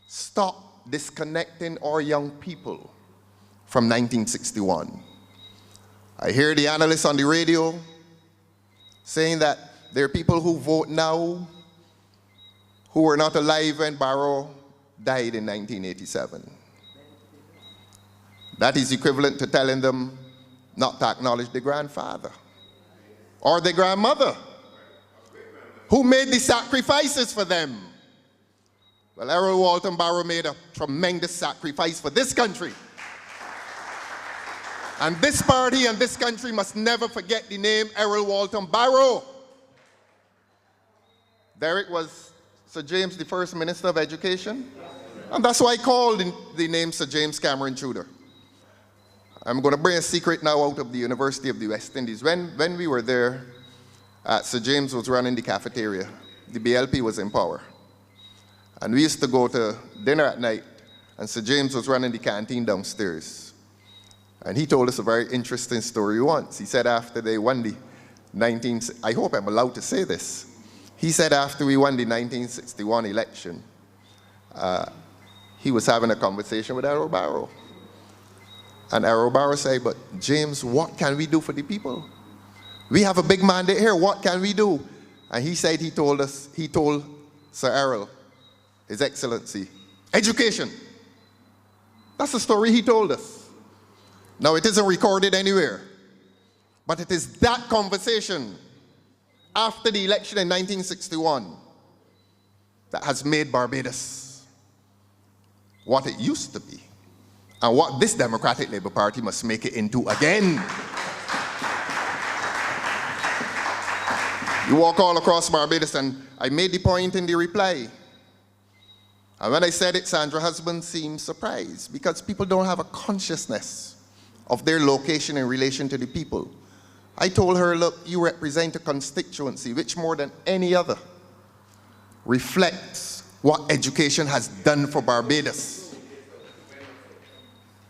Stop disconnecting our young people from 1961. I hear the analysts on the radio saying that there are people who vote now who were not alive when Barrow died in 1987. That is equivalent to telling them not to acknowledge the grandfather or the grandmother who made the sacrifices for them. Well, Errol Walton Barrow made a tremendous sacrifice for this country. And this party and this country must never forget the name Errol Walton Barrow. Derek was Sir James, the first Minister of Education. And that's why I called the name Sir James Cameron Tudor. I'm going to bring a secret now out of the University of the West Indies. When we were there, Sir James was running the cafeteria. The DLP was in power. And we used to go to dinner at night, and Sir James was running the canteen downstairs. And he told us a very interesting story once. He said after they won the I hope I'm allowed to say this. He said after we won the 1961 election, he was having a conversation with Errol Barrow. And Errol Barrow said, but James, what can we do for the people? We have a big mandate here, what can we do? And he said, he told Sir Errol, His Excellency, education. That's the story he told us. Now, it isn't recorded anywhere, but it is that conversation after the election in 1961 that has made Barbados what it used to be and what this Democratic Labour Party must make it into again. You walk all across Barbados, and I made the point in the reply. And when I said it, Sandra Husband seemed surprised because people don't have a consciousness of their location in relation to the people. I told her, look, you represent a constituency which more than any other reflects what education has done for Barbados.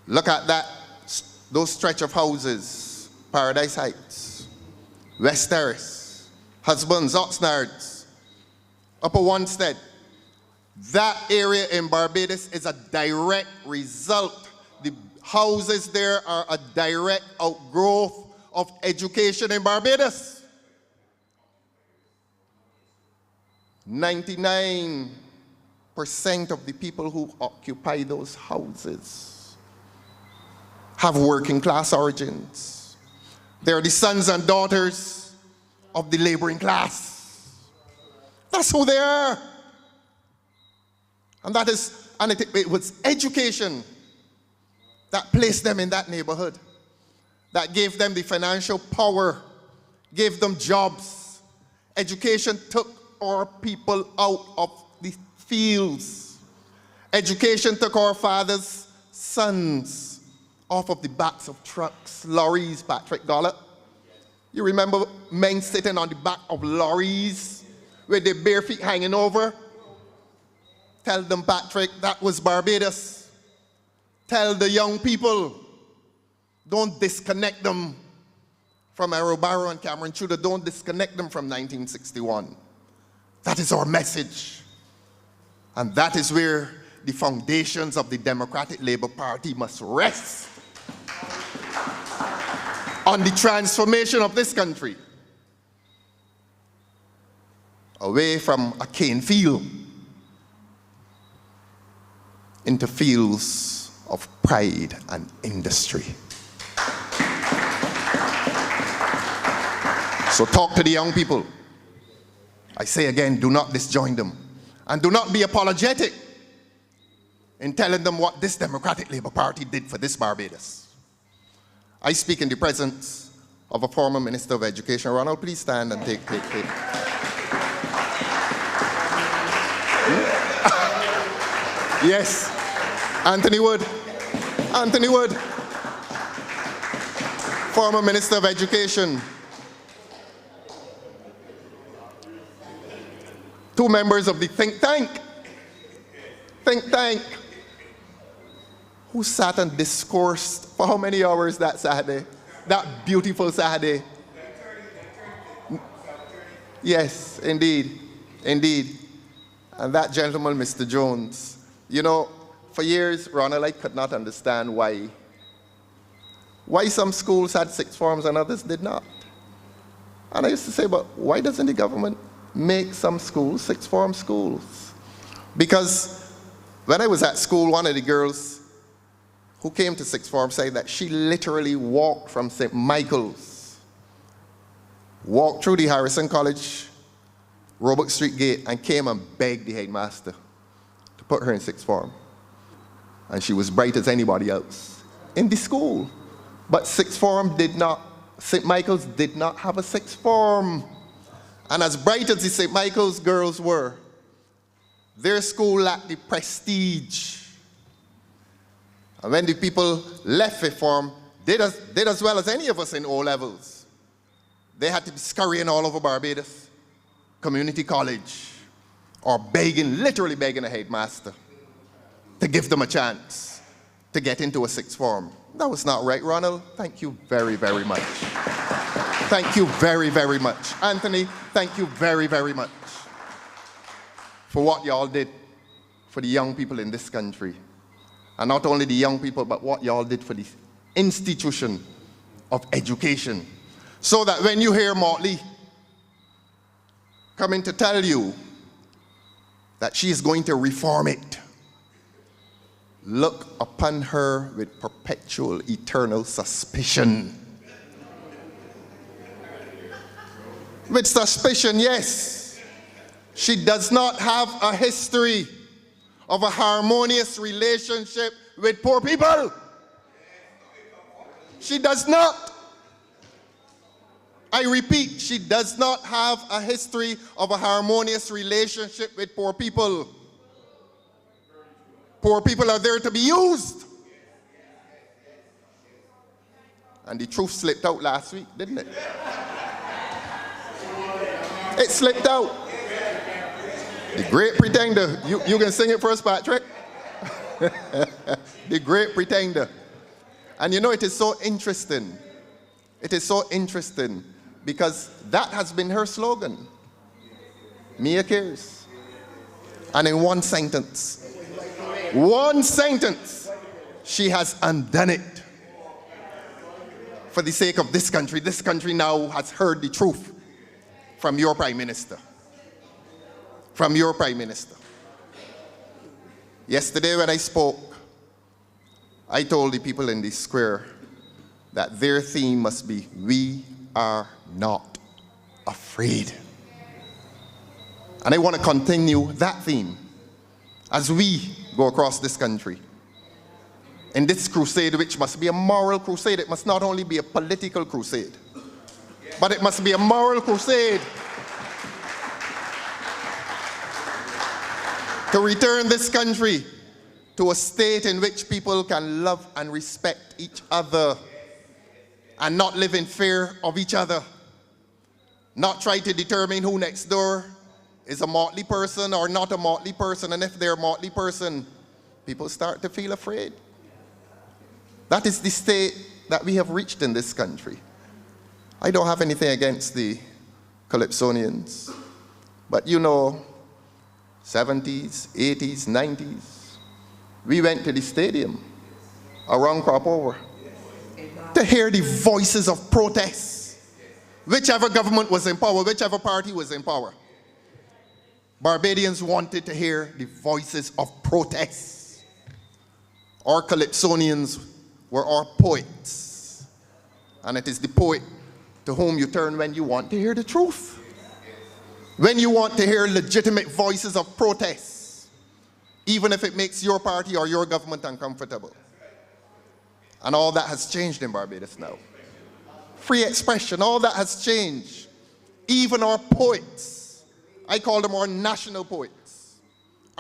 Look at those stretch of houses, Paradise Heights, West Terrace, Husbands, Oxnards, Upper Wanstead. That area in Barbados is a direct result. The houses there are a direct outgrowth of education in Barbados. 99% of the people who occupy those houses have working class origins. They are the sons and daughters of the laboring class. That's who they are. And it was education that placed them in that neighborhood, that gave them the financial power, gave them jobs. Education took our people out of the fields. Education took our fathers' sons off of the backs of trucks, lorries, Patrick Gollop. You remember men sitting on the back of lorries with their bare feet hanging over? Tell them, Patrick, that was Barbados. Tell the young people, don't disconnect them from Errol Barrow and Cameron Tudor. Don't disconnect them from 1961. That is our message. And that is where the foundations of the Democratic Labour Party must rest. On the transformation of this country away from a cane field into fields of pride and industry. So talk to the young people. I say again, do not disjoin them. And do not be apologetic in telling them what this Democratic Labour Party did for this Barbados. I speak in the presence of a former Minister of Education. Ronald, please stand and take. Yes, Anthony Wood. Anthony Wood, former Minister of Education. 2 members of the think tank, who sat and discoursed for how many hours that Saturday? That beautiful Saturday. Yes, indeed, indeed. And that gentleman, Mr. Jones, you know, for years, Ronald, I could not understand why some schools had 6th forms and others did not. And I used to say, but why doesn't the government make some schools 6th form schools? Because when I was at school, one of the girls who came to 6th form said that she literally walked from St. Michael's, walked through the Harrison College, Roebuck Street gate, and came and begged the headmaster to put her in 6th form. And she was bright as anybody else in the school. But 6th form did not, St. Michael's did not have a 6th form. And as bright as the St. Michael's girls were, their school lacked the prestige. And when the people left 5th form, did as well as any of us in O-levels. They had to be scurrying all over Barbados, community college, or begging, literally begging a headmaster to give them a chance to get into a 6th form. That was not right, Ronald. Thank you very, very much. Thank you very, very much. Anthony, thank you very, very much for what y'all did for the young people in this country. And not only the young people, but what y'all did for the institution of education. So that when you hear Motley coming to tell you that she is going to reform it, look upon her with perpetual, eternal suspicion. With suspicion, yes. She does not have a history of a harmonious relationship with poor people. She does not. I repeat, she does not have a history of a harmonious relationship with poor people. Poor people are there to be used. And the truth slipped out last week, didn't it? It slipped out. The Great Pretender. You can sing it for us, Patrick? The Great Pretender. And you know, it is so interesting. It is so interesting because that has been her slogan. Mia cares. And in one sentence, she has undone it. For the sake of this country now has heard the truth from your Prime Minister. From your Prime Minister. Yesterday when I spoke, I told the people in the square that their theme must be, we are not afraid. And I want to continue that theme as we go across this country. In this crusade, which must be a moral crusade, it must not only be a political crusade, but it must be a moral crusade to return this country to a state in which people can love and respect each other and not live in fear of each other. Not try to determine who next door is a motley person or not a motley person, and if they're a motley person, people start to feel afraid. That is the state that we have reached in this country. I don't have anything against the Calypsonians, but you know, 70s, 80s, 90s, we went to the stadium around crop over to hear the voices of protest. Whichever government was in power, whichever party was in power, Barbadians wanted to hear the voices of protest. Our Calypsonians were our poets. And it is the poet to whom you turn when you want to hear the truth. When you want to hear legitimate voices of protest, even if it makes your party or your government uncomfortable. And all that has changed in Barbados now. Free expression, all that has changed. Even our poets, I call them our national poets,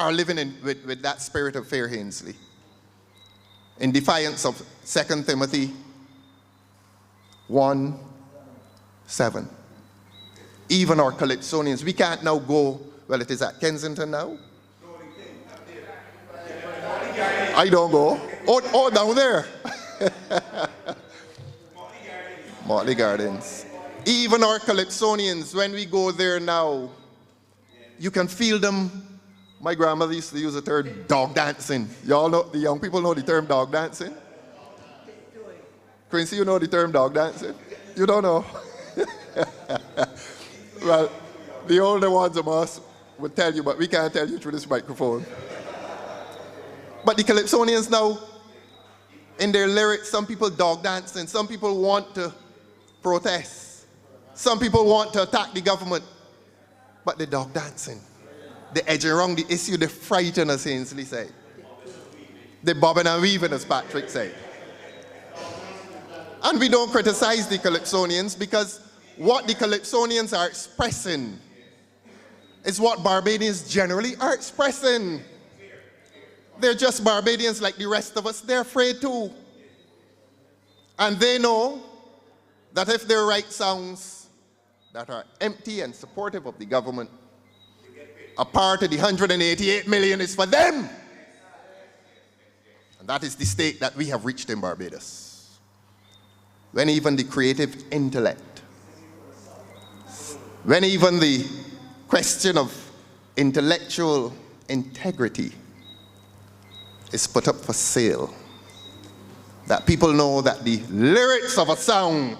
are living with that spirit of fear, Hainsley. In defiance of 2 Timothy 1:7. Even our Calypsonians, we can't now go, well, it is at Kensington now. I don't go. Oh, down there. Motley Gardens. Even our Calypsonians, when we go there now, you can feel them. My grandmother used to use the term dog dancing. Y'all know, the young people know the term dog dancing? Quincy, you know the term dog dancing? You don't know? Well, the older ones of us would tell you, but we can't tell you through this microphone. But the Calypsonians now, in their lyrics, some people dog dancing, some people want to protest, some people want to attack the government, but they're dog dancing. They're edging around the issue, they frighten us, Hainsley said. They're bobbing and weaving, as Patrick said. And we don't criticize the Calypsonians because what the Calypsonians are expressing is what Barbadians generally are expressing. They're just Barbadians like the rest of us. They're afraid too. And they know that if they write songs that are empty and supportive of the government, a part of the 188 million is for them. And that is the state that we have reached in Barbados. When even the creative intellect, when even the question of intellectual integrity is put up for sale, that people know that the lyrics of a song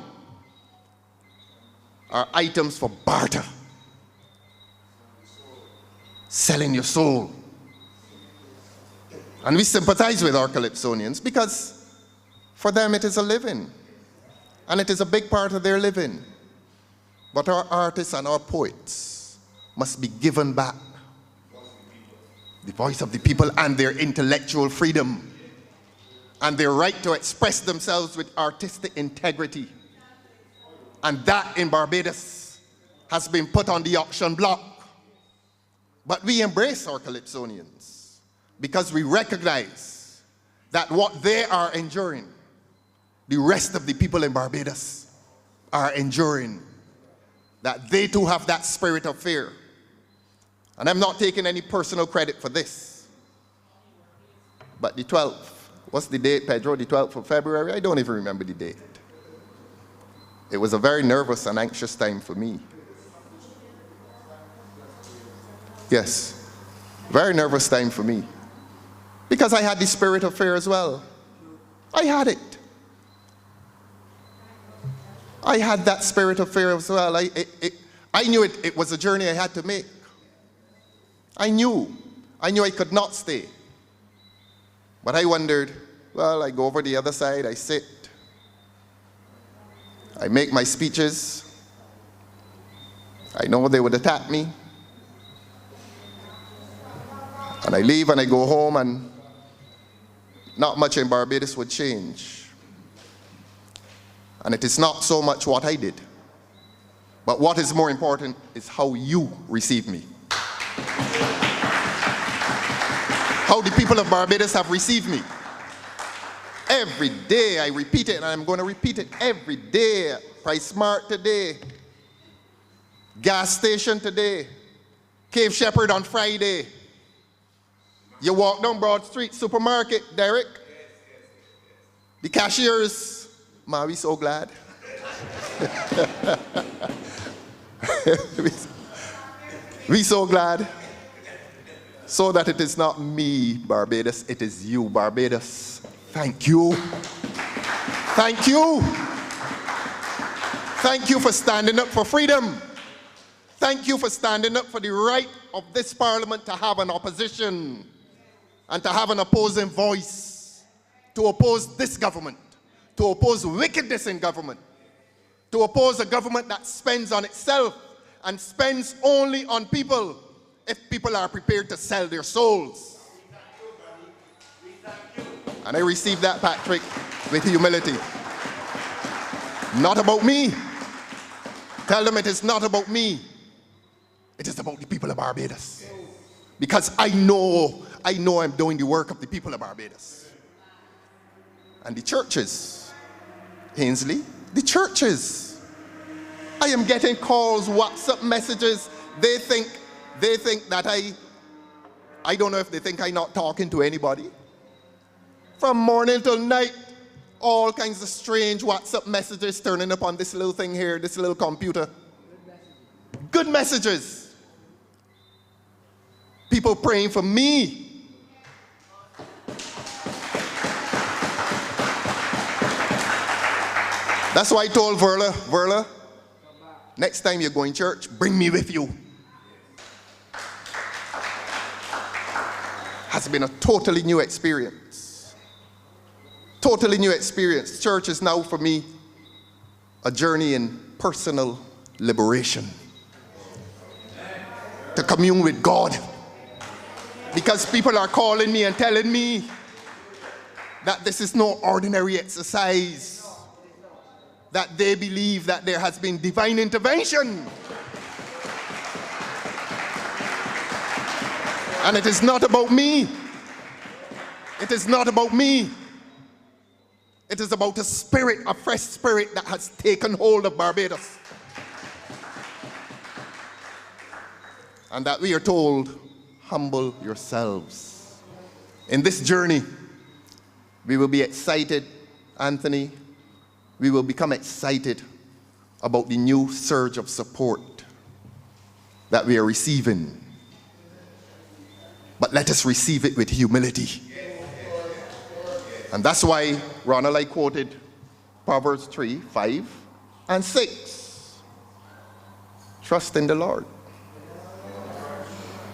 are items for barter. Selling your soul. And we sympathize with our Calypsonians because for them it is a living. And it is a big part of their living. But our artists and our poets must be given back the voice of the people and their intellectual freedom and their right to express themselves with artistic integrity. And that in Barbados has been put on the auction block. But we embrace our Calypsonians because we recognize that what they are enduring, the rest of the people in Barbados are enduring, that they too have that spirit of fear. And I'm not taking any personal credit for this. But the 12th, what's the date, Pedro? The 12th of February? I don't even remember the date. It was a very nervous and anxious time for me. Yes, very nervous time for me. Because I had the spirit of fear as well. I had it. I had that spirit of fear as well. I knew it was a journey I had to make. I knew I could not stay. But I wondered, well, I go over the other side, I sit. I make my speeches. I know they would attack me. And I leave and I go home and not much in Barbados would change. And it is not so much what I did, but what is more important is how you receive me. How the people of Barbados have received me. Every day I repeat it, and I'm going to repeat it every day. Price Smart today, gas station today, Cave Shepherd on Friday. You walk down Broad Street, supermarket, Derek. The cashiers, man, we so glad. we so glad. So that it is not me, Barbados, it is you, Barbados. Thank you. Thank you. Thank you for standing up for freedom. Thank you for standing up for the right of this parliament to have an opposition and to have an opposing voice, to oppose this government, to oppose wickedness in government, to oppose a government that spends on itself and spends only on people if people are prepared to sell their souls. And I receive that, Patrick, with humility. Not about me. Tell them it is not about me. It is about the people of Barbados. Because I know I'm doing the work of the people of Barbados. And the churches, Ainsley, the churches. I am getting calls, WhatsApp messages. They think that I don't know if they think I'm not talking to anybody. From morning till night, all kinds of strange WhatsApp messages turning up on this little thing here, this little computer. Good messages. People praying for me. That's why I told Verla, next time you're going to church, bring me with you. Has been a totally new experience. Totally new experience. Church is now for me a journey in personal liberation. To commune with God. Because people are calling me and telling me that this is no ordinary exercise. That they believe that there has been divine intervention. And it is not about me. It is not about me. It is about a spirit, a fresh spirit that has taken hold of Barbados. And that we are told, humble yourselves. In this journey, we will be excited, Anthony. We will become excited about the new surge of support that we are receiving. But let us receive it with humility. And that's why, Ronald, I quoted Proverbs 3, 5, and 6. Trust in the Lord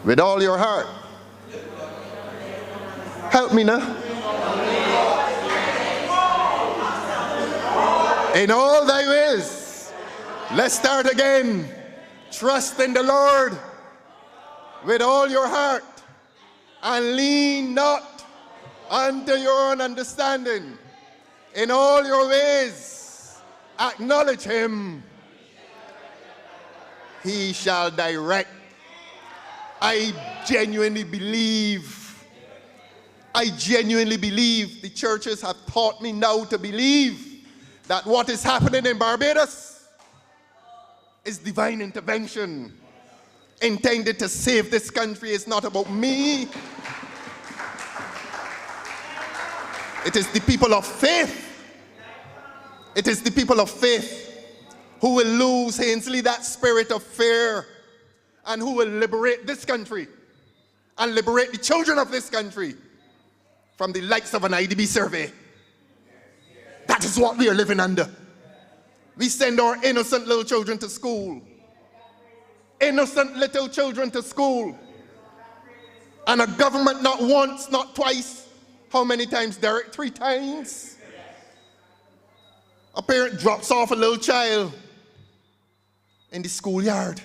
with all your heart. Help me now. In all thy ways. Let's start again. Trust in the Lord with all your heart and lean not unto your own understanding. In all your ways, acknowledge him. He shall direct. I genuinely believe the churches have taught me now to believe that what is happening in Barbados is divine intervention intended to save this country. It's not about me. It is the people of faith. It is the people of faith who will lose, Ainsley, that spirit of fear, and who will liberate this country and liberate the children of this country from the likes of an IDB survey. That is what we are living under. We send our innocent little children to school. Innocent little children to school. And a government not once, not twice. How many times, Derek? 3 times? A parent drops off a little child in the schoolyard.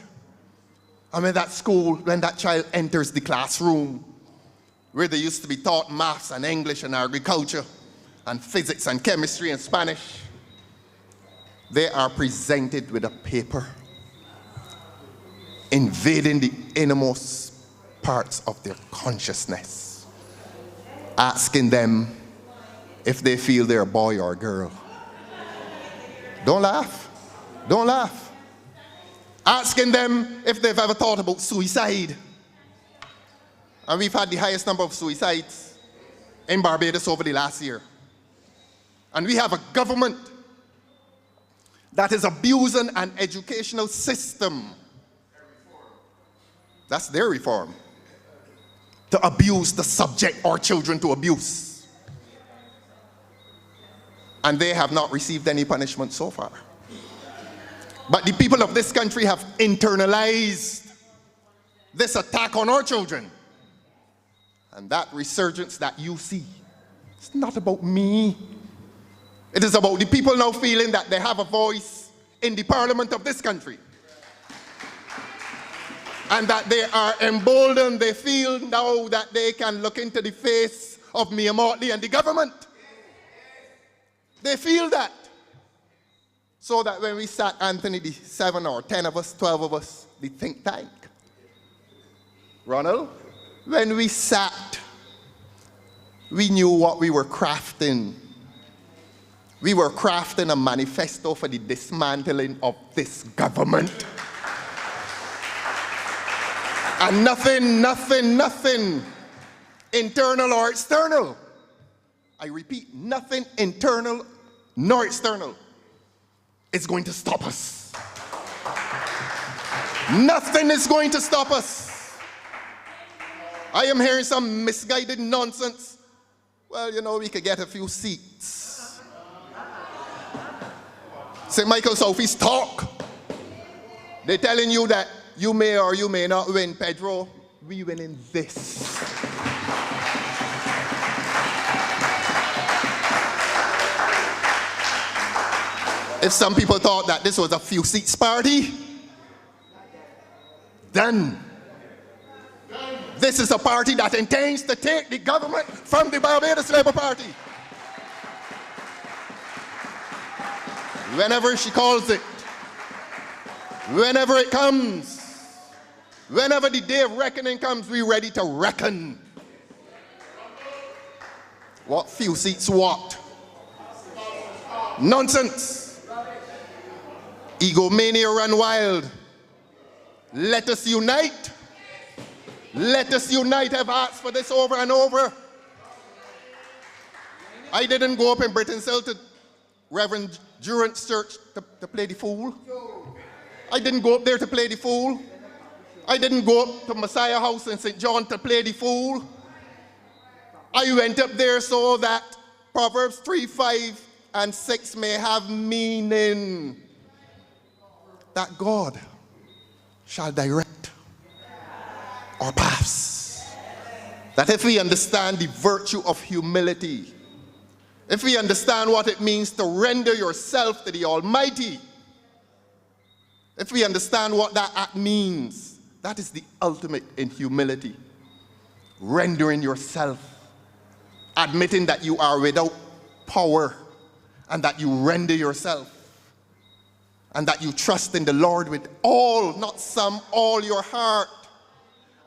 And when that child enters the classroom, where they used to be taught maths and English and agriculture and physics and chemistry and Spanish, they are presented with a paper invading the innermost parts of their consciousness, asking them if they feel they're a boy or a girl. Don't laugh. Don't laugh. Asking them if they've ever thought about suicide. And we've had the highest number of suicides in Barbados over the last year. And we have a government that is abusing an educational system. That's their reform. To abuse, to subject our children to abuse. And they have not received any punishment so far. But the people of this country have internalized this attack on our children. And that resurgence that you see, it's not about me. It is about the people now feeling that they have a voice in the parliament of this country. And that they are emboldened. They feel now that they can look into the face of Mia Motley and the government. They feel that. So that when we sat, Anthony, the 7 or 10 of us, 12 of us, the think tank, Ronald, When we sat, we knew what we were crafting. We were crafting a manifesto for the dismantling of this government. And nothing, internal or external. I repeat, nothing internal nor external is going to stop us. Nothing is going to stop us. I am hearing some misguided nonsense. Well, you know, we could get a few seats. St. Michael Southeast talk. They're telling you that you may or you may not win. Pedro, we win in this. If some people thought that this was a few seats party, then this is a party that intends to take the government from the Barbados Labour Party. Whenever she calls it, whenever it comes, whenever the day of reckoning comes, we're ready to reckon. What few seats what? Nonsense. Egomania run wild. Let us unite. Let us unite. I've asked for this over and over. I didn't go up in Britain's-Hill to Reverend Durant's church to play the fool. I didn't go up there to play the fool. I didn't go up to Messiah House in St. John to play the fool. I went up there so that Proverbs 3, 5, and 6 may have meaning. That God shall direct our paths. That if we understand the virtue of humility, if we understand what it means to render yourself to the Almighty, if we understand what that act means, that is the ultimate in humility. Rendering yourself, admitting that you are without power, and that you render yourself, and that you trust in the Lord with all, not some, all your heart,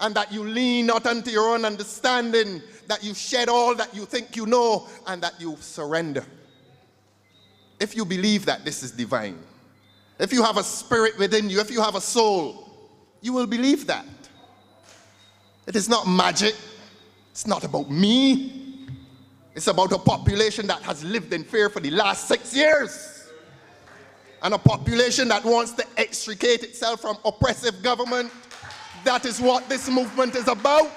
and that you lean not unto your own understanding, that you shed all that you think you know, and that you surrender. If you believe that this is divine, if you have a spirit within you, if you have a soul, you will believe that. It is not magic. It's not about me. It's about a population that has lived in fear for the last 6 years. And a population that wants to extricate itself from oppressive government. That is what this movement is about.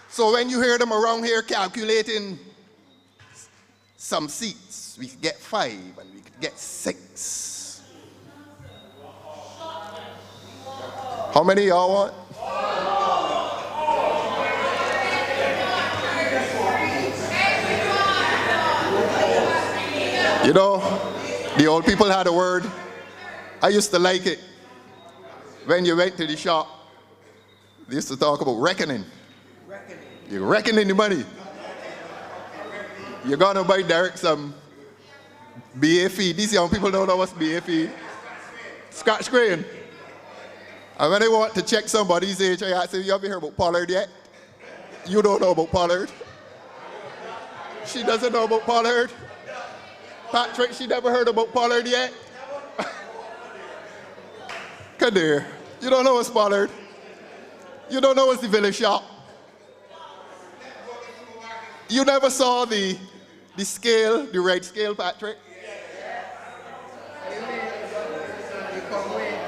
So when you hear them around here calculating some seats, we could get 5 and we could get 6. How many y'all want? You know, the old people had a word. I used to like it. When you went to the shop, they used to talk about reckoning. You're reckoning the money. You're gonna buy Derek some BAF. These young people don't know what's BAF. Scratch screen. And when they want to check somebody's age, I ask them, you ever heard about Pollard yet? You don't know about Pollard. She doesn't know about Pollard. Patrick, she never heard about Pollard yet? Come there. You don't know what's Pollard. You don't know what's the village shop. You never saw the scale, the red scale, Patrick?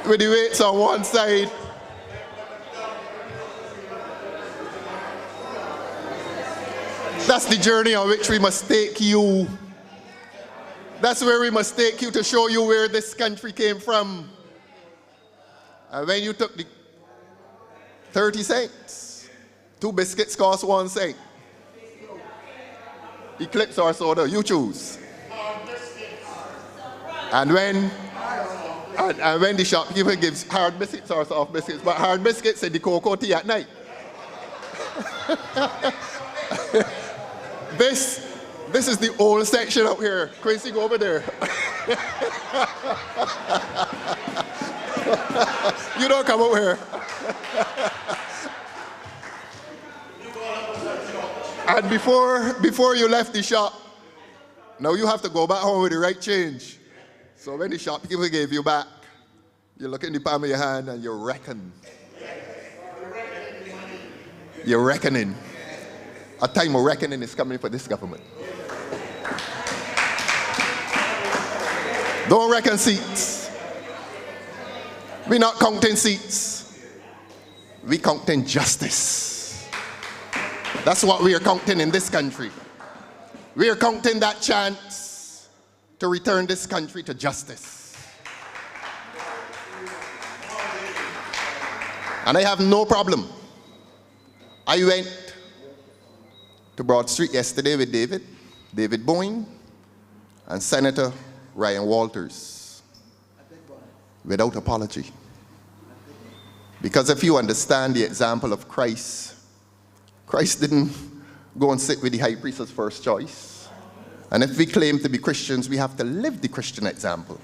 With the weights on one side. That's the journey on which we must take you. That's where we must take you to show you where this country came from. And when you took the 30 cents, 2 biscuits cost 1 cent. Eclipse or soda, you choose. And when the shopkeeper gives hard biscuits or soft biscuits, but hard biscuits and the cocoa tea at night. This is the old section up here. Quincy, go over there. You don't come over here. And before you left the shop, now you have to go back home with the right change. So when the shopkeeper gave you back, you look in the palm of your hand and you reckon. You're reckoning. A time of reckoning is coming for this government. Don't reckon seats. We're not counting seats. We're counting justice. That's what we are counting in this country. We are counting that chance to return this country to justice. And I have no problem. I went to Broad Street yesterday with David Bowen, and Senator Ryan Walters, without apology. Because if you understand the example of Christ, Christ didn't go and sit with the high priest as first choice. And if we claim to be Christians, we have to live the Christian example.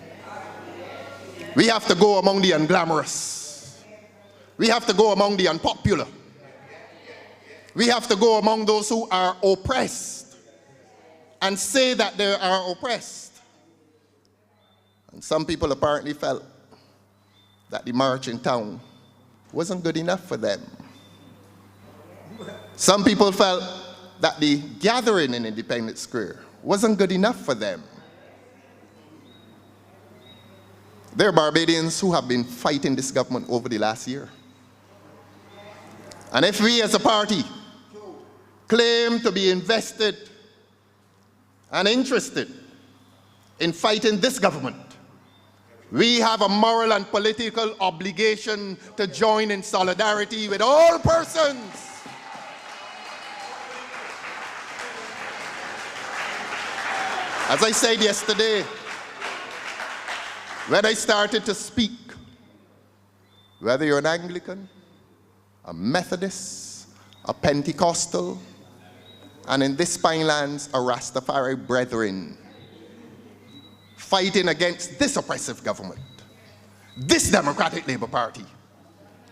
We have to go among the unglamorous. We have to go among the unpopular. We have to go among those who are oppressed and say that they are oppressed. And some people apparently felt that the march in town wasn't good enough for them. Some people felt that the gathering in Independence Square wasn't good enough for them. There are Barbadians who have been fighting this government over the last year. And if we as a party claim to be invested and interested in fighting this government, we have a moral and political obligation to join in solidarity with all persons as I said yesterday, when I started to speak, whether you're an Anglican, a Methodist, a Pentecostal, and in this Pine Lands, a Rastafari brethren, fighting against this oppressive government, this Democratic Labour Party,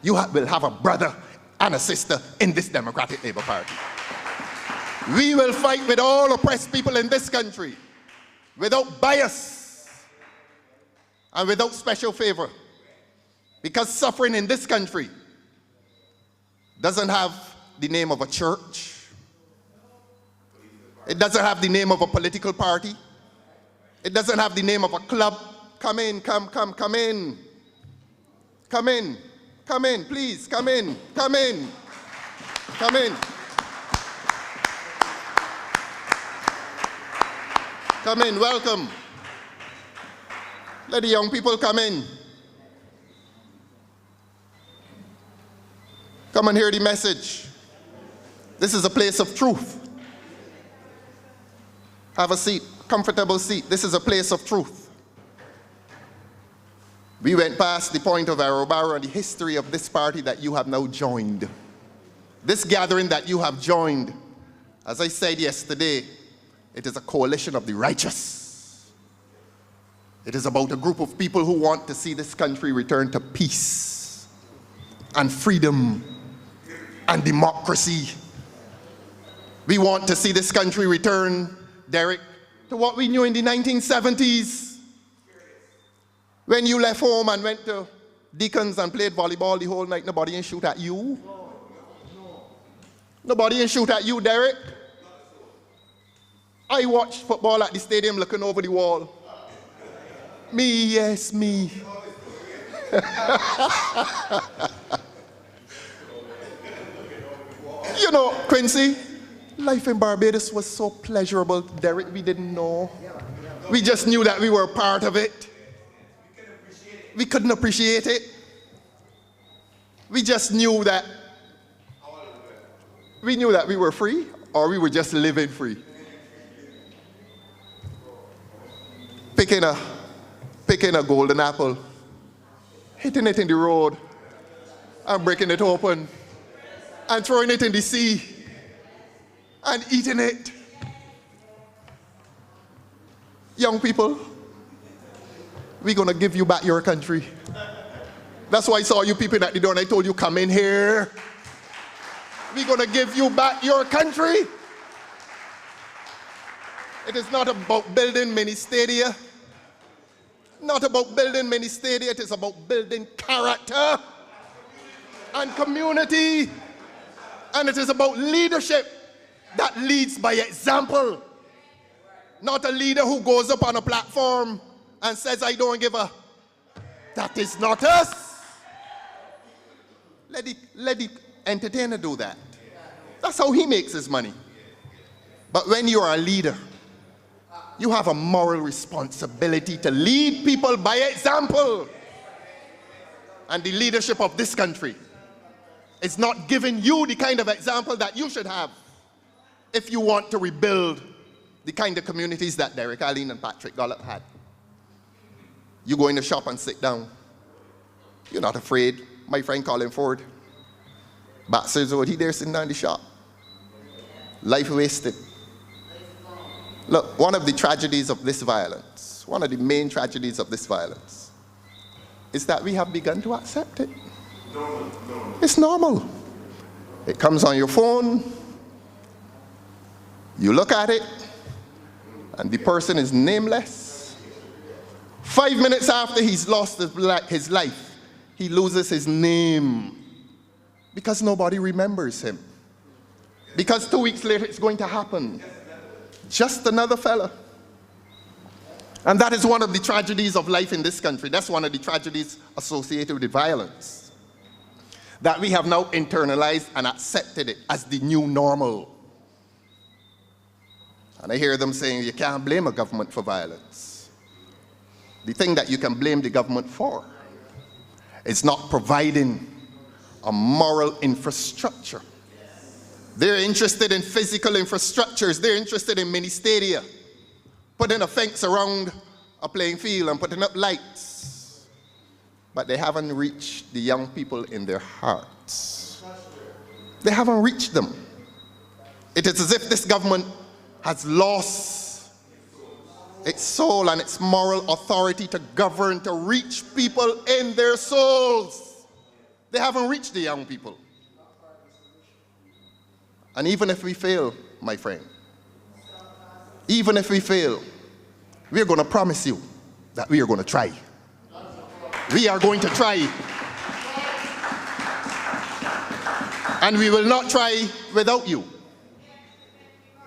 you will have a brother and a sister in this Democratic Labour Party. We will fight with all oppressed people in this country, without bias and without special favor, because suffering in this country doesn't have the name of a church. It doesn't have the name of a political party. It doesn't have the name of a club. Come in, come in. Come in, please, come in. Come in. Come in, welcome. Let the young people come in. Come and hear the message. This is a place of truth. Have a seat, comfortable seat. This is a place of truth. We went past the point of Arrowbarrow and the history of this party that you have now joined. This gathering that you have joined, as I said yesterday, it is a coalition of the righteous. It is about a group of people who want to see this country return to peace and freedom and democracy. We want to see this country return, Derek, to what we knew in the 1970s. When you left home and went to Deacons and played volleyball the whole night, nobody ain't shoot at you. Nobody ain't shoot at you, Derek. I watched football at the stadium looking over the wall. Me, yes, me. You know, Quincy, life in Barbados was so pleasurable, Derek, we didn't know. We just knew that we were a part of it. We couldn't appreciate it. We just knew that we were free, or we were just living free. Picking a golden apple, hitting it in the road, and breaking it open, and throwing it in the sea, and eating it. Young people, we're going to give you back your country. That's why I saw you people at the door and I told you, come in here. We're going to give you back your country. It is not about building many stadia. Not about building many stadia. It is about building character and community. And it is about leadership that leads by example. Not a leader who goes up on a platform and says, I don't give a. That is not us. Let the entertainer do that. That's how he makes his money. But when you are a leader, you have a moral responsibility to lead people by example. And the leadership of this country is not giving you the kind of example that you should have if you want to rebuild the kind of communities that Derek Alleyne and Patrick Gollop had. You go in the shop and sit down. You're not afraid. My friend Colin Ford, Baxter's Road, he there sitting down in the shop. Life wasted. Look, one of the tragedies of this violence, one of the main tragedies of this violence, is that we have begun to accept it. It's normal. It comes on your phone, you look at it, and the person is nameless. 5 minutes after he's lost his life, he loses his name because nobody remembers him. Because 2 weeks later it's going to happen. Just another fella. And that is one of the tragedies of life in this country. That's one of the tragedies associated with the violence. That we have now internalized and accepted it as the new normal. And I hear them saying you can't blame a government for violence. The thing that you can blame the government for is not providing a moral infrastructure. They're interested in physical infrastructures. They're interested in mini stadia, putting a fence around a playing field and putting up lights. But they haven't reached the young people in their hearts. They haven't reached them. It is as if this government has lost its soul and its moral authority to govern, to reach people in their souls. They haven't reached the young people. And even if we fail, my friend, even if we fail, we are going to promise you that we are going to try. We are going to try. And we will not try without you.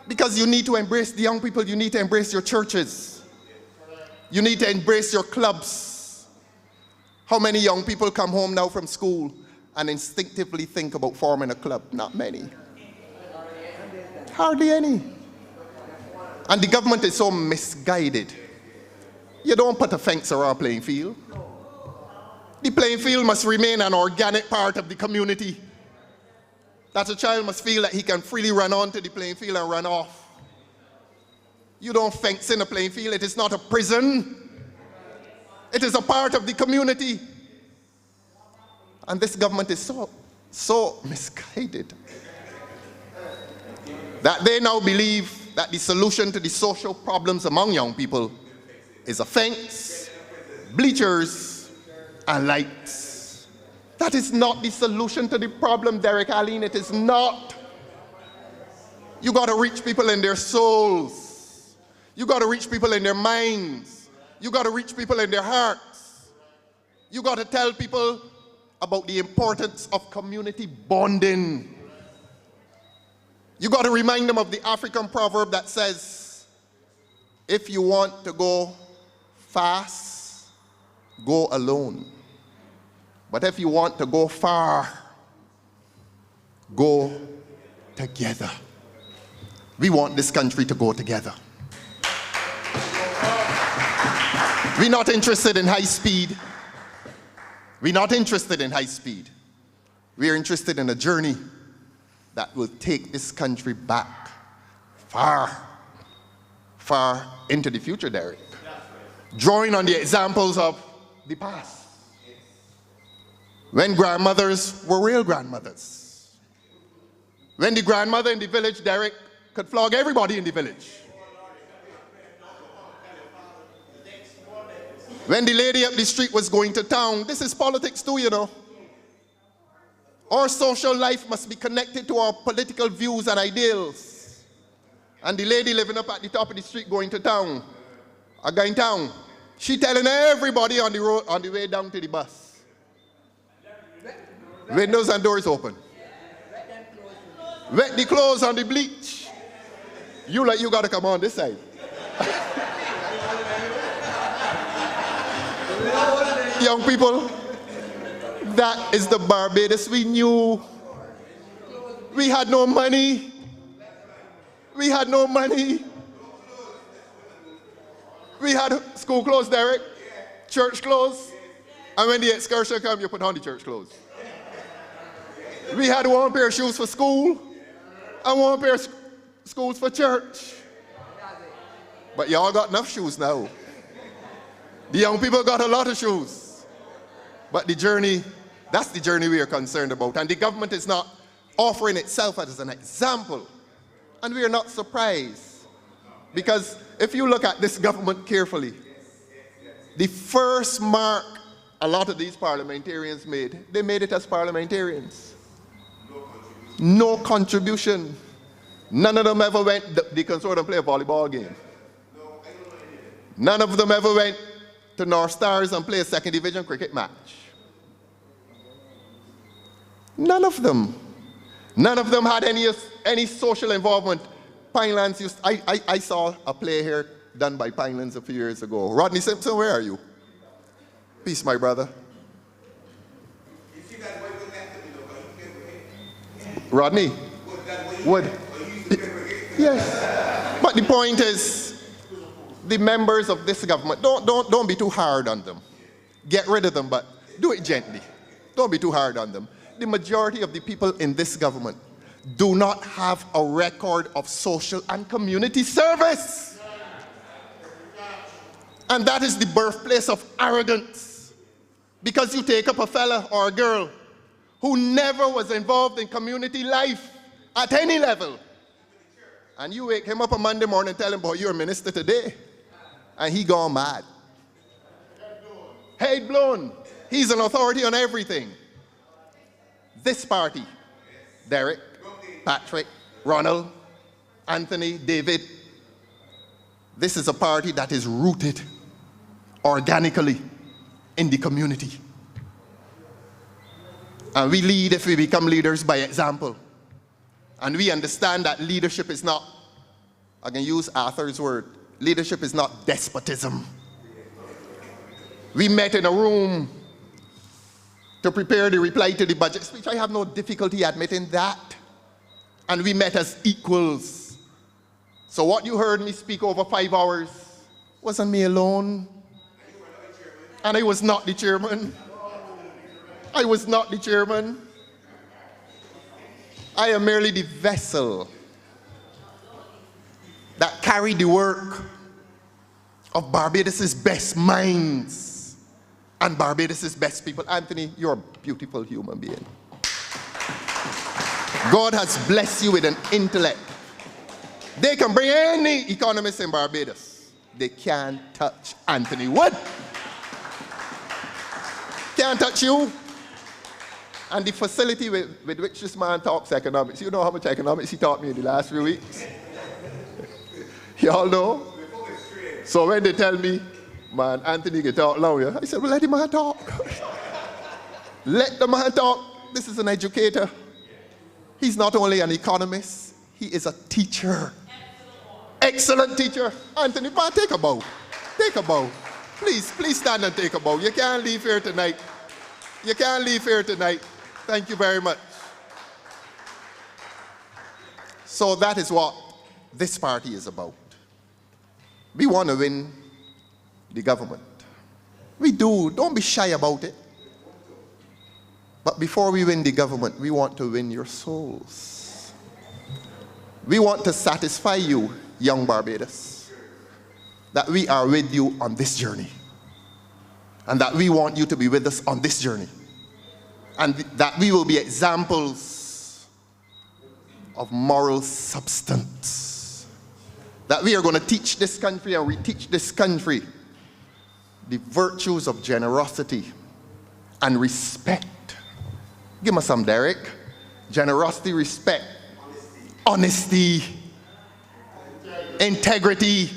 Because you need to embrace the young people, you need to embrace your churches. You need to embrace your clubs. How many young people come home now from school and instinctively think about forming a club? Not many. Hardly any. And the government is so misguided. You don't put a fence around a playing field. The playing field must remain an organic part of the community. That a child must feel that he can freely run onto the playing field and run off. You don't fence in a playing field. It is not a prison. It is a part of the community. And this government is so misguided that they now believe that the solution to the social problems among young people is a fence, bleachers, and lights. That is not the solution to the problem, Derek Alleyne. It is not. You got to reach people in their souls. You got to reach people in their minds. You got to reach people in their hearts. You got to tell people about the importance of community bonding. You got to remind them of the African proverb that says, if you want to go fast, go alone. But if you want to go far, go together. We want this country to go together. We're not interested in high speed. We're not interested in high speed. We're interested in a journey that will take this country back far, far into the future, Derek. Drawing on the examples of the past. When grandmothers were real grandmothers. When the grandmother in the village, Derek, could flog everybody in the village. When the lady up the street was going to town, this is politics too, you know. Our social life must be connected to our political views and ideals. And the lady living up at the top of the street going to town, a guy in town, she telling everybody on the road, on the way down to the bus. Windows and doors open. Wet the clothes on the bleach. You gotta come on this side. Young people, that is the Barbados we knew. We had no money. We had no money. We had school clothes, Derek, church clothes, and when the excursion come, you put on the church clothes. We had one pair of shoes for school and one pair of schools for church. But y'all got enough shoes now. The young people got a lot of shoes. But the journey, that's the journey we are concerned about. And the government is not offering itself as an example. And we are not surprised. Because if you look at this government carefully, the first mark a lot of these parliamentarians made, they made it as parliamentarians. No contribution. None of them ever went, they can sort of play a volleyball game. None of them ever went to North Stars and play a second division cricket match. None of them. None of them had any social involvement. Pinelands used, I saw a play here done by Pinelands a few years ago. Rodney Simpson, where are you? Peace, my brother. Rodney? Wood? Yes. But the point is, the members of this government, don't be too hard on them. Get rid of them, but do it gently. Don't be too hard on them. The majority of the people in this government do not have a record of social and community service. And that is the birthplace of arrogance. Because you take up a fella or a girl who never was involved in community life at any level, and you wake him up on Monday morning and tell him, boy, you're a minister today. And he gone mad. Head blown. He's an authority on everything. This party, Derek, Patrick, Ronald, Anthony, David, this is a party that is rooted organically in the community. And we lead if we become leaders by example. And we understand that leadership is not, I can use Arthur's word, leadership is not despotism. We met in a room to prepare the reply to the budget speech. I have no difficulty admitting that. And we met as equals. So what you heard me speak over 5 hours wasn't me alone. And I was not the chairman. I was not the chairman. I am merely the vessel that carried the work of Barbados' best minds and Barbados' best people. Anthony, you're a beautiful human being. God has blessed you with an intellect. They can bring any economist in Barbados. They can't touch Anthony Wood. Can't touch you. And the facility with which this man talks economics, you know how much economics he taught me in the last few weeks? Y'all know? So when they tell me, man, Anthony can talk longer, I said, well, let the man talk. Let the man talk. This is an educator. He's not only an economist, he is a teacher. Excellent teacher. Anthony, man, take a bow. Take a bow. Please stand and take a bow. You can't leave here tonight. You can't leave here tonight. Thank you very much. So that is what this party is about. We want to win the government. We do. Don't be shy about it. But before we win the government, we want to win your souls. We want to satisfy you, young Barbados, that we are with you on this journey. And that we want you to be with us on this journey. And that we will be examples of moral substance. That we are going to teach this country and reteach this country the virtues of generosity and respect. Give me some, Derek. Generosity, respect, honesty, integrity,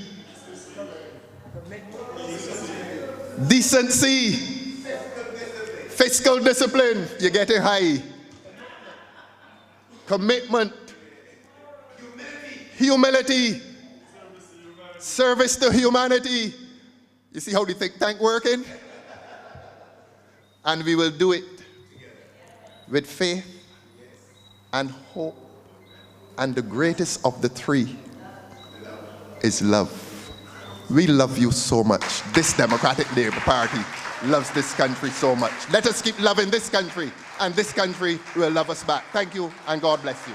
decency, fiscal discipline, you're getting high, commitment, humility, service to humanity. You see how the think tank working? And we will do it with faith and hope. And the greatest of the three is love. We love you so much. This Democratic Labour Party loves this country so much. Let us keep loving this country, and this country will love us back. Thank you, and God bless you.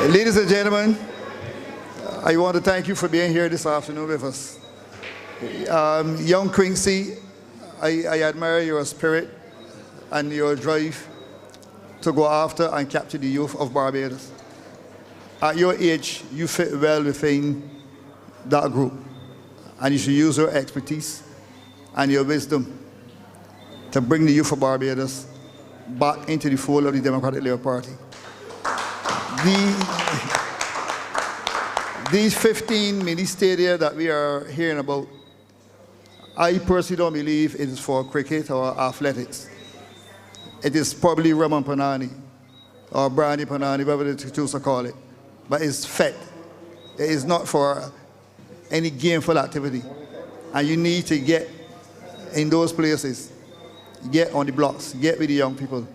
Ladies and gentlemen, I want to thank you for being here this afternoon with us. Young Quincy, I admire your spirit and your drive to go after and capture the youth of Barbados. At your age, you fit well within that group, and you should use your expertise and your wisdom to bring the youth of Barbados back into the fold of the Democratic Labour Party. These 15 mini stadia that we are hearing about, I personally don't believe it is for cricket or athletics. It is probably rum and panani, or brandy panani, whatever you choose to call it. But it's fed. It is not for any gameful activity. And you need to get in those places, get on the blocks, get with the young people,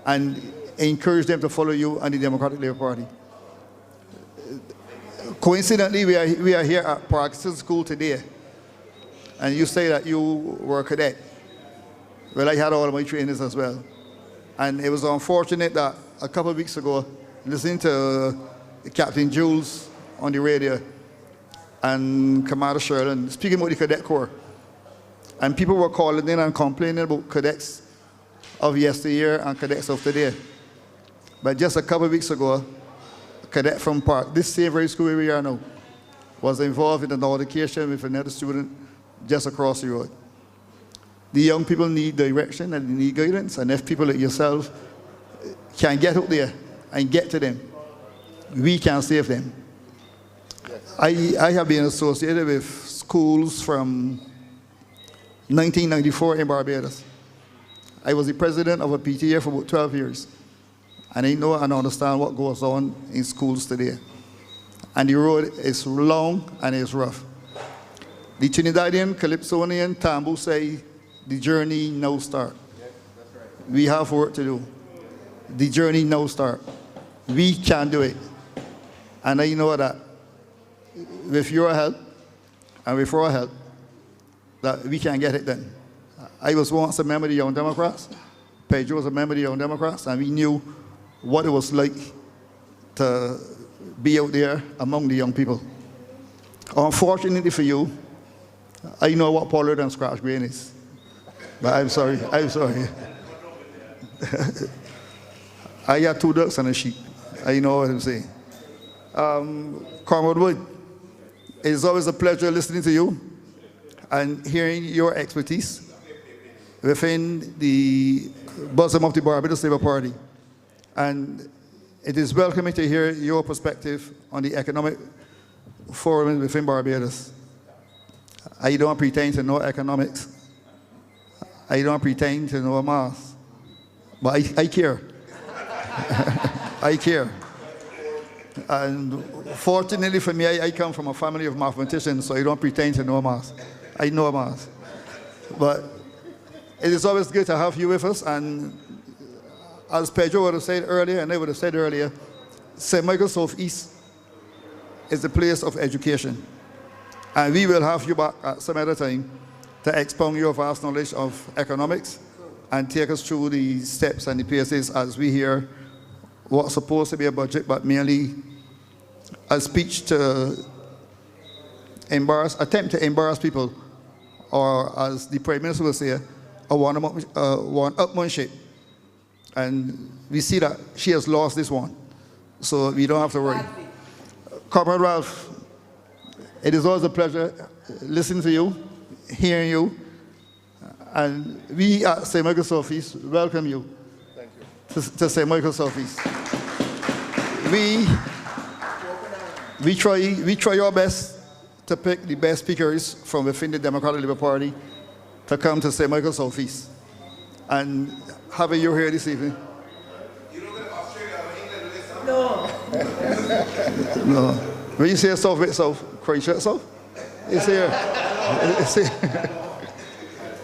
and encourage them to follow you and the Democratic Labour Party. Coincidentally, we are here at Parkinson School today, and you say that you were a cadet. Well, I had all of my trainings as well. And it was unfortunate that a couple of weeks ago, listening to Captain Jules on the radio and Commander Sherlin speaking about the cadet corps, and people were calling in and complaining about cadets of yesteryear and cadets of today. But just a couple of weeks ago, a cadet from Park, this same very school where we are now, was involved in an altercation with another student just across the road. The young people need direction and they need guidance, and if people like yourself can get out there and get to them, we can save them. I have been associated with schools from 1994 in Barbados. I was the president of a PTA for about 12 years. And I know and understand what goes on in schools today. And the road is long and it's rough. The Trinidadian, Calypsonian, Tambu say, the journey now start. Yes, that's right. We have work to do. The journey now start. We can do it. And I know that with your help and with our help, that we can get it done. I was once a member of the Young Democrats. Pedro was a member of the Young Democrats, and we knew what it was like to be out there among the young people. Unfortunately for you, I know what pollard and scratch grain is. But I'm sorry. I got 2 ducks and a sheep. I know what I'm saying. Comrade Wood, it's always a pleasure listening to you and hearing your expertise within the bosom of the Barbados Labour Party. And it is welcoming to hear your perspective on the economic forum within Barbados. I don't pretend to know economics. I don't pretend to know math. But I care. I care. And fortunately for me, I come from a family of mathematicians, so I don't pretend to know math. I know math. But it is always good to have you with us, and as Pedro would have said earlier, and I would have said earlier, St. Michael South East is the place of education. And we will have you back at some other time to expound your vast knowledge of economics and take us through the steps and the paces as we hear what's supposed to be a budget, but merely a speech to attempt to embarrass people, or as the Prime Minister will say, a one-upmanship. And we see that she has lost this one, so we don't have to worry. Comrade Ralph, it is always a pleasure listening to you, hearing you, and we at St. Michael's Office welcome you. Thank you. To St. Michael's Office. We try our best to pick the best speakers from within the Democratic Labour Party to come to St. Michael's Office. And having you here this evening. You don't go to Australia or England? No. No. When you say South, Christchurch South? It's here. It's here.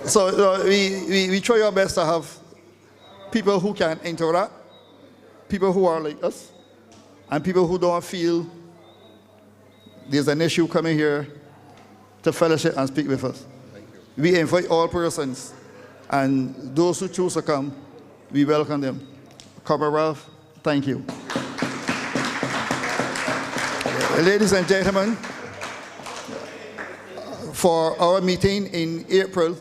So we try our best to have people who can interact, people who are like us, and people who don't feel there's an issue coming here to fellowship and speak with us. We invite all persons, and those who choose to come, we welcome them. Comrade Ralph, thank you. Ladies and gentlemen, for our meeting in April,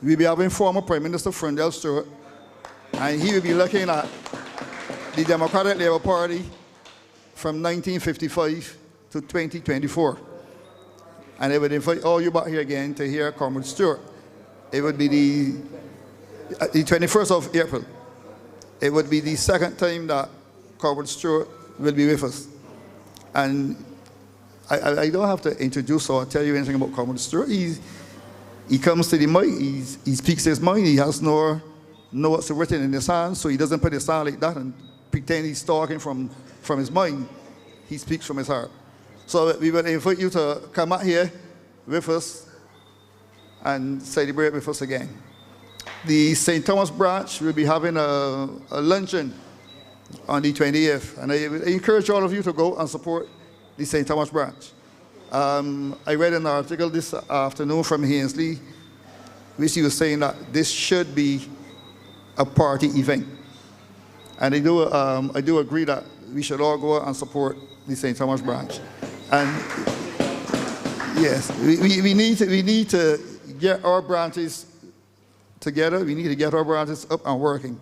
we'll be having former Prime Minister Freundel Stewart, and he will be looking at the Democratic Labour Party from 1955 to 2024. And I would invite all you back here again to hear Comrade Stewart. It would be the 21st of April. It would be the second time that Comrade Stewart will be with us. And I don't have to introduce or tell you anything about Comrade Stewart. He comes to the mic, he speaks his mind, he has no what's written in his hand, so he doesn't put his hand like that and pretend he's talking from his mind. He speaks from his heart. So we will invite you to come out here with us and celebrate with us again. The St. Thomas branch will be having a luncheon on the 28th, and I encourage all of you to go and support the St. Thomas branch. I read an article this afternoon from Hainsley, which he was saying that this should be a party event. And I do agree that we should all go and support the St. Thomas branch. And yes, we need to get our branches together. We need to get our branches up and working.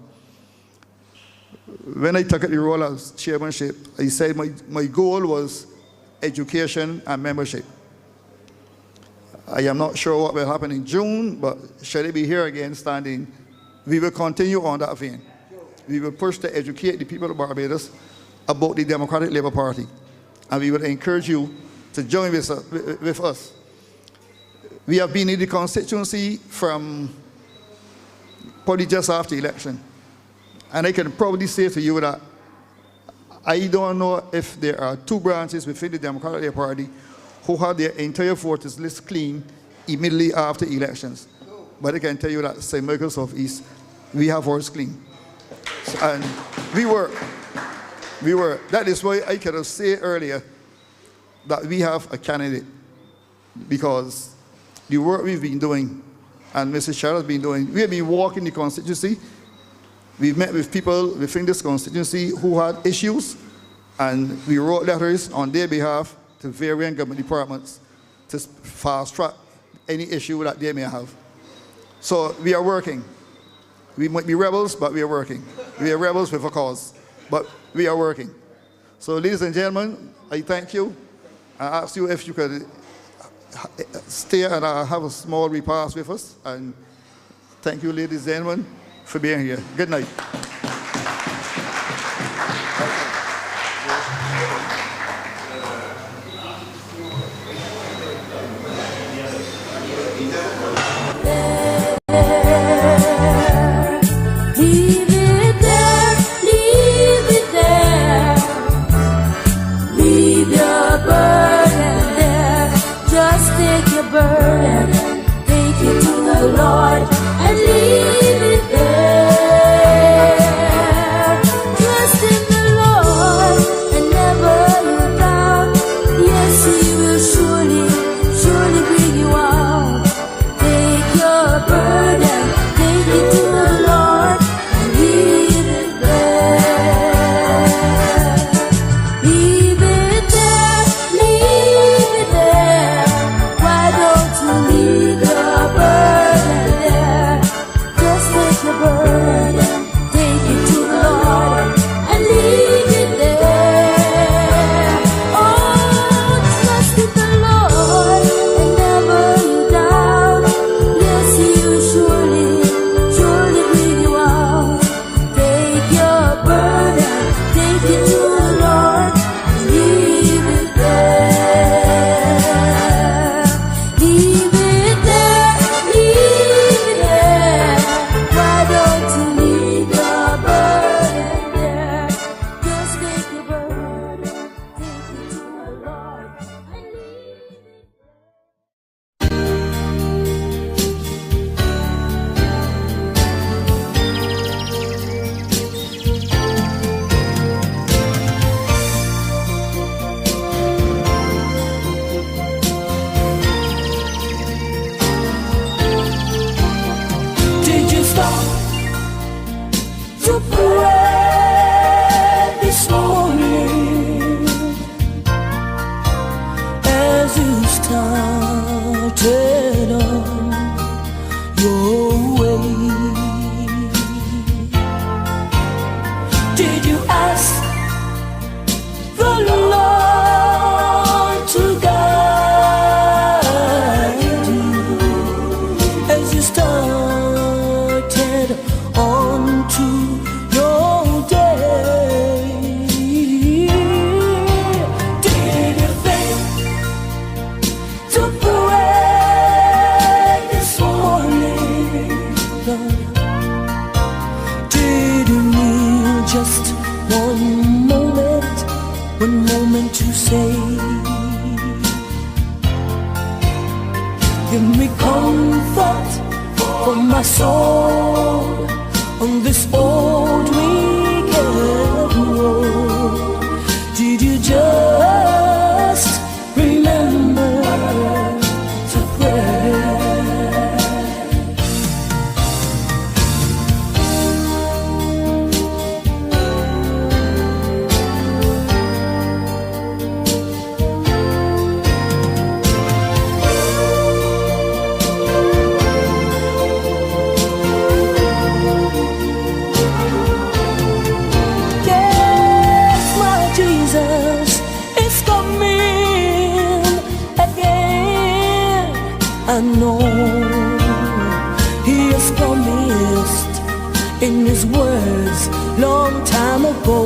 When I took the role as chairmanship, I said my goal was education and membership. I am not sure what will happen in June, but should I be here again standing, we will continue on that vein. We will push to educate the people of Barbados about the Democratic Labour Party. And we will encourage you to join with us. We have been in the constituency from probably just after the election. And I can probably say to you that I don't know if there are two branches within the Democratic Labour Party who had their entire voters list clean immediately after elections. But I can tell you that St. Michael's of East, we have ours clean. And we were. That is why I could have said earlier that we have a candidate, because the work we've been doing, and Mrs. Sharon has been doing, we have been walking the constituency. We've met with people within this constituency who had issues, and we wrote letters on their behalf to varying government departments to fast track any issue that they may have. So we are working. We might be rebels, but we are working. We are rebels with a cause, but we are working. So ladies and gentlemen, I thank you. I ask you if you could stay and have a small repast with us. And thank you, ladies and gentlemen, for being here. Good night. Take it to the Lord and leave it there. as you started on your way. Did you ask the Lord to guide you as you started on to your day? Did you think to pray this morning, Lord? Did you need just one moment to say, give me comfort for my soul on this old wicked road? Did you just remember to pray? I know He has promised in His words long time ago.